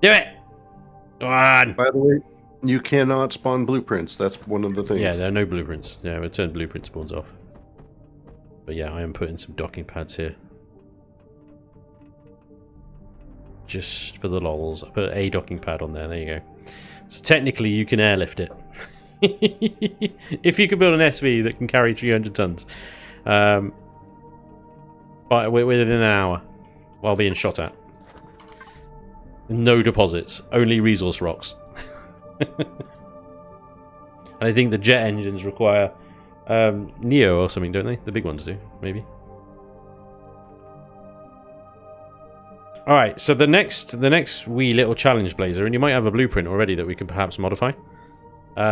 Do it! Come on! By the way, you cannot spawn blueprints. That's one of the things. Yeah, there are no blueprints. Yeah, we'll turn blueprint spawns off. But yeah, I am putting some docking pads here. Just for the lols. I put a docking pad on there. There you go. So technically you can airlift it. If you could build an SV that can carry 300 tons. But within an hour. While being shot at. No deposits. Only resource rocks. And I think the jet engines require Neo or something, don't they? The big ones do, maybe. Alright, so the next wee little challenge, Blazer, and you might have a blueprint already that we can perhaps modify.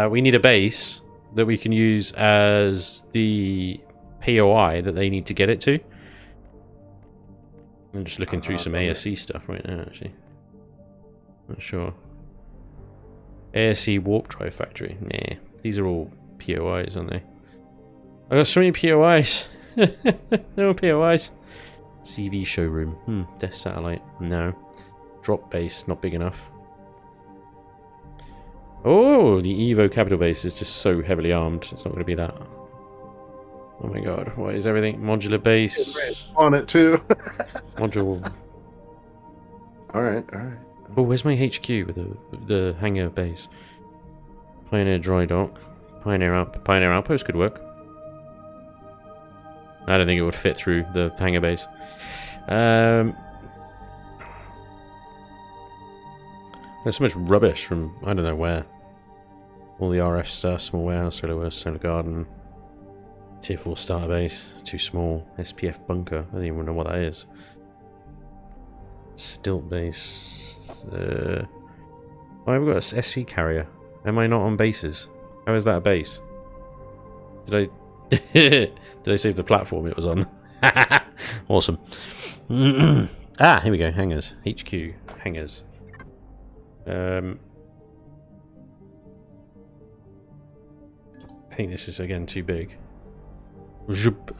We need a base that we can use as the POI that they need to get it to. I'm just looking through some ASC stuff right now, actually. Not sure. ASC Warp Drive Factory. Nah, these are all POIs, aren't they? I got so many POIs. No POIs. CV showroom. Death satellite. No. Drop base. Not big enough. Oh, the Evo capital base is just so heavily armed. It's not going to be that. Oh my god. What is everything? Modular base. On it too. Module. Alright. Oh, where's my HQ with the hangar base? Pioneer dry dock. Pioneer outpost could work. I don't think it would fit through the hangar base. There's so much rubbish from I don't know where. All the RF stuff, small warehouse, solar garden, tier 4 starter base, too small, SPF bunker, I don't even know what that is. Stilt base. Oh, I've got an SV carrier. Am I not on bases? How is that a base? Did I did I save the platform it was on? Awesome. Here we go. Hangars. HQ. Hangars. I think this is again too big.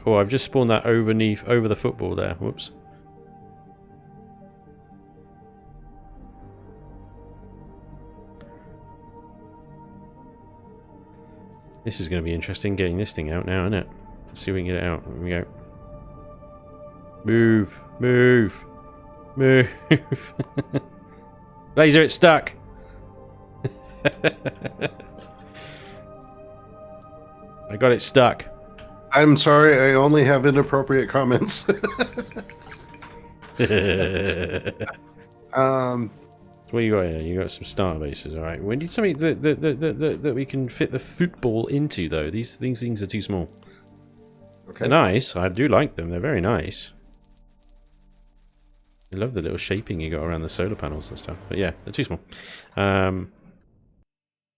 Oh, I've just spawned that over the football there. Whoops. This is going to be interesting getting this thing out now, isn't it? Let's see if we can get it out. Here we go. Move. Move. Move. Laser, it's stuck. I got it stuck. I'm sorry, I only have inappropriate comments. What you got here? You got some star bases, alright. We need something that we can fit the football into, though. These things are too small. Okay. They're nice. I do like them. They're very nice. I love the little shaping you got around the solar panels and stuff. But yeah, they're too small.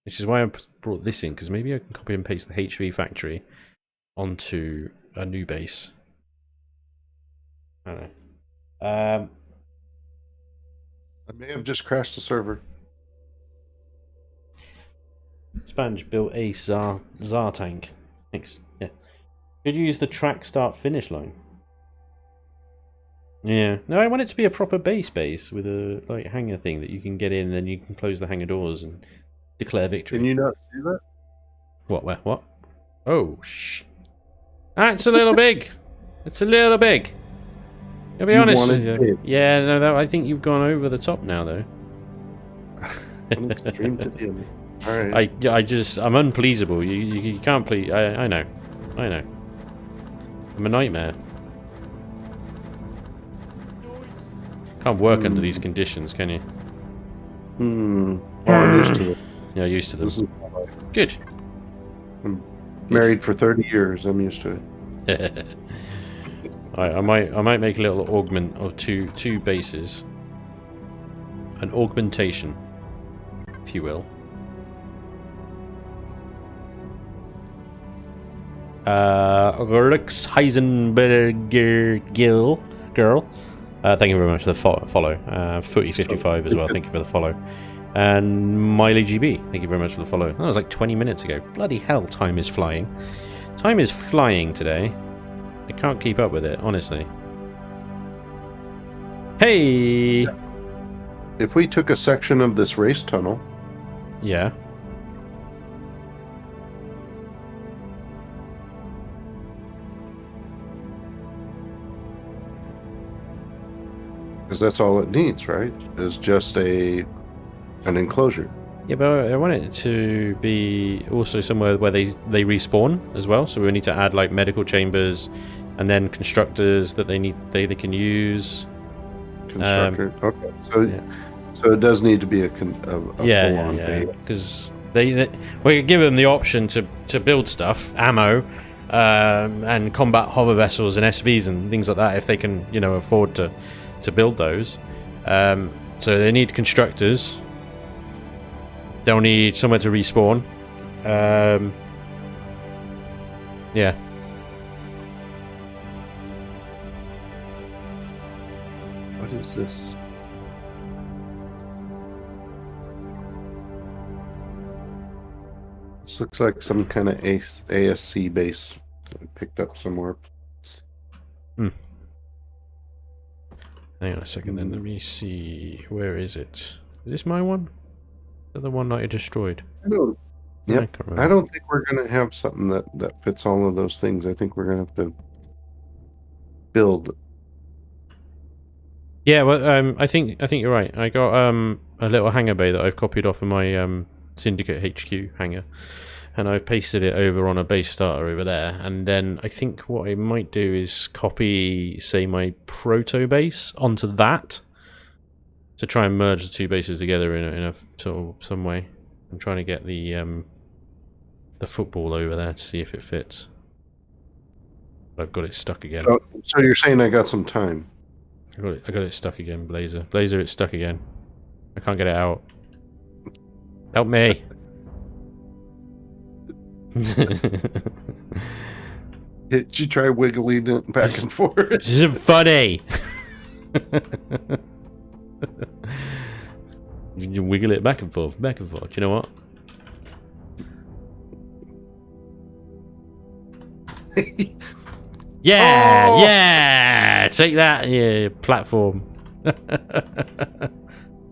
Which is why I brought this in, because maybe I can copy and paste the HV factory onto a new base. I don't know. I may have just crashed the server. Spanj built a Tsar tank. Thanks. Yeah. Could you use the track start finish line? Yeah. No, I want it to be a proper base with a like hangar thing that you can get in and then you can close the hangar doors and declare victory. Can you not see that? What? Where? What? Oh, that's a little big. It's a little big. I'll be honest with you. Yeah, no, I think you've gone over the top now, though. An extreme to the end. All right. I'm unpleasable. You can't please. I know. I'm a nightmare. Can't work under these conditions, can you? Well, I'm used to it. Yeah, used to them. Good. I'm married for 30 years. I'm used to it. I might make a little augment of two bases. An augmentation, if you will. Heisenberger girl. Thank you very much for the follow. Footy55 as well. Thank you for the follow. And Miley GB. Thank you very much for the follow. That was like 20 minutes ago. Bloody hell, time is flying. Time is flying today. I can't keep up with it, honestly. Hey! If we took a section of this race tunnel... Yeah. Because that's all it needs, right? Is just an enclosure. Yeah, but I want it to be also somewhere where they respawn as well. So we need to add like medical chambers, and then constructors that they can use. Constructor. Okay, so it does need to be a full-on base. Because we give them the option to build stuff, ammo, and combat hover vessels and SVs and things like that if they can afford to build those. So they need constructors. They'll need somewhere to respawn. Yeah. What is this? This looks like some kind of ASC base I picked up somewhere. Hang on a second then, let me see. Where is it? Is this my one? Is that the one that I destroyed? I don't think we're going to have something that fits all of those things. I think we're going to have to build. Yeah, well, I think you're right. I got a little hangar bay that I've copied off of my Syndicate HQ hangar, and I've pasted it over on a base starter over there. And then I think what I might do is copy, say, my proto base onto that to try and merge the two bases together in a sort of some way. I'm trying to get the football over there to see if it fits. But I've got it stuck again. So you're saying I got some time? I got it stuck again, Blazer. Blazer, it's stuck again. I can't get it out. Help me. Did you try wiggling it back and forth? This isn't funny. You wiggle it back and forth, back and forth. Do you know what? Yeah, Oh! yeah. Take that, yeah, platform.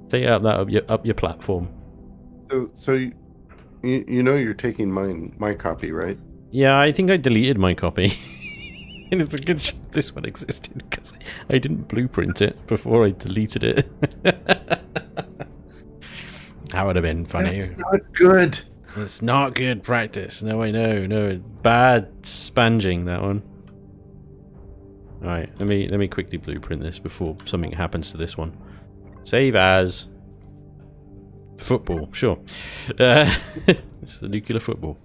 Take up that up your platform. So you know you're taking my copy, right? Yeah, I think I deleted my copy. And it's a good shot this one existed because I didn't blueprint it before I deleted it. That would have been funny. That's not good. It's not good practice. No, I know. No, bad spanging, that one. Alright, let me quickly blueprint this before something happens to this one. Save as football, sure. It's the nuclear football.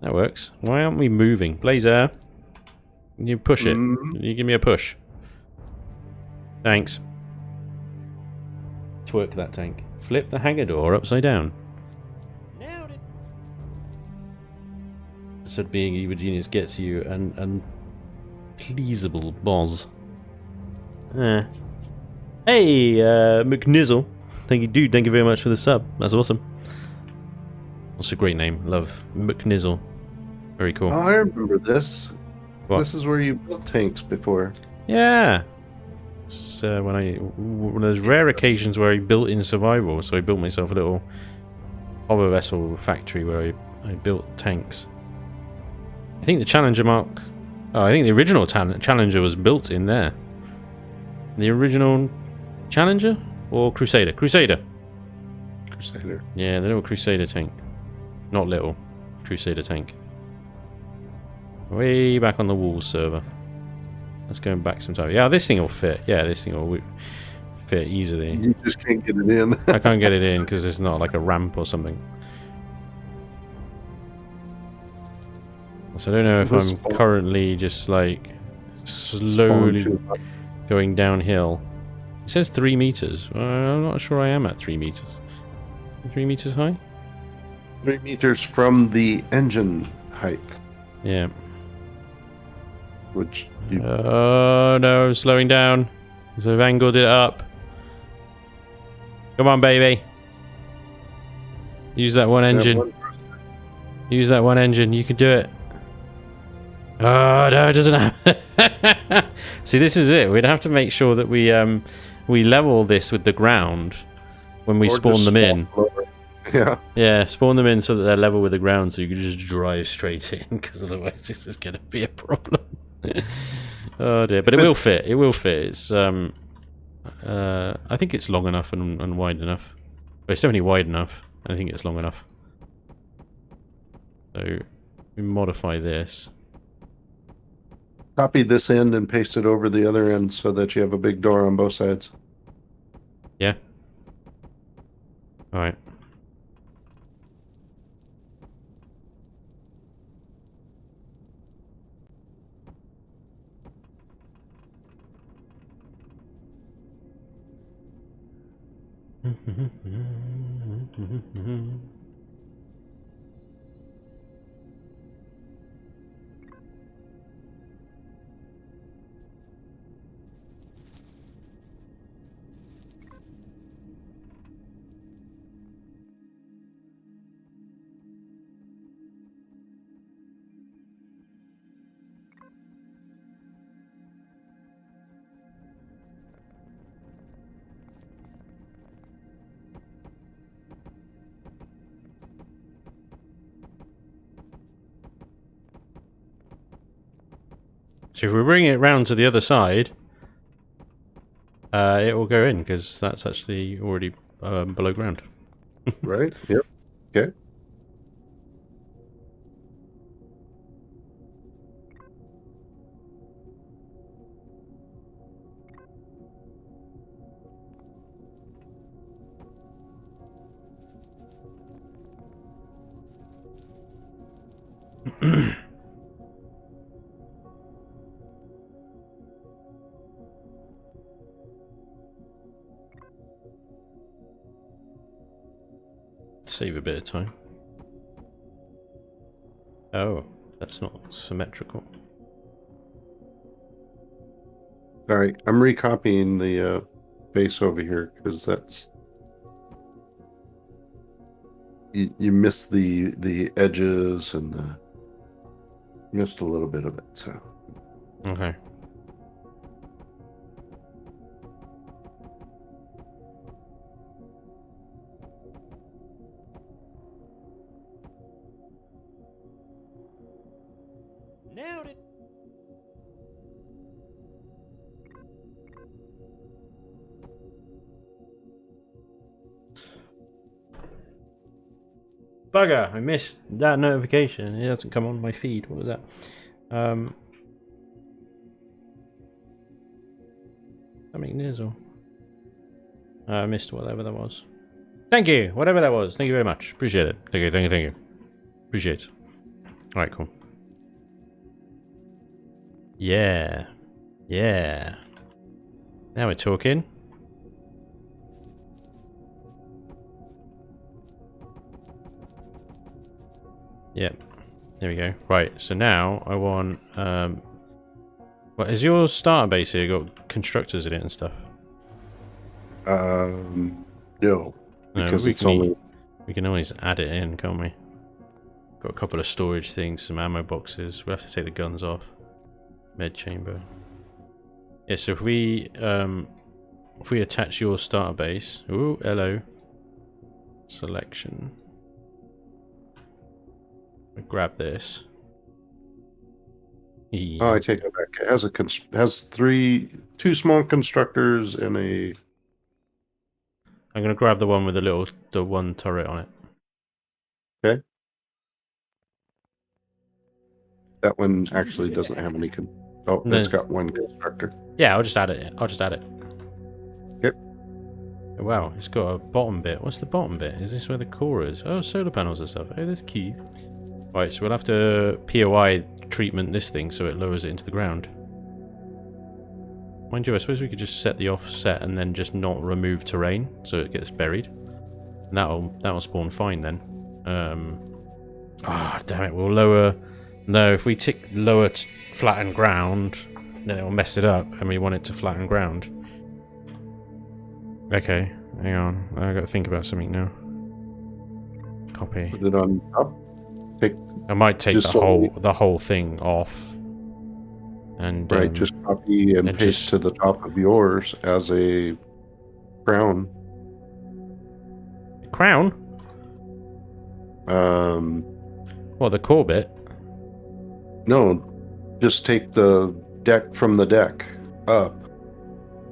That works. Why aren't we moving? Blazer, can you push it? Can you give me a push? Thanks. Twerk that tank. Flip the hangar door upside down. Nailed it. Said being evil genius gets you an pleasable boss. Hey, McNizzle. Thank you, dude. Thank you very much for the sub. That's awesome. That's a great name. Love McNizzle. Very cool. Oh, I remember this. What? This is where you built tanks before. Yeah. It's, one of those rare occasions where I built in survival, so I built myself a little hover vessel factory where I built tanks. I think the Challenger Mark... Oh, I think the original Challenger was built in there. The original Challenger? Or Crusader? Crusader! Crusader. Yeah, the little Crusader tank. Not little. Crusader tank. Way back on the Wolves server. Let's go back some time. Yeah, this thing will fit. Yeah, this thing will fit easily. You just can't get it in. I can't get it in because it's not like a ramp or something. So I don't know if I'm currently just like slowly going downhill. It says 3 meters. I'm not sure I am at 3 meters. 3 meters high? 3 meters from the engine height. Yeah. Which you... Oh no, I'm slowing down. So I've angled it up. Come on, baby. Use that one engine. Use that one engine. You can do it. Oh no, it doesn't have. See, this is it. We'd have to make sure that we level this with the ground when we spawn them in. Yeah. Yeah, spawn them in so that they're level with the ground, so you can just drive straight in. Because otherwise, this is going to be a problem. Oh dear, but it will fit. It will fit. It's I think it's long enough and wide enough. Well, it's definitely wide enough. I think it's long enough. So we modify this. Copy this end and paste it over the other end so that you have a big door on both sides. Yeah. All right. So if we bring it round to the other side, it will go in because that's actually already below ground. Right? Yep. Okay. Save a bit of time. Oh, that's not symmetrical. All right, I'm recopying the base over here because that's you missed the edges and missed a little bit of it. So Okay. Nailed it. Bugger, I missed that notification. It hasn't come on my feed. What was that? Something nizzle. I missed whatever that was. Thank you, whatever that was. Thank you very much. Appreciate it. Thank you, thank you, thank you. Appreciate it. Alright, cool. Yeah. Yeah. Now we're talking. Yep. There we go. Right, so now I want what is your starter base here got constructors in it and stuff? no, because we it's can only we can always add it in, can't we? Got a couple of storage things, some ammo boxes. We'll have to take the guns off. Med chamber. Yeah, so if we attach your starter base, ooh, hello. Selection. Grab this. Oh, I take it back. It has has two small constructors and a. I'm gonna grab the one with the one turret on it. Okay. That one actually doesn't have any. Oh, it's got one constructor. Yeah, I'll just add it. I'll just add it. Yep. Oh, wow, it's got a bottom bit. What's the bottom bit? Is this where the core is? Oh, solar panels and stuff. Oh, there's key. Right, so we'll have to POI treatment this thing so it lowers it into the ground. Mind you, I suppose we could just set the offset and then just not remove terrain so it gets buried. And that'll spawn fine then. Damn it, we'll lower. No, if we tick lower flatten ground, then it'll mess it up, and we want it to flatten ground. Okay, hang on. I got to think about something now. Copy. Put it on top. I might take the whole thing off. And right, just copy and paste to the top of yours as a crown. Crown? What, the core bit? No, just take the deck from the deck up,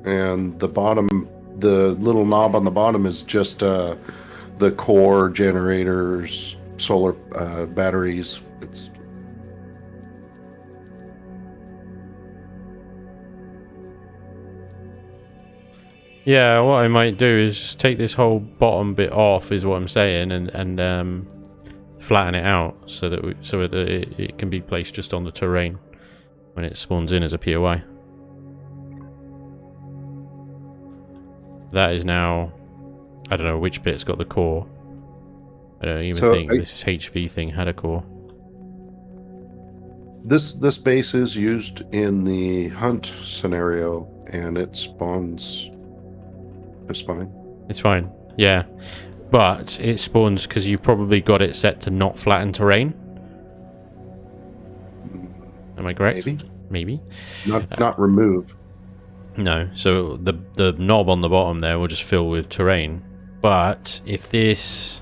and the bottom, the little knob on the bottom is just the core, generators, solar batteries. It's yeah, what I might do is just take this whole bottom bit off, is what I'm saying, and flatten it out so that it can be placed just on the terrain when it spawns in as a POI. That is now, I don't know which bit's got the core. I don't even think this HV thing had a core. This base is used in the hunt scenario, and it spawns just fine. It's fine, yeah. But it spawns because you've probably got it set to not flatten terrain. Am I correct? Maybe. Not remove. No, so the knob on the bottom there will just fill with terrain. But if this...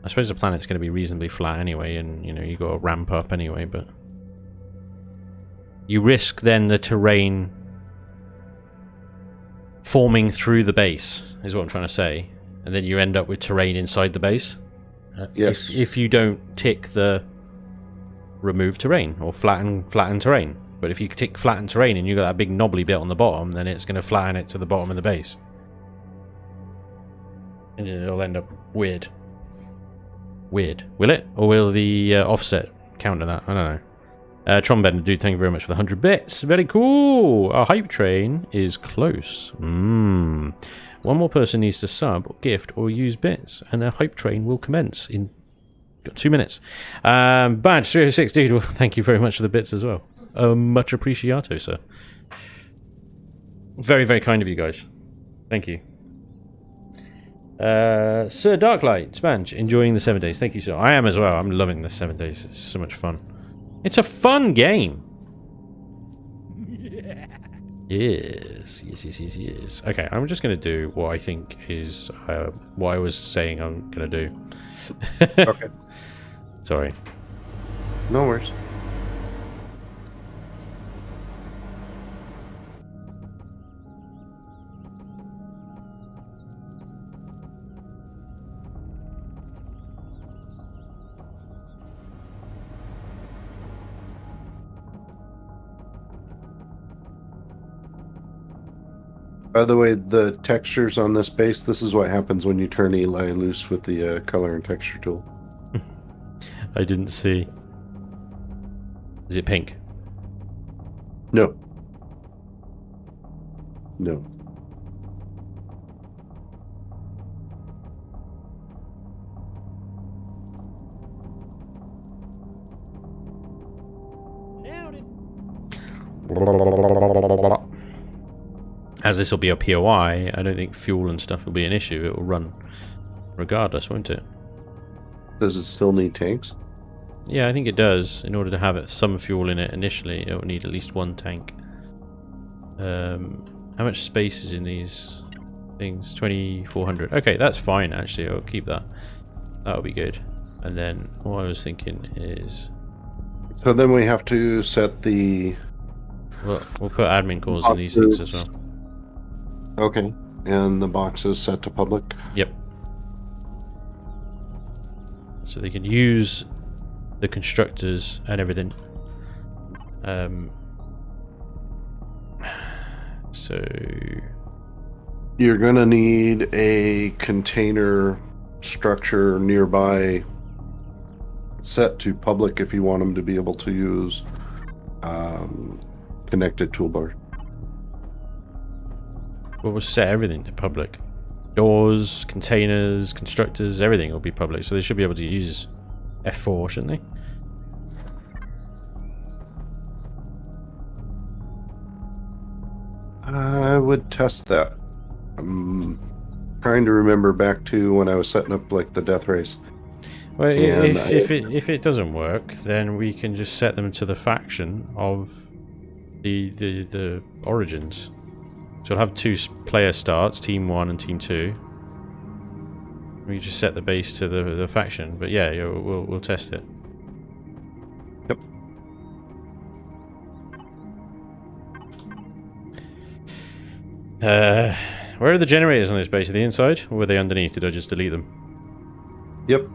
I suppose the planet's going to be reasonably flat anyway, and, you know, you got to ramp up anyway, but... You risk then the terrain forming through the base, is what I'm trying to say. And then you end up with terrain inside the base. Yes. If you don't tick the remove terrain or flatten terrain. But if you tick flatten terrain and you've got that big knobbly bit on the bottom, then it's going to flatten it to the bottom of the base. And it'll end up weird. Weird. Will it? Or will the offset counter that? I don't know. Trombender, dude, thank you very much for the 100 bits. Very cool. Our hype train is close. One more person needs to sub, gift, or use bits, and their hype train will commence in Got 2 minutes. Badge 306, dude. Well, thank you very much for the bits as well. Much appreciato, sir. Very, very kind of you guys. Thank you. Sir Darklight, Spanj, enjoying the 7 days. Thank you, sir. I am as well. I'm loving the 7 days. It's so much fun. It's a fun game. Yes. Okay, I'm just going to do what I think is what I was saying I'm going to do. Okay. Sorry. No worries. By the way, the textures on this base, this is what happens when you turn Eli loose with the color and texture tool. I didn't see. Is it pink? No. No. As this will be a POI, I don't think fuel and stuff will be an issue. It will run regardless, won't it? Does it still need tanks? Yeah, I think it does. In order to have some fuel in it initially, it will need at least 1 tank. How much space is in these things? 2,400. Okay, that's fine, actually. I'll keep that. That'll be good. And then what I was thinking is... So then we have to set the... Well, we'll put admin cores in these things as well. Okay. And the boxes set to public? Yep. So they can use the constructors and everything. So... You're going to need a container structure nearby set to public if you want them to be able to use connected toolbar. Well, we'll set everything to public. Doors, containers, constructors, everything will be public. So they should be able to use F4, shouldn't they? I would test that. I'm trying to remember back to when I was setting up like the death race. Well, if it doesn't work, then we can just set them to the faction of the origins. So we'll have 2 player starts, Team 1 and Team 2. We just set the base to the faction, but yeah, we'll test it. Yep. Where are the generators on this base? Are they inside, or were they underneath? Did I just delete them? Yep.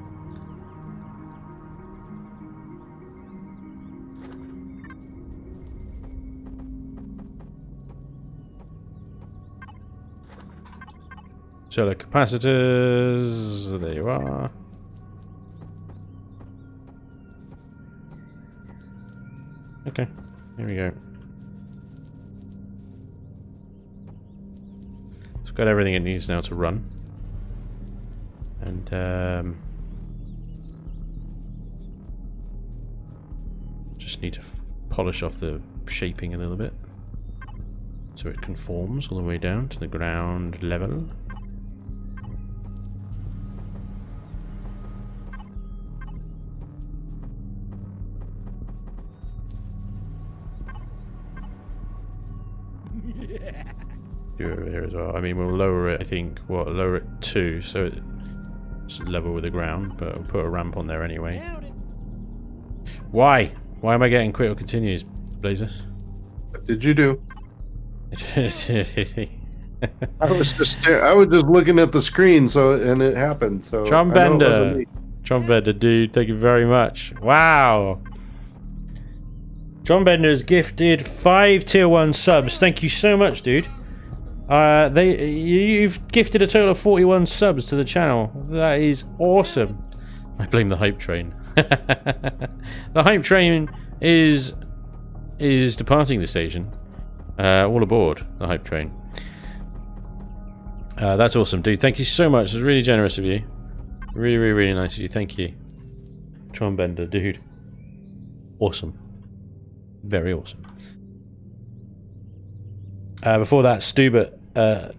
Solar capacitors, there you are. Okay, here we go. It's got everything it needs now to run. And just need to polish off the shaping a little bit so it conforms all the way down to the ground level. Over here as well. I mean, we'll lower it, I think, lower it 2 so it's level with the ground, but we'll put a ramp on there anyway. Why? Why am I getting quit or continues, Blazer? What did you do? I was just looking at the screen, and it happened. So Trombender, dude, thank you very much. Wow. Trombender's gifted 5 tier 1 subs. Thank you so much, dude. You've gifted a total of 41 subs to the channel. That is awesome. I blame the hype train. The hype train is departing the station. All aboard the hype train. That's awesome, dude. Thank you so much. It was really generous of you. Really, really, really nice of you. Thank you. Tron Bender, dude. Awesome. Very awesome. Before that, Stubert,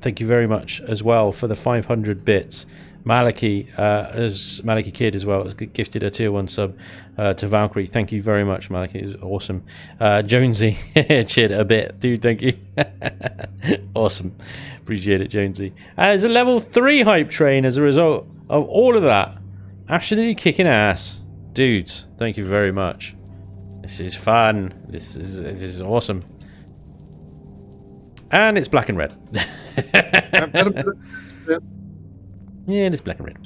thank you very much as well for the 500 bits. Maliki, Maliki Kid as well, has gifted a tier 1 sub to Valkyrie. Thank you very much, Maliki. It's awesome. Jonesy, cheered a bit. Dude, thank you. Awesome. Appreciate it, Jonesy. And it's a level 3 hype train as a result of all of that. Absolutely kicking ass. Dudes, thank you very much. This is fun. This is awesome. And it's black and red. Yeah, it's black and red.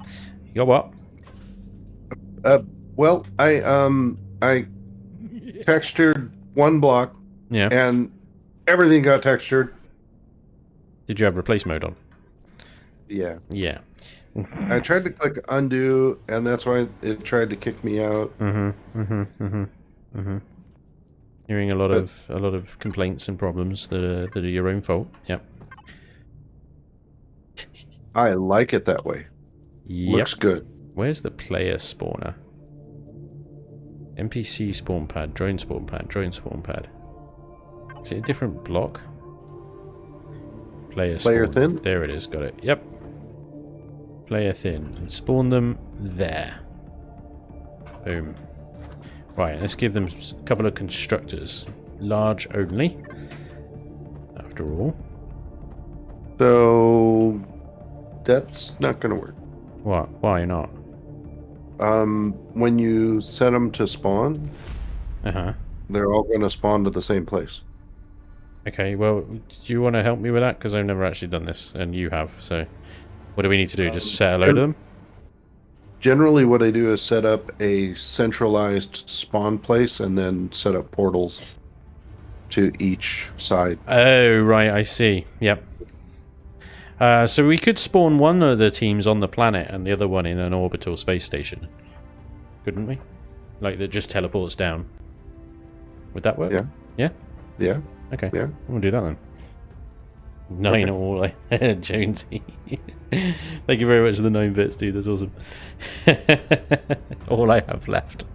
You got what? Well, I textured one block. Yeah. And everything got textured. Did you have replace mode on? Yeah. Yeah. I tried to click undo, and that's why it tried to kick me out. Hearing a lot of complaints and problems that are your own fault. Yep. I like it that way. Yep. Looks good. Where's the player spawner? NPC spawn pad, drone spawn pad, drone spawn pad. Is it a different block? Player thin? There it is, got it. Yep. Player thin. Spawn them there. Boom. Right, let's give them a couple of constructors. Large only. After all. So that's not going to work. What? Why not? When you set them to spawn, they're all going to spawn to the same place. Okay, well, do you want to help me with that? Because I've never actually done this, and you have, so... What do we need to do? Just set a load of them? Generally, what I do is set up a centralized spawn place and then set up portals to each side. Oh, right, I see. Yep. So we could spawn one of the teams on the planet and the other one in an orbital space station. Couldn't we? Like, that just teleports down. Would that work? Yeah. Yeah? Yeah. Okay. Yeah. We'll do that then. 9 all, Jonesy. Thank you very much for the 9 bits, dude. That's awesome. All I have left.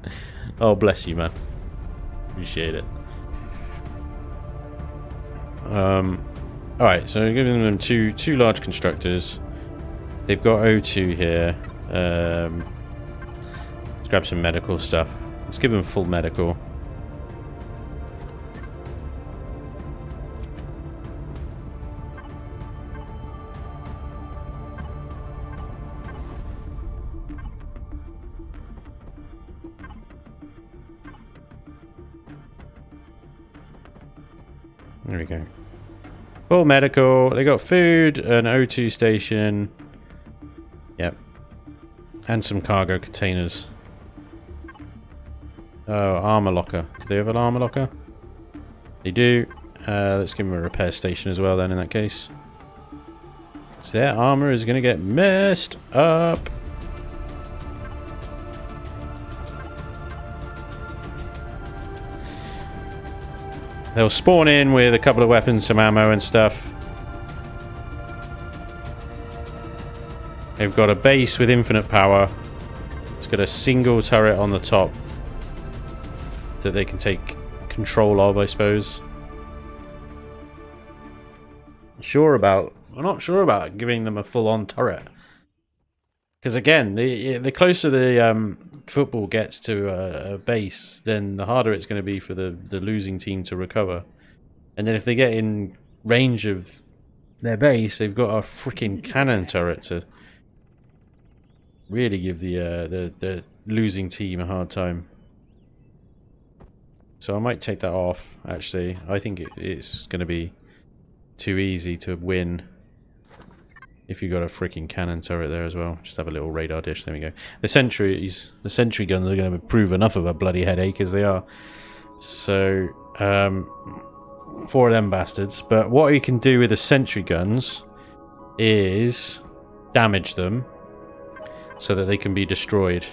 Oh, bless you, man. Appreciate it. Alright, so we're giving them two large constructors. They've got O2 here. Let's grab some medical stuff. Let's give them full medical. There we go. Full medical. They got food, an O2 station. Yep. And some cargo containers. Oh, armor locker. Do they have an armor locker? They do. Let's give them a repair station as well then in that case. So their armor is going to get messed up. They'll spawn in with a couple of weapons, some ammo and stuff. They've got a base with infinite power. It's got a single turret on the top that they can take control of, I suppose. I'm not sure about giving them a full-on turret. Because again, the closer the football gets to a base, then the harder it's going to be for the losing team to recover. And then if they get in range of their base, they've got a freaking cannon turret to really give the losing team a hard time. So I might take that off, actually. I think it's going to be too easy to win if you got a freaking cannon turret there as well. Just have a little radar dish. There we go. The sentry guns are going to prove enough of a bloody headache as they are. So, 4 of them bastards. But what you can do with the sentry guns is damage them so that they can be destroyed.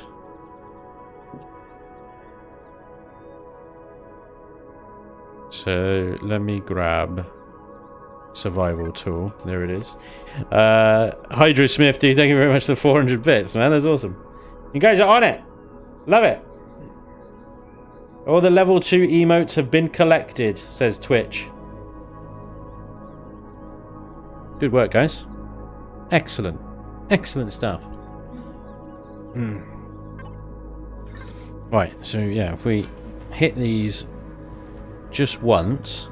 So, let me grab survival tool. There it is. Hydro Smith, dude, thank you very much for the 400 bits, man. That's awesome. You guys are on it. Love it. All the level 2 emotes have been collected, says Twitch. Good work, guys. Excellent. Excellent stuff. Right, so yeah, if we hit these just once...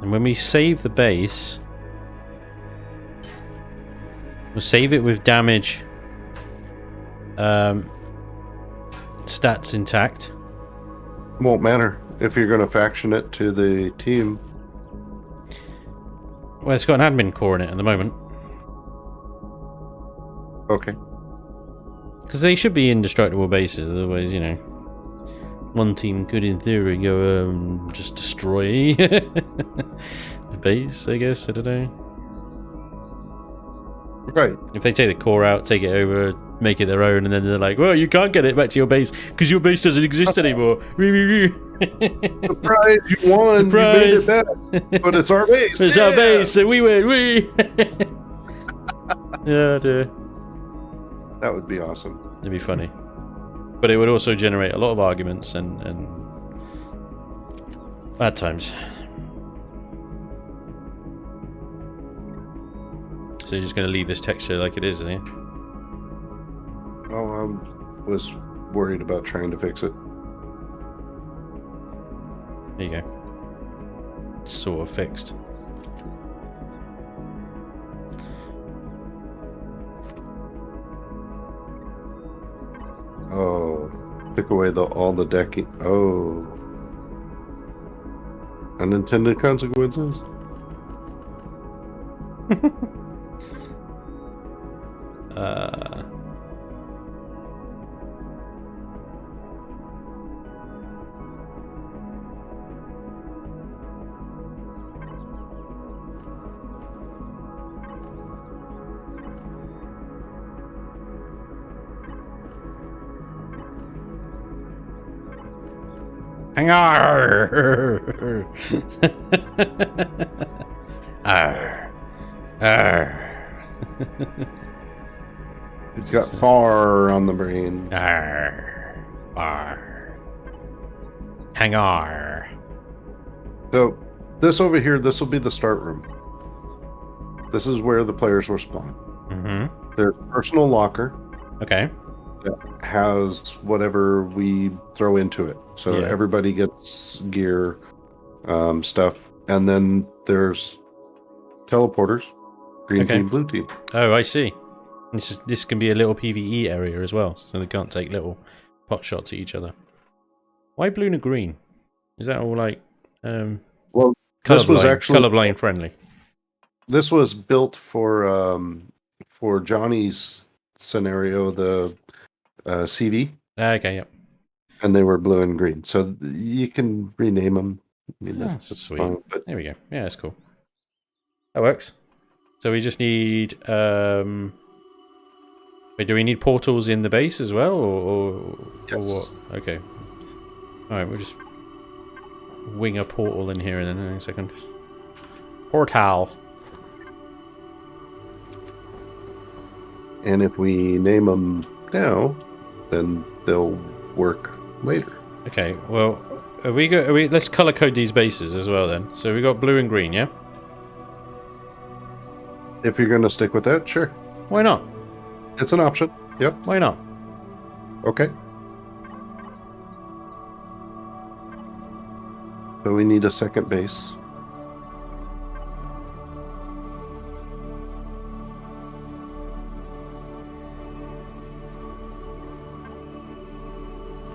And when we save the base... We'll save it with damage stats intact. Won't matter if you're going to faction it to the team. Well, it's got an admin core in it at the moment. Okay. Because they should be indestructible bases, otherwise, you know, one team could, in theory, go just destroy the base, I guess. I don't know. Right. If they take the core out, take it over, make it their own, and then they're like, well, you can't get it back to your base because your base doesn't exist anymore. Surprise, you won. Surprise. You made it back. But it's our base. It's our base, so we win. Yeah, dear. That would be awesome. It'd be funny. But it would also generate a lot of arguments and bad times. So you're just going to leave this texture like it is, are you? Oh, I was worried about trying to fix it. There you go. It's sort of fixed. Oh, took away all the decking. Oh, unintended consequences. Hang on. Arr. Arr. It's got far on the brain. Arr. Arr. Hang on. So this over here, this will be the start room. This is where the players will spawn. Mm-hmm. Their personal locker. Okay. That has whatever we throw into it. So Yeah. everybody gets gear, stuff. And then there's teleporters. Green Okay. team, blue team. Oh, I see. This can be a little PvE area as well, so they can't take little pot shots at each other. Why blue and green? Is that all like Well, this was actually colorblind friendly? This was built for Johnny's scenario, the CV, Okay, yep. and they were blue and green. So you can rename them. I mean, Oh, that's sweet. fine, but There we go. Yeah, that's cool. That works. So we just need wait, do we need portals in the base as well, or Yes. what? Okay. All right, we'll just wing a portal in here in a second. Portal. and if we name them now, then they'll work later. Okay. Well, let's color code these bases as well then. So we got blue and green, yeah. If you're going to stick with that, sure. Why not? It's an option. Yep. Why not? Okay. So we need a second base.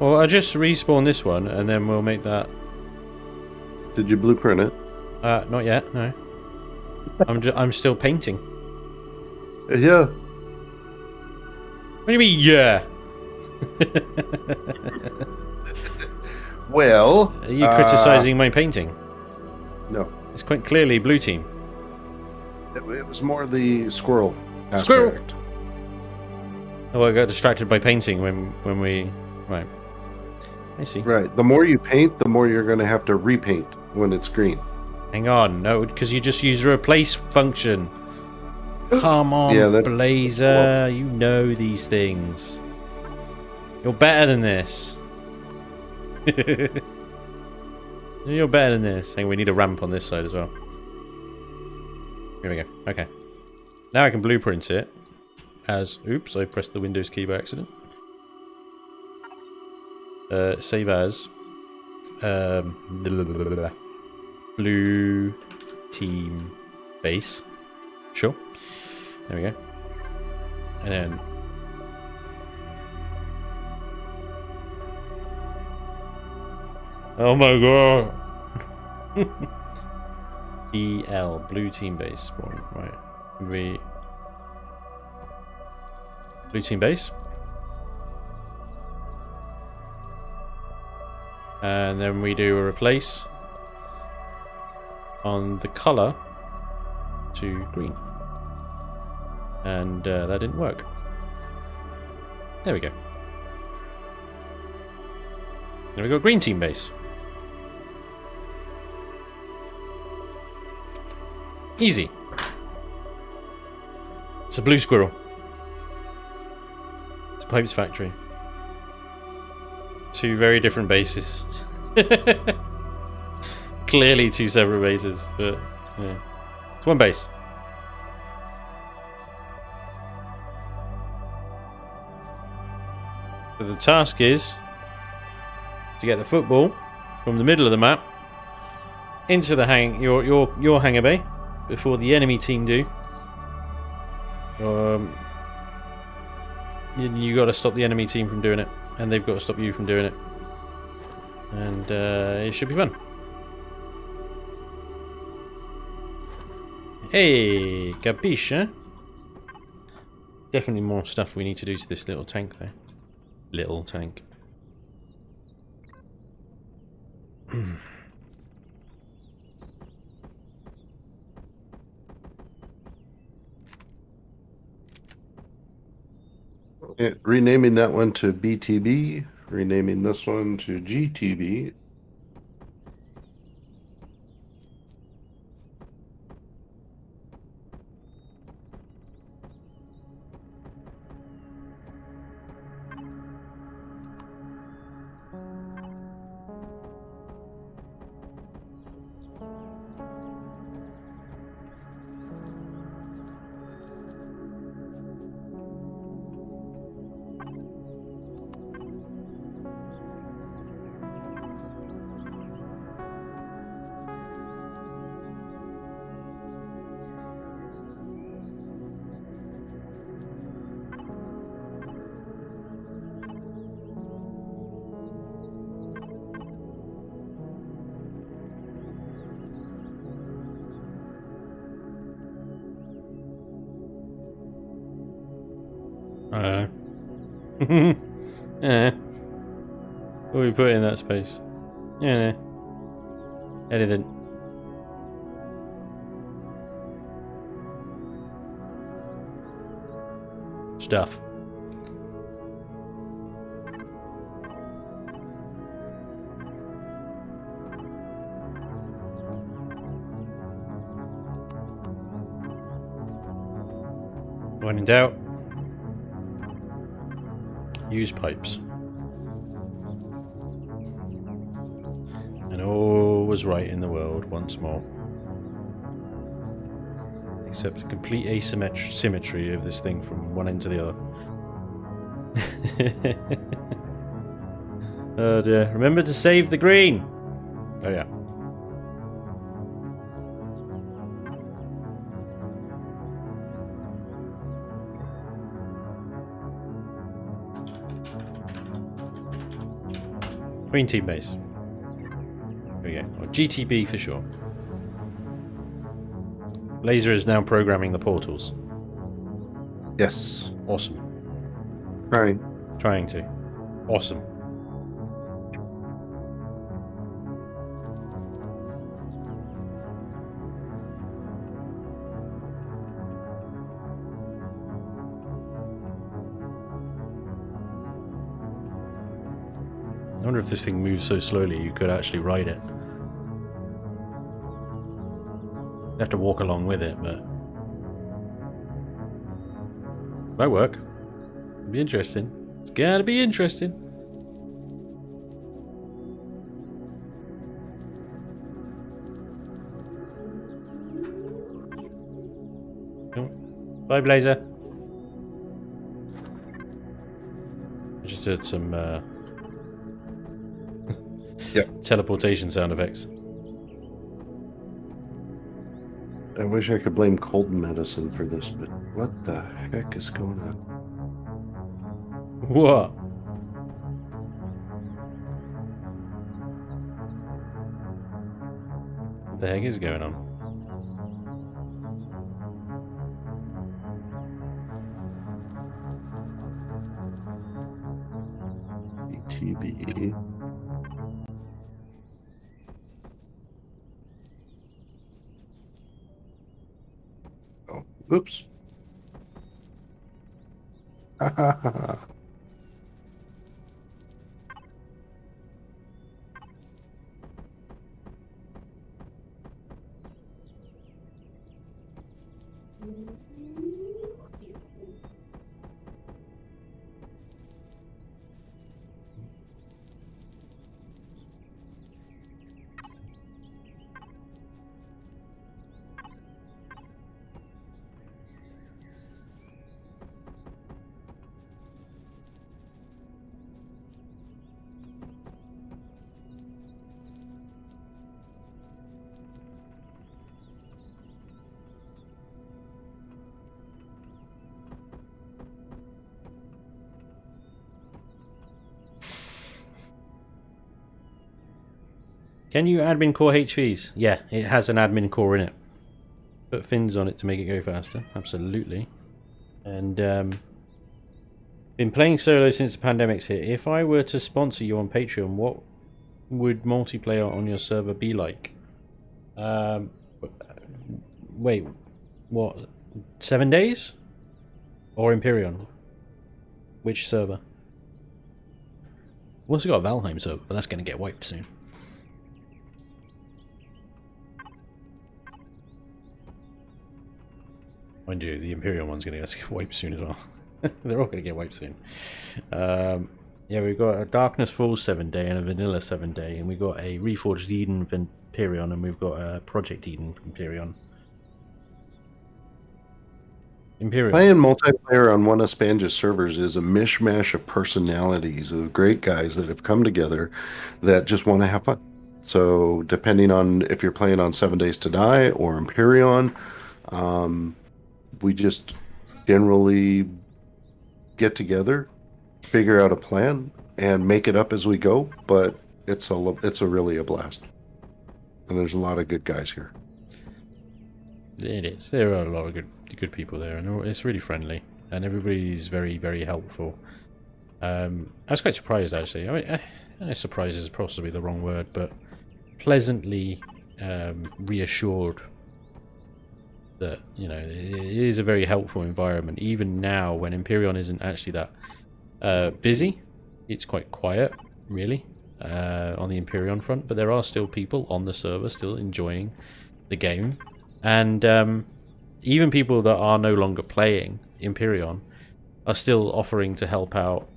Well, I'll just respawn this one, and then we'll make that... Did you blueprint it? Not yet, no. I'm still painting. Yeah. What do you mean, yeah? Well... Are you criticizing my painting? No. It's quite clearly blue team. It was more the squirrel aspect. Squirrel! Oh, I got distracted by painting when we... Right. I see. Right. The more you paint, the more you're going to have to repaint when it's green. Hang on, no, because you just use the replace function. Come on, Yeah, that- Blazer. You know these things. You're better than this. You're better than this. Hang on, we need a ramp on this side as well. Here we go. Okay. Now I can blueprint it as... Oops, I pressed the Windows key by accident. Save as... blue team base. Sure. There we go. And then... Oh my god! BL, blue team base spawn. Right. Blue team base. And then we do a replace on the color to green. And that didn't work. There we go. Then we got green team base. Easy. It's a blue squirrel. It's a pipes factory. Two very different bases. Clearly two separate bases, but yeah. It's one base. So the task is to get the football from the middle of the map into the your hangar bay before the enemy team do. You got to stop the enemy team from doing it, and they've got to stop you from doing it, and it should be fun. Hey, capiche, huh? Definitely more stuff we need to do to this little tank there. Little tank. Renaming that one to BTB, renaming this one to GTB. Yeah. What do we put in that space? Yeah. Anything. Stuff. When in doubt, use pipes. And all was right in the world once more. Except a complete asymmetry of this thing from one end to the other. Oh dear. Remember to save the green! Oh yeah. Green team base. There we go. Or GTB for sure. Laser is now programming the portals. Yes. Awesome. Right. Trying to. Awesome. I wonder if this thing moves so slowly you could actually ride it. You have to walk along with it, but... Might work. It'll be interesting. It's gonna be interesting. Bye, Blazer. I just heard some teleportation sound effects. I wish I could blame cold medicine for this, but what the heck is going on? What? What the heck is going on? TV. Oh, oops. Ha ha ha. Can you admin core HVs? Yeah, it has an admin core in it. Put fins on it to make it go faster. Absolutely. And been playing solo since the pandemic's hit. If I were to sponsor you on Patreon, what would multiplayer on your server be like? Wait, what? 7 days? Or Empyrion? Which server? We've also got a Valheim server, but that's going to get wiped soon. Mind you, the Empyrion one's going to get wiped soon as well. They're all going to get wiped soon. Yeah, we've got a Darkness Falls 7-day and a Vanilla 7-day, and we've got a Reforged Eden from Empyrion, and we've got a Project Eden from Empyrion. Playing multiplayer on one of Spanj's servers is a mishmash of personalities of great guys that have come together that just want to have fun. So depending on if you're playing on 7 Days to Die or Empyrion, we just generally get together, figure out a plan, and make it up as we go. But it's really a blast, and there's a lot of good guys here. It is. There are a lot of good people there, and it's really friendly, and everybody's very, very helpful. I was quite surprised, actually. I mean, surprised is possibly the wrong word, but pleasantly reassured that, you know, it is a very helpful environment. Even now, when Empyrion isn't actually that busy, it's quite quiet, really, on the Empyrion front. But there are still people on the server still enjoying the game. And even people that are no longer playing Empyrion are still offering to help out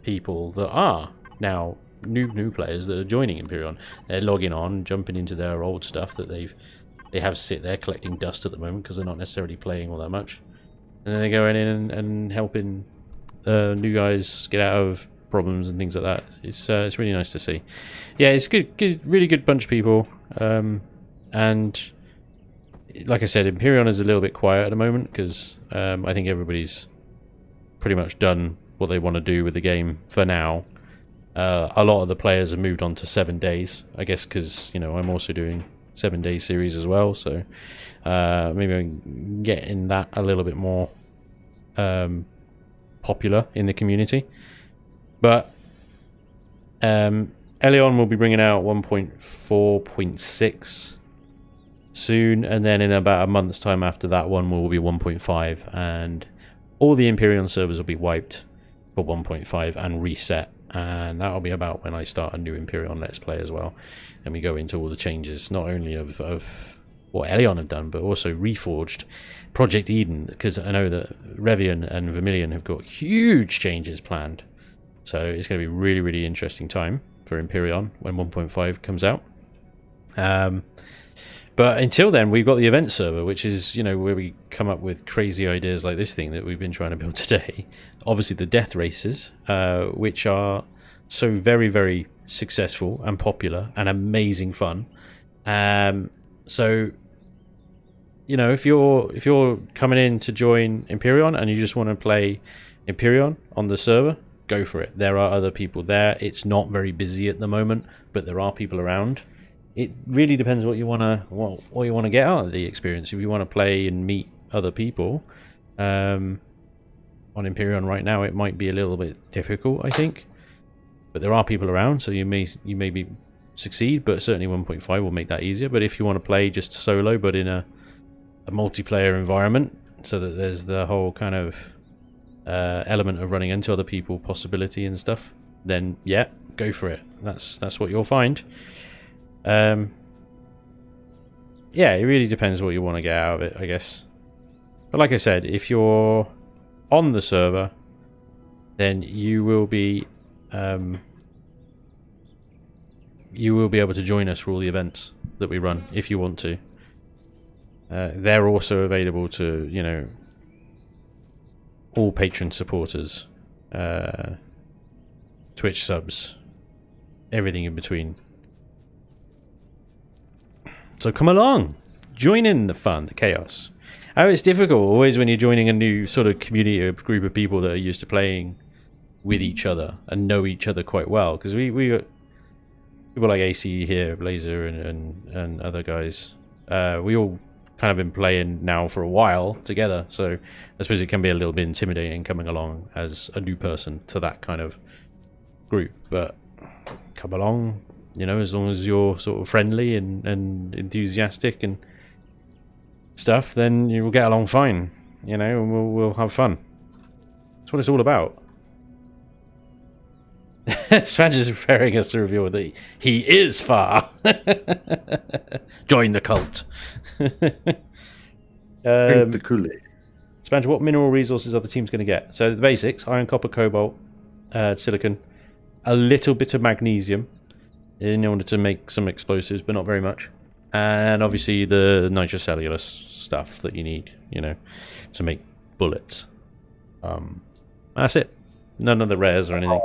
people that are now new players that are joining Empyrion. They're logging on, jumping into their old stuff that they have sit there collecting dust at the moment because they're not necessarily playing all that much. And then they're going in and helping new guys get out of problems and things like that. It's really nice to see. Yeah, it's good, really good bunch of people. And like I said, Empyrion is a little bit quiet at the moment because I think everybody's pretty much done what they want to do with the game for now. A lot of the players have moved on to 7 days, I guess, because, you know, I'm also doing 7-day series as well, so maybe I'm getting that a little bit more popular in the community. But Elion will be bringing out 1.4.6 soon, and then in about a month's time after that one will be 1.5, and all the Empyrion servers will be wiped for 1.5 and reset, and that'll be about when I start a new Empyrion Let's Play as well, and we go into all the changes, not only of what Elion have done, but also Reforged, Project Eden, because I know that Revian and Vermilion have got huge changes planned. So it's going to be a really, really interesting time for Empyrion when 1.5 comes out. But until then, we've got the event server, which is, you know, where we come up with crazy ideas like this thing that we've been trying to build today. Obviously, the death races, which are so very, very successful and popular and amazing fun. So, you know, if you're coming in to join Empyrion and you just want to play Empyrion on the server, go for it. There are other people there. It's not very busy at the moment, but there are people around. It really depends what you want to get out of the experience. If you want to play and meet other people, on Empyrion right now, it might be a little bit difficult, I think. But there are people around, so you may succeed. But certainly 1.5 will make that easier. But if you want to play just solo, but in a multiplayer environment, so that there's the whole kind of element of running into other people, possibility and stuff, then yeah, go for it. That's what you'll find. Yeah, it really depends what you want to get out of it, I guess. But like I said, if you're on the server, then you will be able to join us for all the events that we run if you want to. They're also available to, you know, all patron supporters, Twitch subs, everything in between. So come along, join in the fun, the chaos. Oh, it's difficult always when you're joining a new sort of community, a group of people that are used to playing with each other and know each other quite well. Because we got people like AC here, Blazer and other guys. We all kind of been playing now for a while together. So I suppose it can be a little bit intimidating coming along as a new person to that kind of group. But come along. You know, as long as you're sort of friendly and enthusiastic and stuff, then you will get along fine. You know, and we'll have fun. That's what it's all about. Spanj is preparing us to reveal that he is far. Join the cult. Drink the Kool-Aid. Spanj, what mineral resources are the teams going to get? So the basics: iron, copper, cobalt, silicon, a little bit of magnesium, in order to make some explosives, but not very much. And obviously the nitrocellulose stuff that you need, you know, to make bullets. That's it. None of the rares or anything.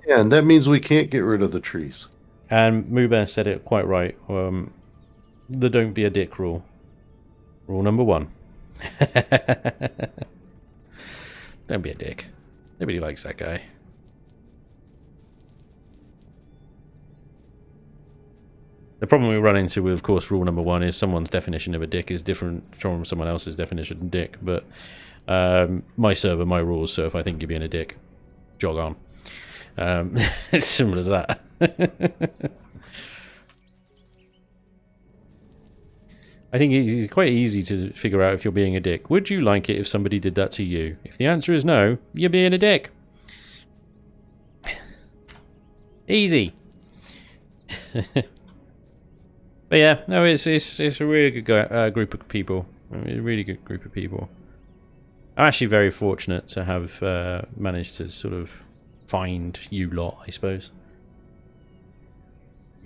And that means we can't get rid of the trees. And Muber said it quite right. The don't be a dick rule. Rule number 1. Don't be a dick. Nobody likes that guy. The problem we run into with, of course, rule number 1 is someone's definition of a dick is different from someone else's definition of dick. But my server, my rules, so if I think you're being a dick, jog on. It's simple as that. I think it's quite easy to figure out if you're being a dick. Would you like it if somebody did that to you? If the answer is no, you're being a dick. Easy. But yeah, no, it's a really good group of people. A really good group of people. I'm actually very fortunate to have managed to sort of find you lot, I suppose.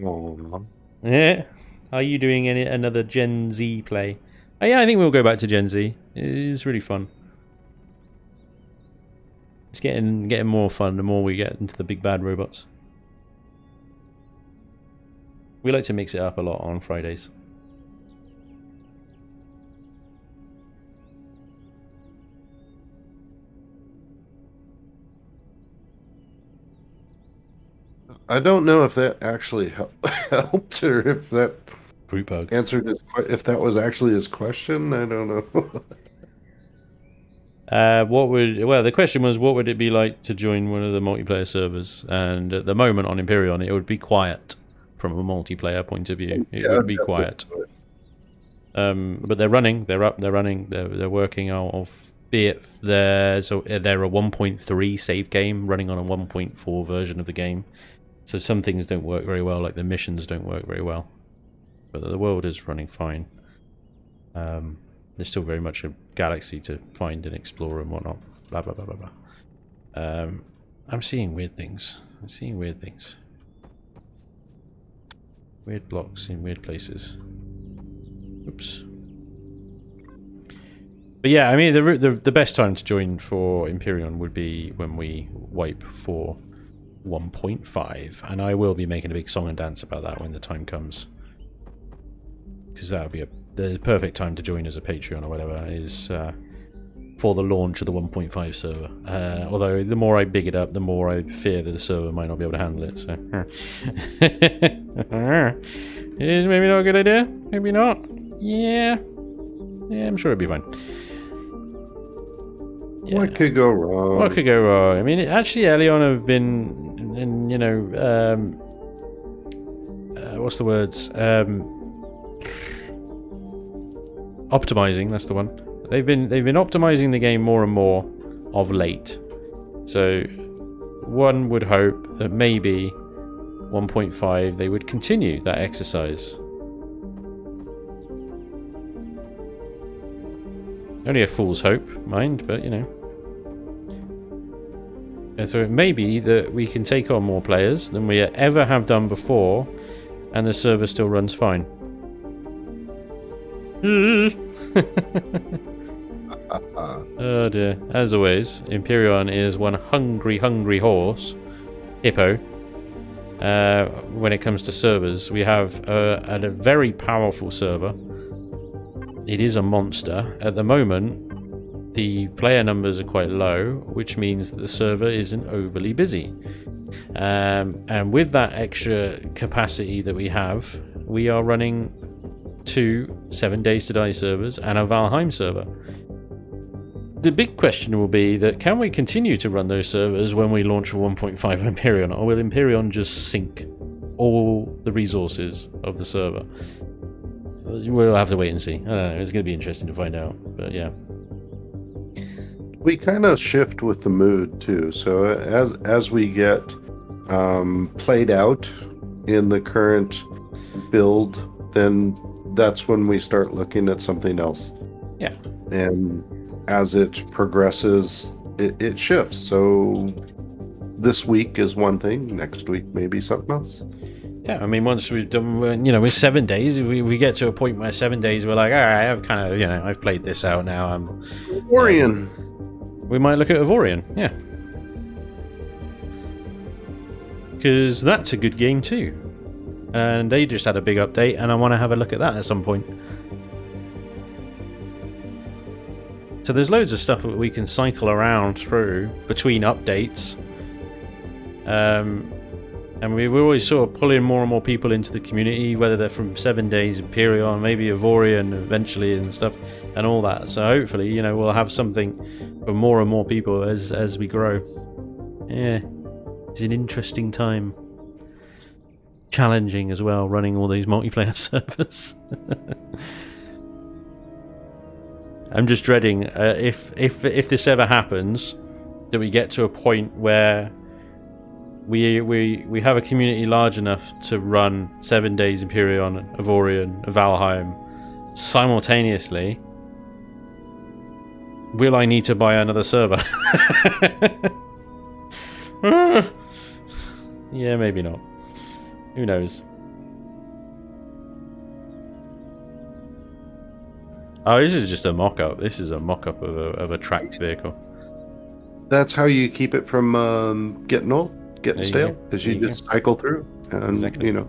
Oh. Yeah. Are you doing another Gen Z play? Oh, yeah, I think we'll go back to Gen Z. It's really fun. It's getting more fun the more we get into the big bad robots. We like to mix it up a lot on Fridays. I don't know if that actually helped or if that Group hug. answered if that was actually his question. I don't know. Well, the question was, what would it be like to join one of the multiplayer servers? And at the moment on Empyrion, it would be quiet from a multiplayer point of view. It would be quiet. But they're running. They're up. They're running. They're working off. Be it they're a 1.3 save game running on a 1.4 version of the game. So some things don't work very well, like the missions don't work very well. But the world is running fine. There's still very much a galaxy to find and explore and whatnot. Blah blah blah blah blah. I'm seeing weird things. I'm seeing weird things. Weird blocks in weird places. Oops. But yeah, I mean, the best time to join for Empyrion would be when we wipe for 1.5, and I will be making a big song and dance about that when the time comes, because that would be the perfect time to join as a Patreon or whatever, is for the launch of the 1.5 server. Although the more I big it up, the more I fear that the server might not be able to handle it. So it is maybe not a good idea. Maybe not. Yeah, I'm sure it'll be fine. Yeah. What could go wrong? What could go wrong? I mean, actually, Elion have been, you know, what's the words? Optimizing. That's the one. They've been optimizing the game more and more of late. So one would hope that maybe 1.5 they would continue that exercise. Only a fool's hope, mind, but you know. And so it may be that we can take on more players than we ever have done before, and the server still runs fine. Oh dear. As always, Empyrion is one hungry horse. Hippo. When it comes to servers, we have a very powerful server. It is a monster. At the moment, the player numbers are quite low, which means that the server isn't overly busy. And with that extra capacity that we have, we are running 2 7 Days to Die servers and a Valheim server. The big question will be that can we continue to run those servers when we launch a 1.5 on Empyrion, or will Empyrion just sink all the resources of the server? We'll have to wait and see. I don't know, it's going to be interesting to find out, but yeah. We kind of shift with the mood too. So as we get played out in the current build, then that's when we start looking at something else. Yeah. And as it progresses, it shifts. So this week is one thing, next week maybe something else. Yeah, I mean, once we've done, you know, with 7 days, we get to a point where 7 days we're like, all right, I've kind of, you know, I've played this out now. Orion. We might look at Evorian, yeah. Because that's a good game too. And they just had a big update, and I want to have a look at that at some point. So there's loads of stuff that we can cycle around through between updates. And we're always sort of pulling more and more people into the community, whether they're from 7 Days, Empyrion, maybe Evorian eventually and stuff, and all that. So hopefully, you know, we'll have something for more and more people as we grow. Yeah, it's an interesting time. Challenging as well, running all these multiplayer servers. I'm just dreading if this ever happens, that we get to a point where we have a community large enough to run 7 Days Empyrion, Evorian, Valheim simultaneously. Will I need to buy another server? Yeah, maybe not. Who knows? Oh, this is just a mock-up. This is a mock-up of a tracked vehicle. That's how you keep it from getting old, getting stale, because you just cycle through, and exactly. You know.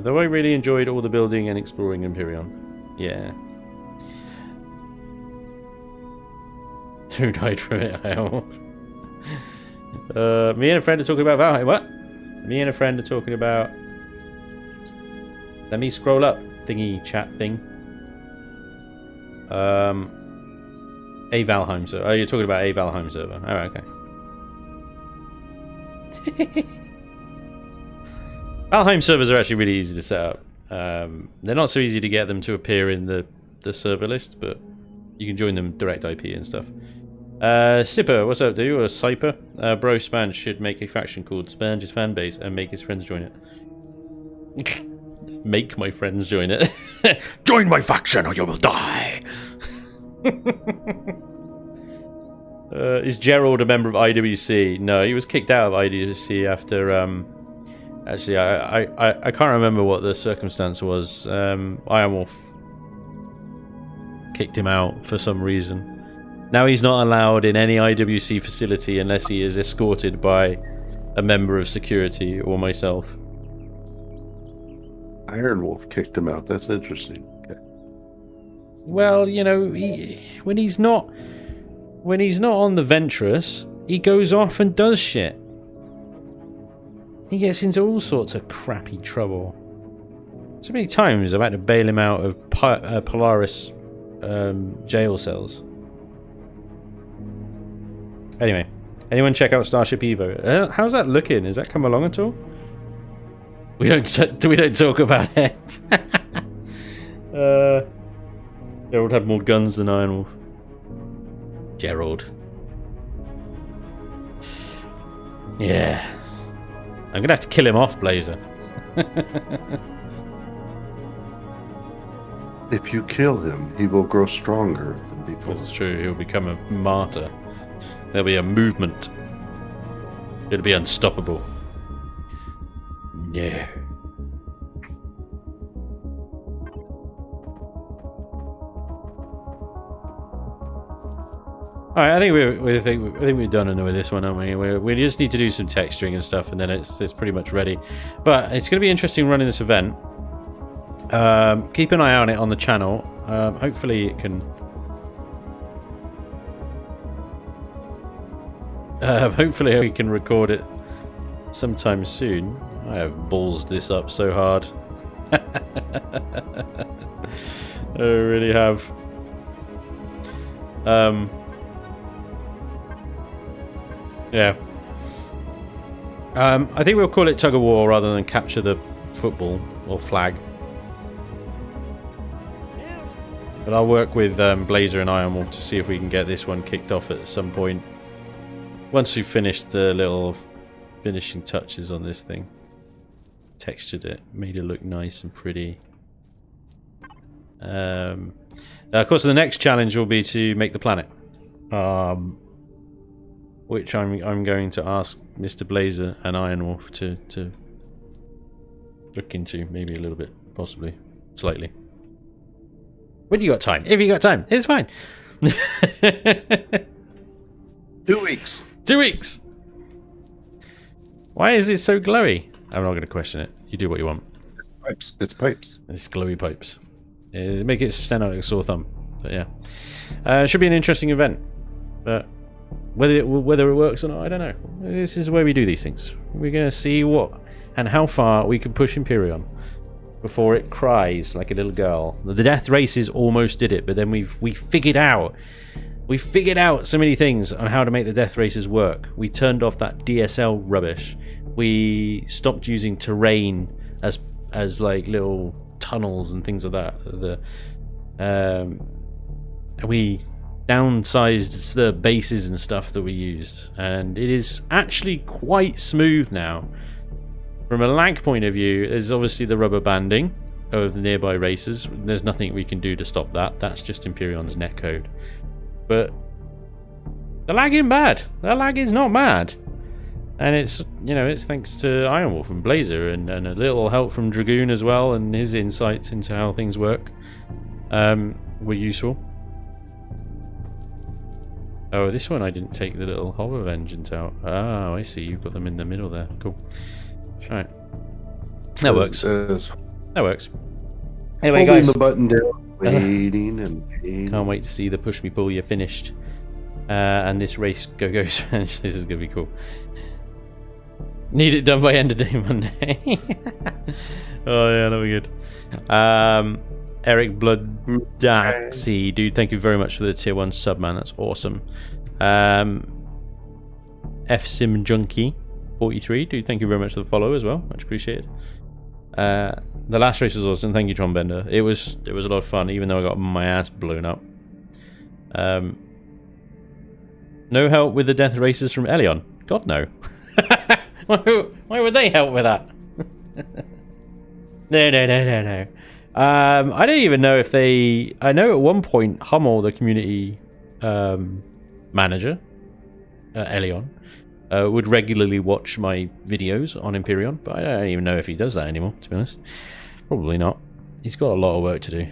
Though I really enjoyed all the building and exploring Empyrion. Yeah. Who died from it? I hope. Me and a friend are talking about Valheim. What? Me and a friend are talking about. Let me scroll up. Thingy chat thing. A Valheim server. Oh, you're talking about a Valheim server. Oh, okay. Valheim servers are actually really easy to set up. They're not so easy to get them to appear in the server list, but you can join them direct IP and stuff. Sipper, what's up, dude? Or Cyper? Bro Spanj should make a faction called Spanj's Fanbase and make his friends join it. make my friends join it. Join my faction or you will die. Is Gerald a member of IWC? No, he was kicked out of IWC after. Actually, I can't remember what the circumstance was. Iron Wolf kicked him out for some reason. Now he's not allowed in any IWC facility unless he is escorted by a member of security or myself. Iron Wolf kicked him out. That's interesting. Okay. Well, you know, when he's not on the Ventress, he goes off and does shit. He gets into all sorts of crappy trouble. So many times I've had to bail him out of Polaris jail cells. Anyway, anyone check out Starship Evo? How's that looking? Has that come along at all? We don't talk about it. Gerald had more guns than Iron Wolf. Gerald. Yeah. I'm gonna have to kill him off, Blazer. If you kill him, he will grow stronger than before. This is true. He'll become a martyr. There'll be a movement. It'll be unstoppable. No. Alright, I think we're done with this one, aren't we? We just need to do some texturing and stuff, and then it's pretty much ready. But it's going to be interesting running this event. Keep an eye on it on the channel. Hopefully it can. Hopefully we can record it sometime soon. I have ballsed this up so hard. I really have. Yeah. I think we'll call it Tug of War rather than Capture the Football or Flag. But I'll work with Blazer and Iron Wolf to see if we can get this one kicked off at some point. Once we've finished the little finishing touches on this thing. Textured it, made it look nice and pretty. Of course, the next challenge will be to make the planet. Which I'm going to ask Mr. Blazer and Iron Wolf to look into, maybe a little bit, possibly, slightly. When you got time? If you got time, it's fine. 2 weeks. 2 weeks. Why is it so glowy? I'm not going to question it. You do what you want. It's pipes. It's pipes. It's glowy pipes. Make it stand out like a sore thumb. But yeah, it should be an interesting event. But whether it works or not, I don't know. This is where we do these things. We're going to see what and how far we can push Empyrion before it cries like a little girl. The Death Races almost did it, but then we figured out so many things on how to make the Death Races work. We turned off that DSL rubbish. We stopped using terrain as like little tunnels and things like that. And we downsized the bases and stuff that we used, and it is actually quite smooth now. From a lag point of view, there's obviously the rubber banding of the nearby races. There's nothing we can do to stop that. That's just Empyrion's netcode. But the lag isn't bad. The lag is not bad. And it's, you know, it's thanks to Iron Wolf and Blazer and a little help from Dragoon as well, and his insights into how things work were useful. Oh, this one I didn't take the little Hover engines out. Oh, I see. You've got them in the middle there. Cool. Alright. That works. That works. Anyway, holding guys. the button down, waiting and waiting. Can't wait to see the push me pull you finished. And this race goes finished. This is going to be cool. Need it done by end of day Monday. Oh, yeah, that'll be good. Eric Blooddaxi, dude, thank you very much for the tier 1 sub, man. That's awesome. F Sim Junkie 43, dude, thank you very much for the follow as well. Much appreciated. The last race was awesome. Thank you, John Bender. It was a lot of fun, even though I got my ass blown up. No help with the death races from Elion. God no. Why would they help with that? No. I don't even know if they... I know at one point Hummel, the community manager, Elion, would regularly watch my videos on Empyrion, but I don't even know if he does that anymore, to be honest. Probably not. He's got a lot of work to do.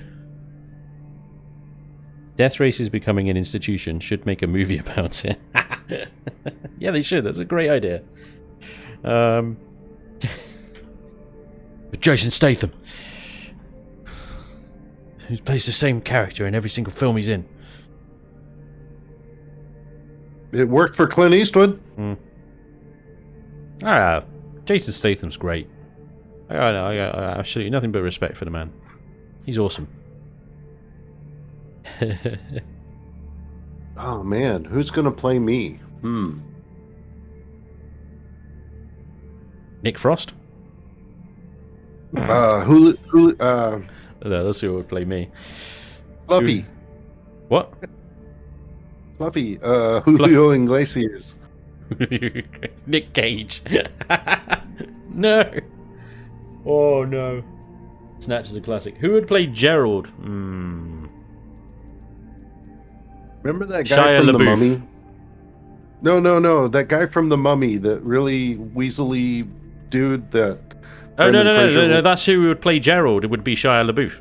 Death Race is becoming an institution. Should make a movie about it. Yeah, they should. That's a great idea. But Jason Statham, who plays the same character in every single film he's in. It worked for Clint Eastwood. Jason Statham's great. I got absolutely nothing but respect for the man. He's awesome. Oh man, who's gonna play me? Nick Frost? No, let's see who would play me. Fluffy. What? Fluffy. Julio Iglesias. Nick Cage. No. Oh no. Snatch is a classic. Who would play Gerald? Remember that guy from The Mummy? No. That guy from The Mummy, that really weaselly dude that... Oh, no. That's who would play Gerald. It would be Shia LaBeouf.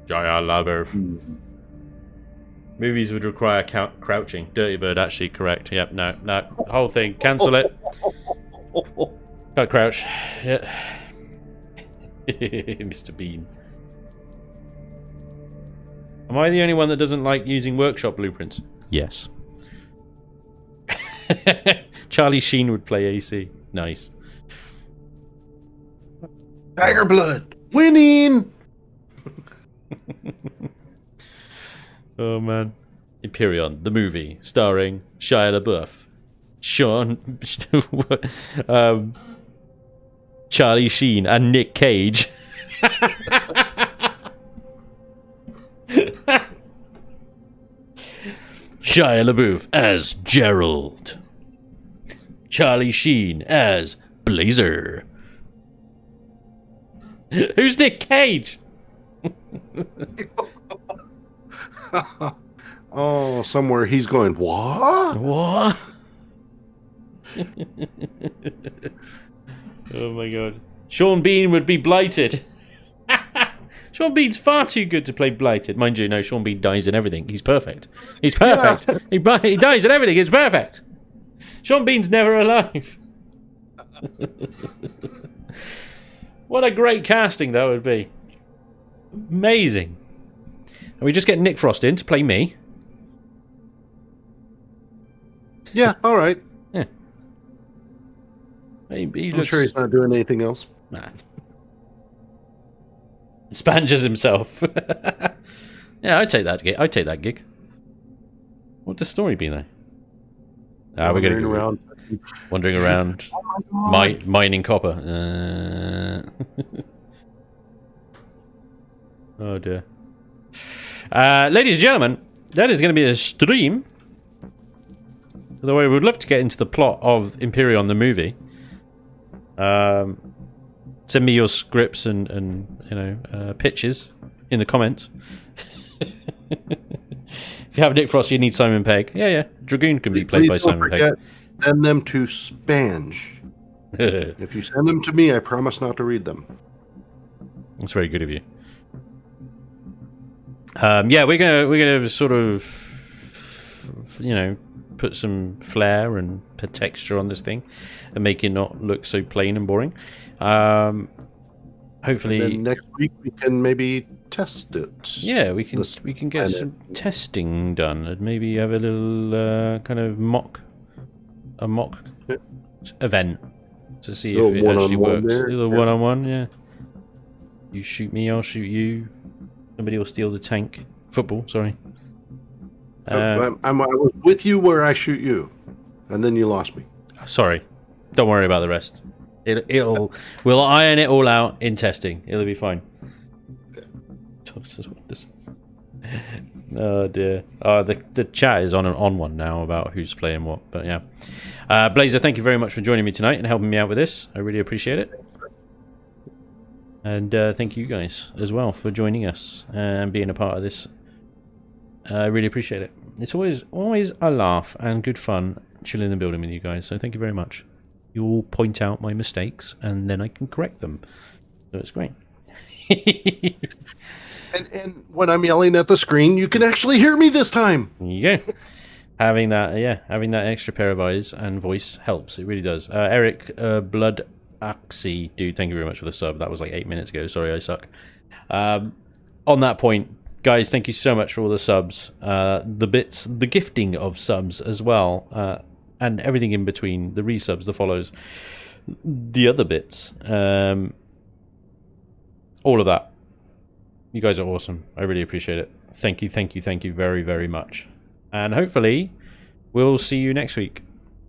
Shia LaBeouf. Movies would require crouching. Dirty Bird, actually correct. Yep, no. Whole thing. Cancel it. Cut crouch. Yeah. Mr. Bean. Am I the only one that doesn't like using workshop blueprints? Yes. Charlie Sheen would play AC. Nice. Tiger Blood. Winning! Oh, man. Empyrion, the movie, starring Shia LaBeouf, Charlie Sheen, and Nick Cage. Shia LaBeouf as Gerald. Charlie Sheen as Blazer. Who's Nick Cage? Oh, somewhere he's going, what? What? Oh my god. Sean Bean would be Blighted. Sean Bean's far too good to play Blighted. Mind you, no, Sean Bean dies in everything. He's perfect. He's perfect. Yeah. He dies in everything. It's perfect. Sean Bean's never alive. What a great casting that would be. Amazing. And we just get Nick Frost in to play me. Yeah, all right. Yeah. I'm sure he's not doing anything else. Nah. Spanj himself. Yeah, I'd take that gig. What'd the story be though? We're going to go wandering around, mining copper. Oh dear. Ladies and gentlemen, that is going to be a stream. Although we would love to get into the plot of Empyrion the movie. Send me your scripts and pitches in the comments. If you have Nick Frost, you need Simon Pegg. Yeah. Dragoon can be played by Simon Pegg. Send them to Spanj. If you send them to me, I promise not to read them. That's very good of you. Yeah, we're gonna sort of, put some flair and texture on this thing, and make it not look so plain and boring. Hopefully, and then next week we can maybe test it. Yeah, we can get some testing done, and maybe have a little kind of mock event to see if it actually works. A little one-on-one, yeah. You shoot me, I'll shoot you. Somebody will steal the tank. Football, sorry. I was with you where I shoot you, and then you lost me. Sorry. Don't worry about the rest. We'll iron it all out in testing. It'll be fine. Oh dear. The chat is on one now about who's playing what. But yeah, Blazer, thank you very much for joining me tonight and helping me out with this. I really appreciate it. And thank you guys as well for joining us and being a part of this. I really appreciate it. It's always a laugh and good fun chilling and building with you guys. So thank you very much. You all point out my mistakes and then I can correct them. So it's great. And when I'm yelling at the screen, you can actually hear me this time. Yeah. having that extra pair of eyes and voice helps. It really does. Eric Blood Axie, dude, thank you very much for the sub. That was like 8 minutes ago. Sorry, I suck. On that point, guys, thank you so much for all the subs, the bits, the gifting of subs as well, and everything in between, the resubs, the follows, the other bits, all of that. You guys are awesome. I really appreciate it. Thank you very, very much. And hopefully, we'll see you next week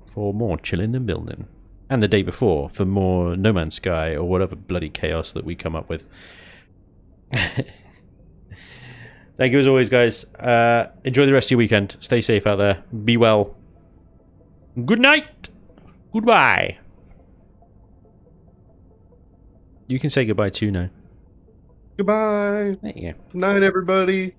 for more Chillin and Buildin'. And the day before for more No Man's Sky or whatever bloody chaos that we come up with. Thank you as always, guys. Enjoy the rest of your weekend. Stay safe out there. Be well. Good night. Goodbye. You can say goodbye too now. Goodbye. There you go. Good night, everybody.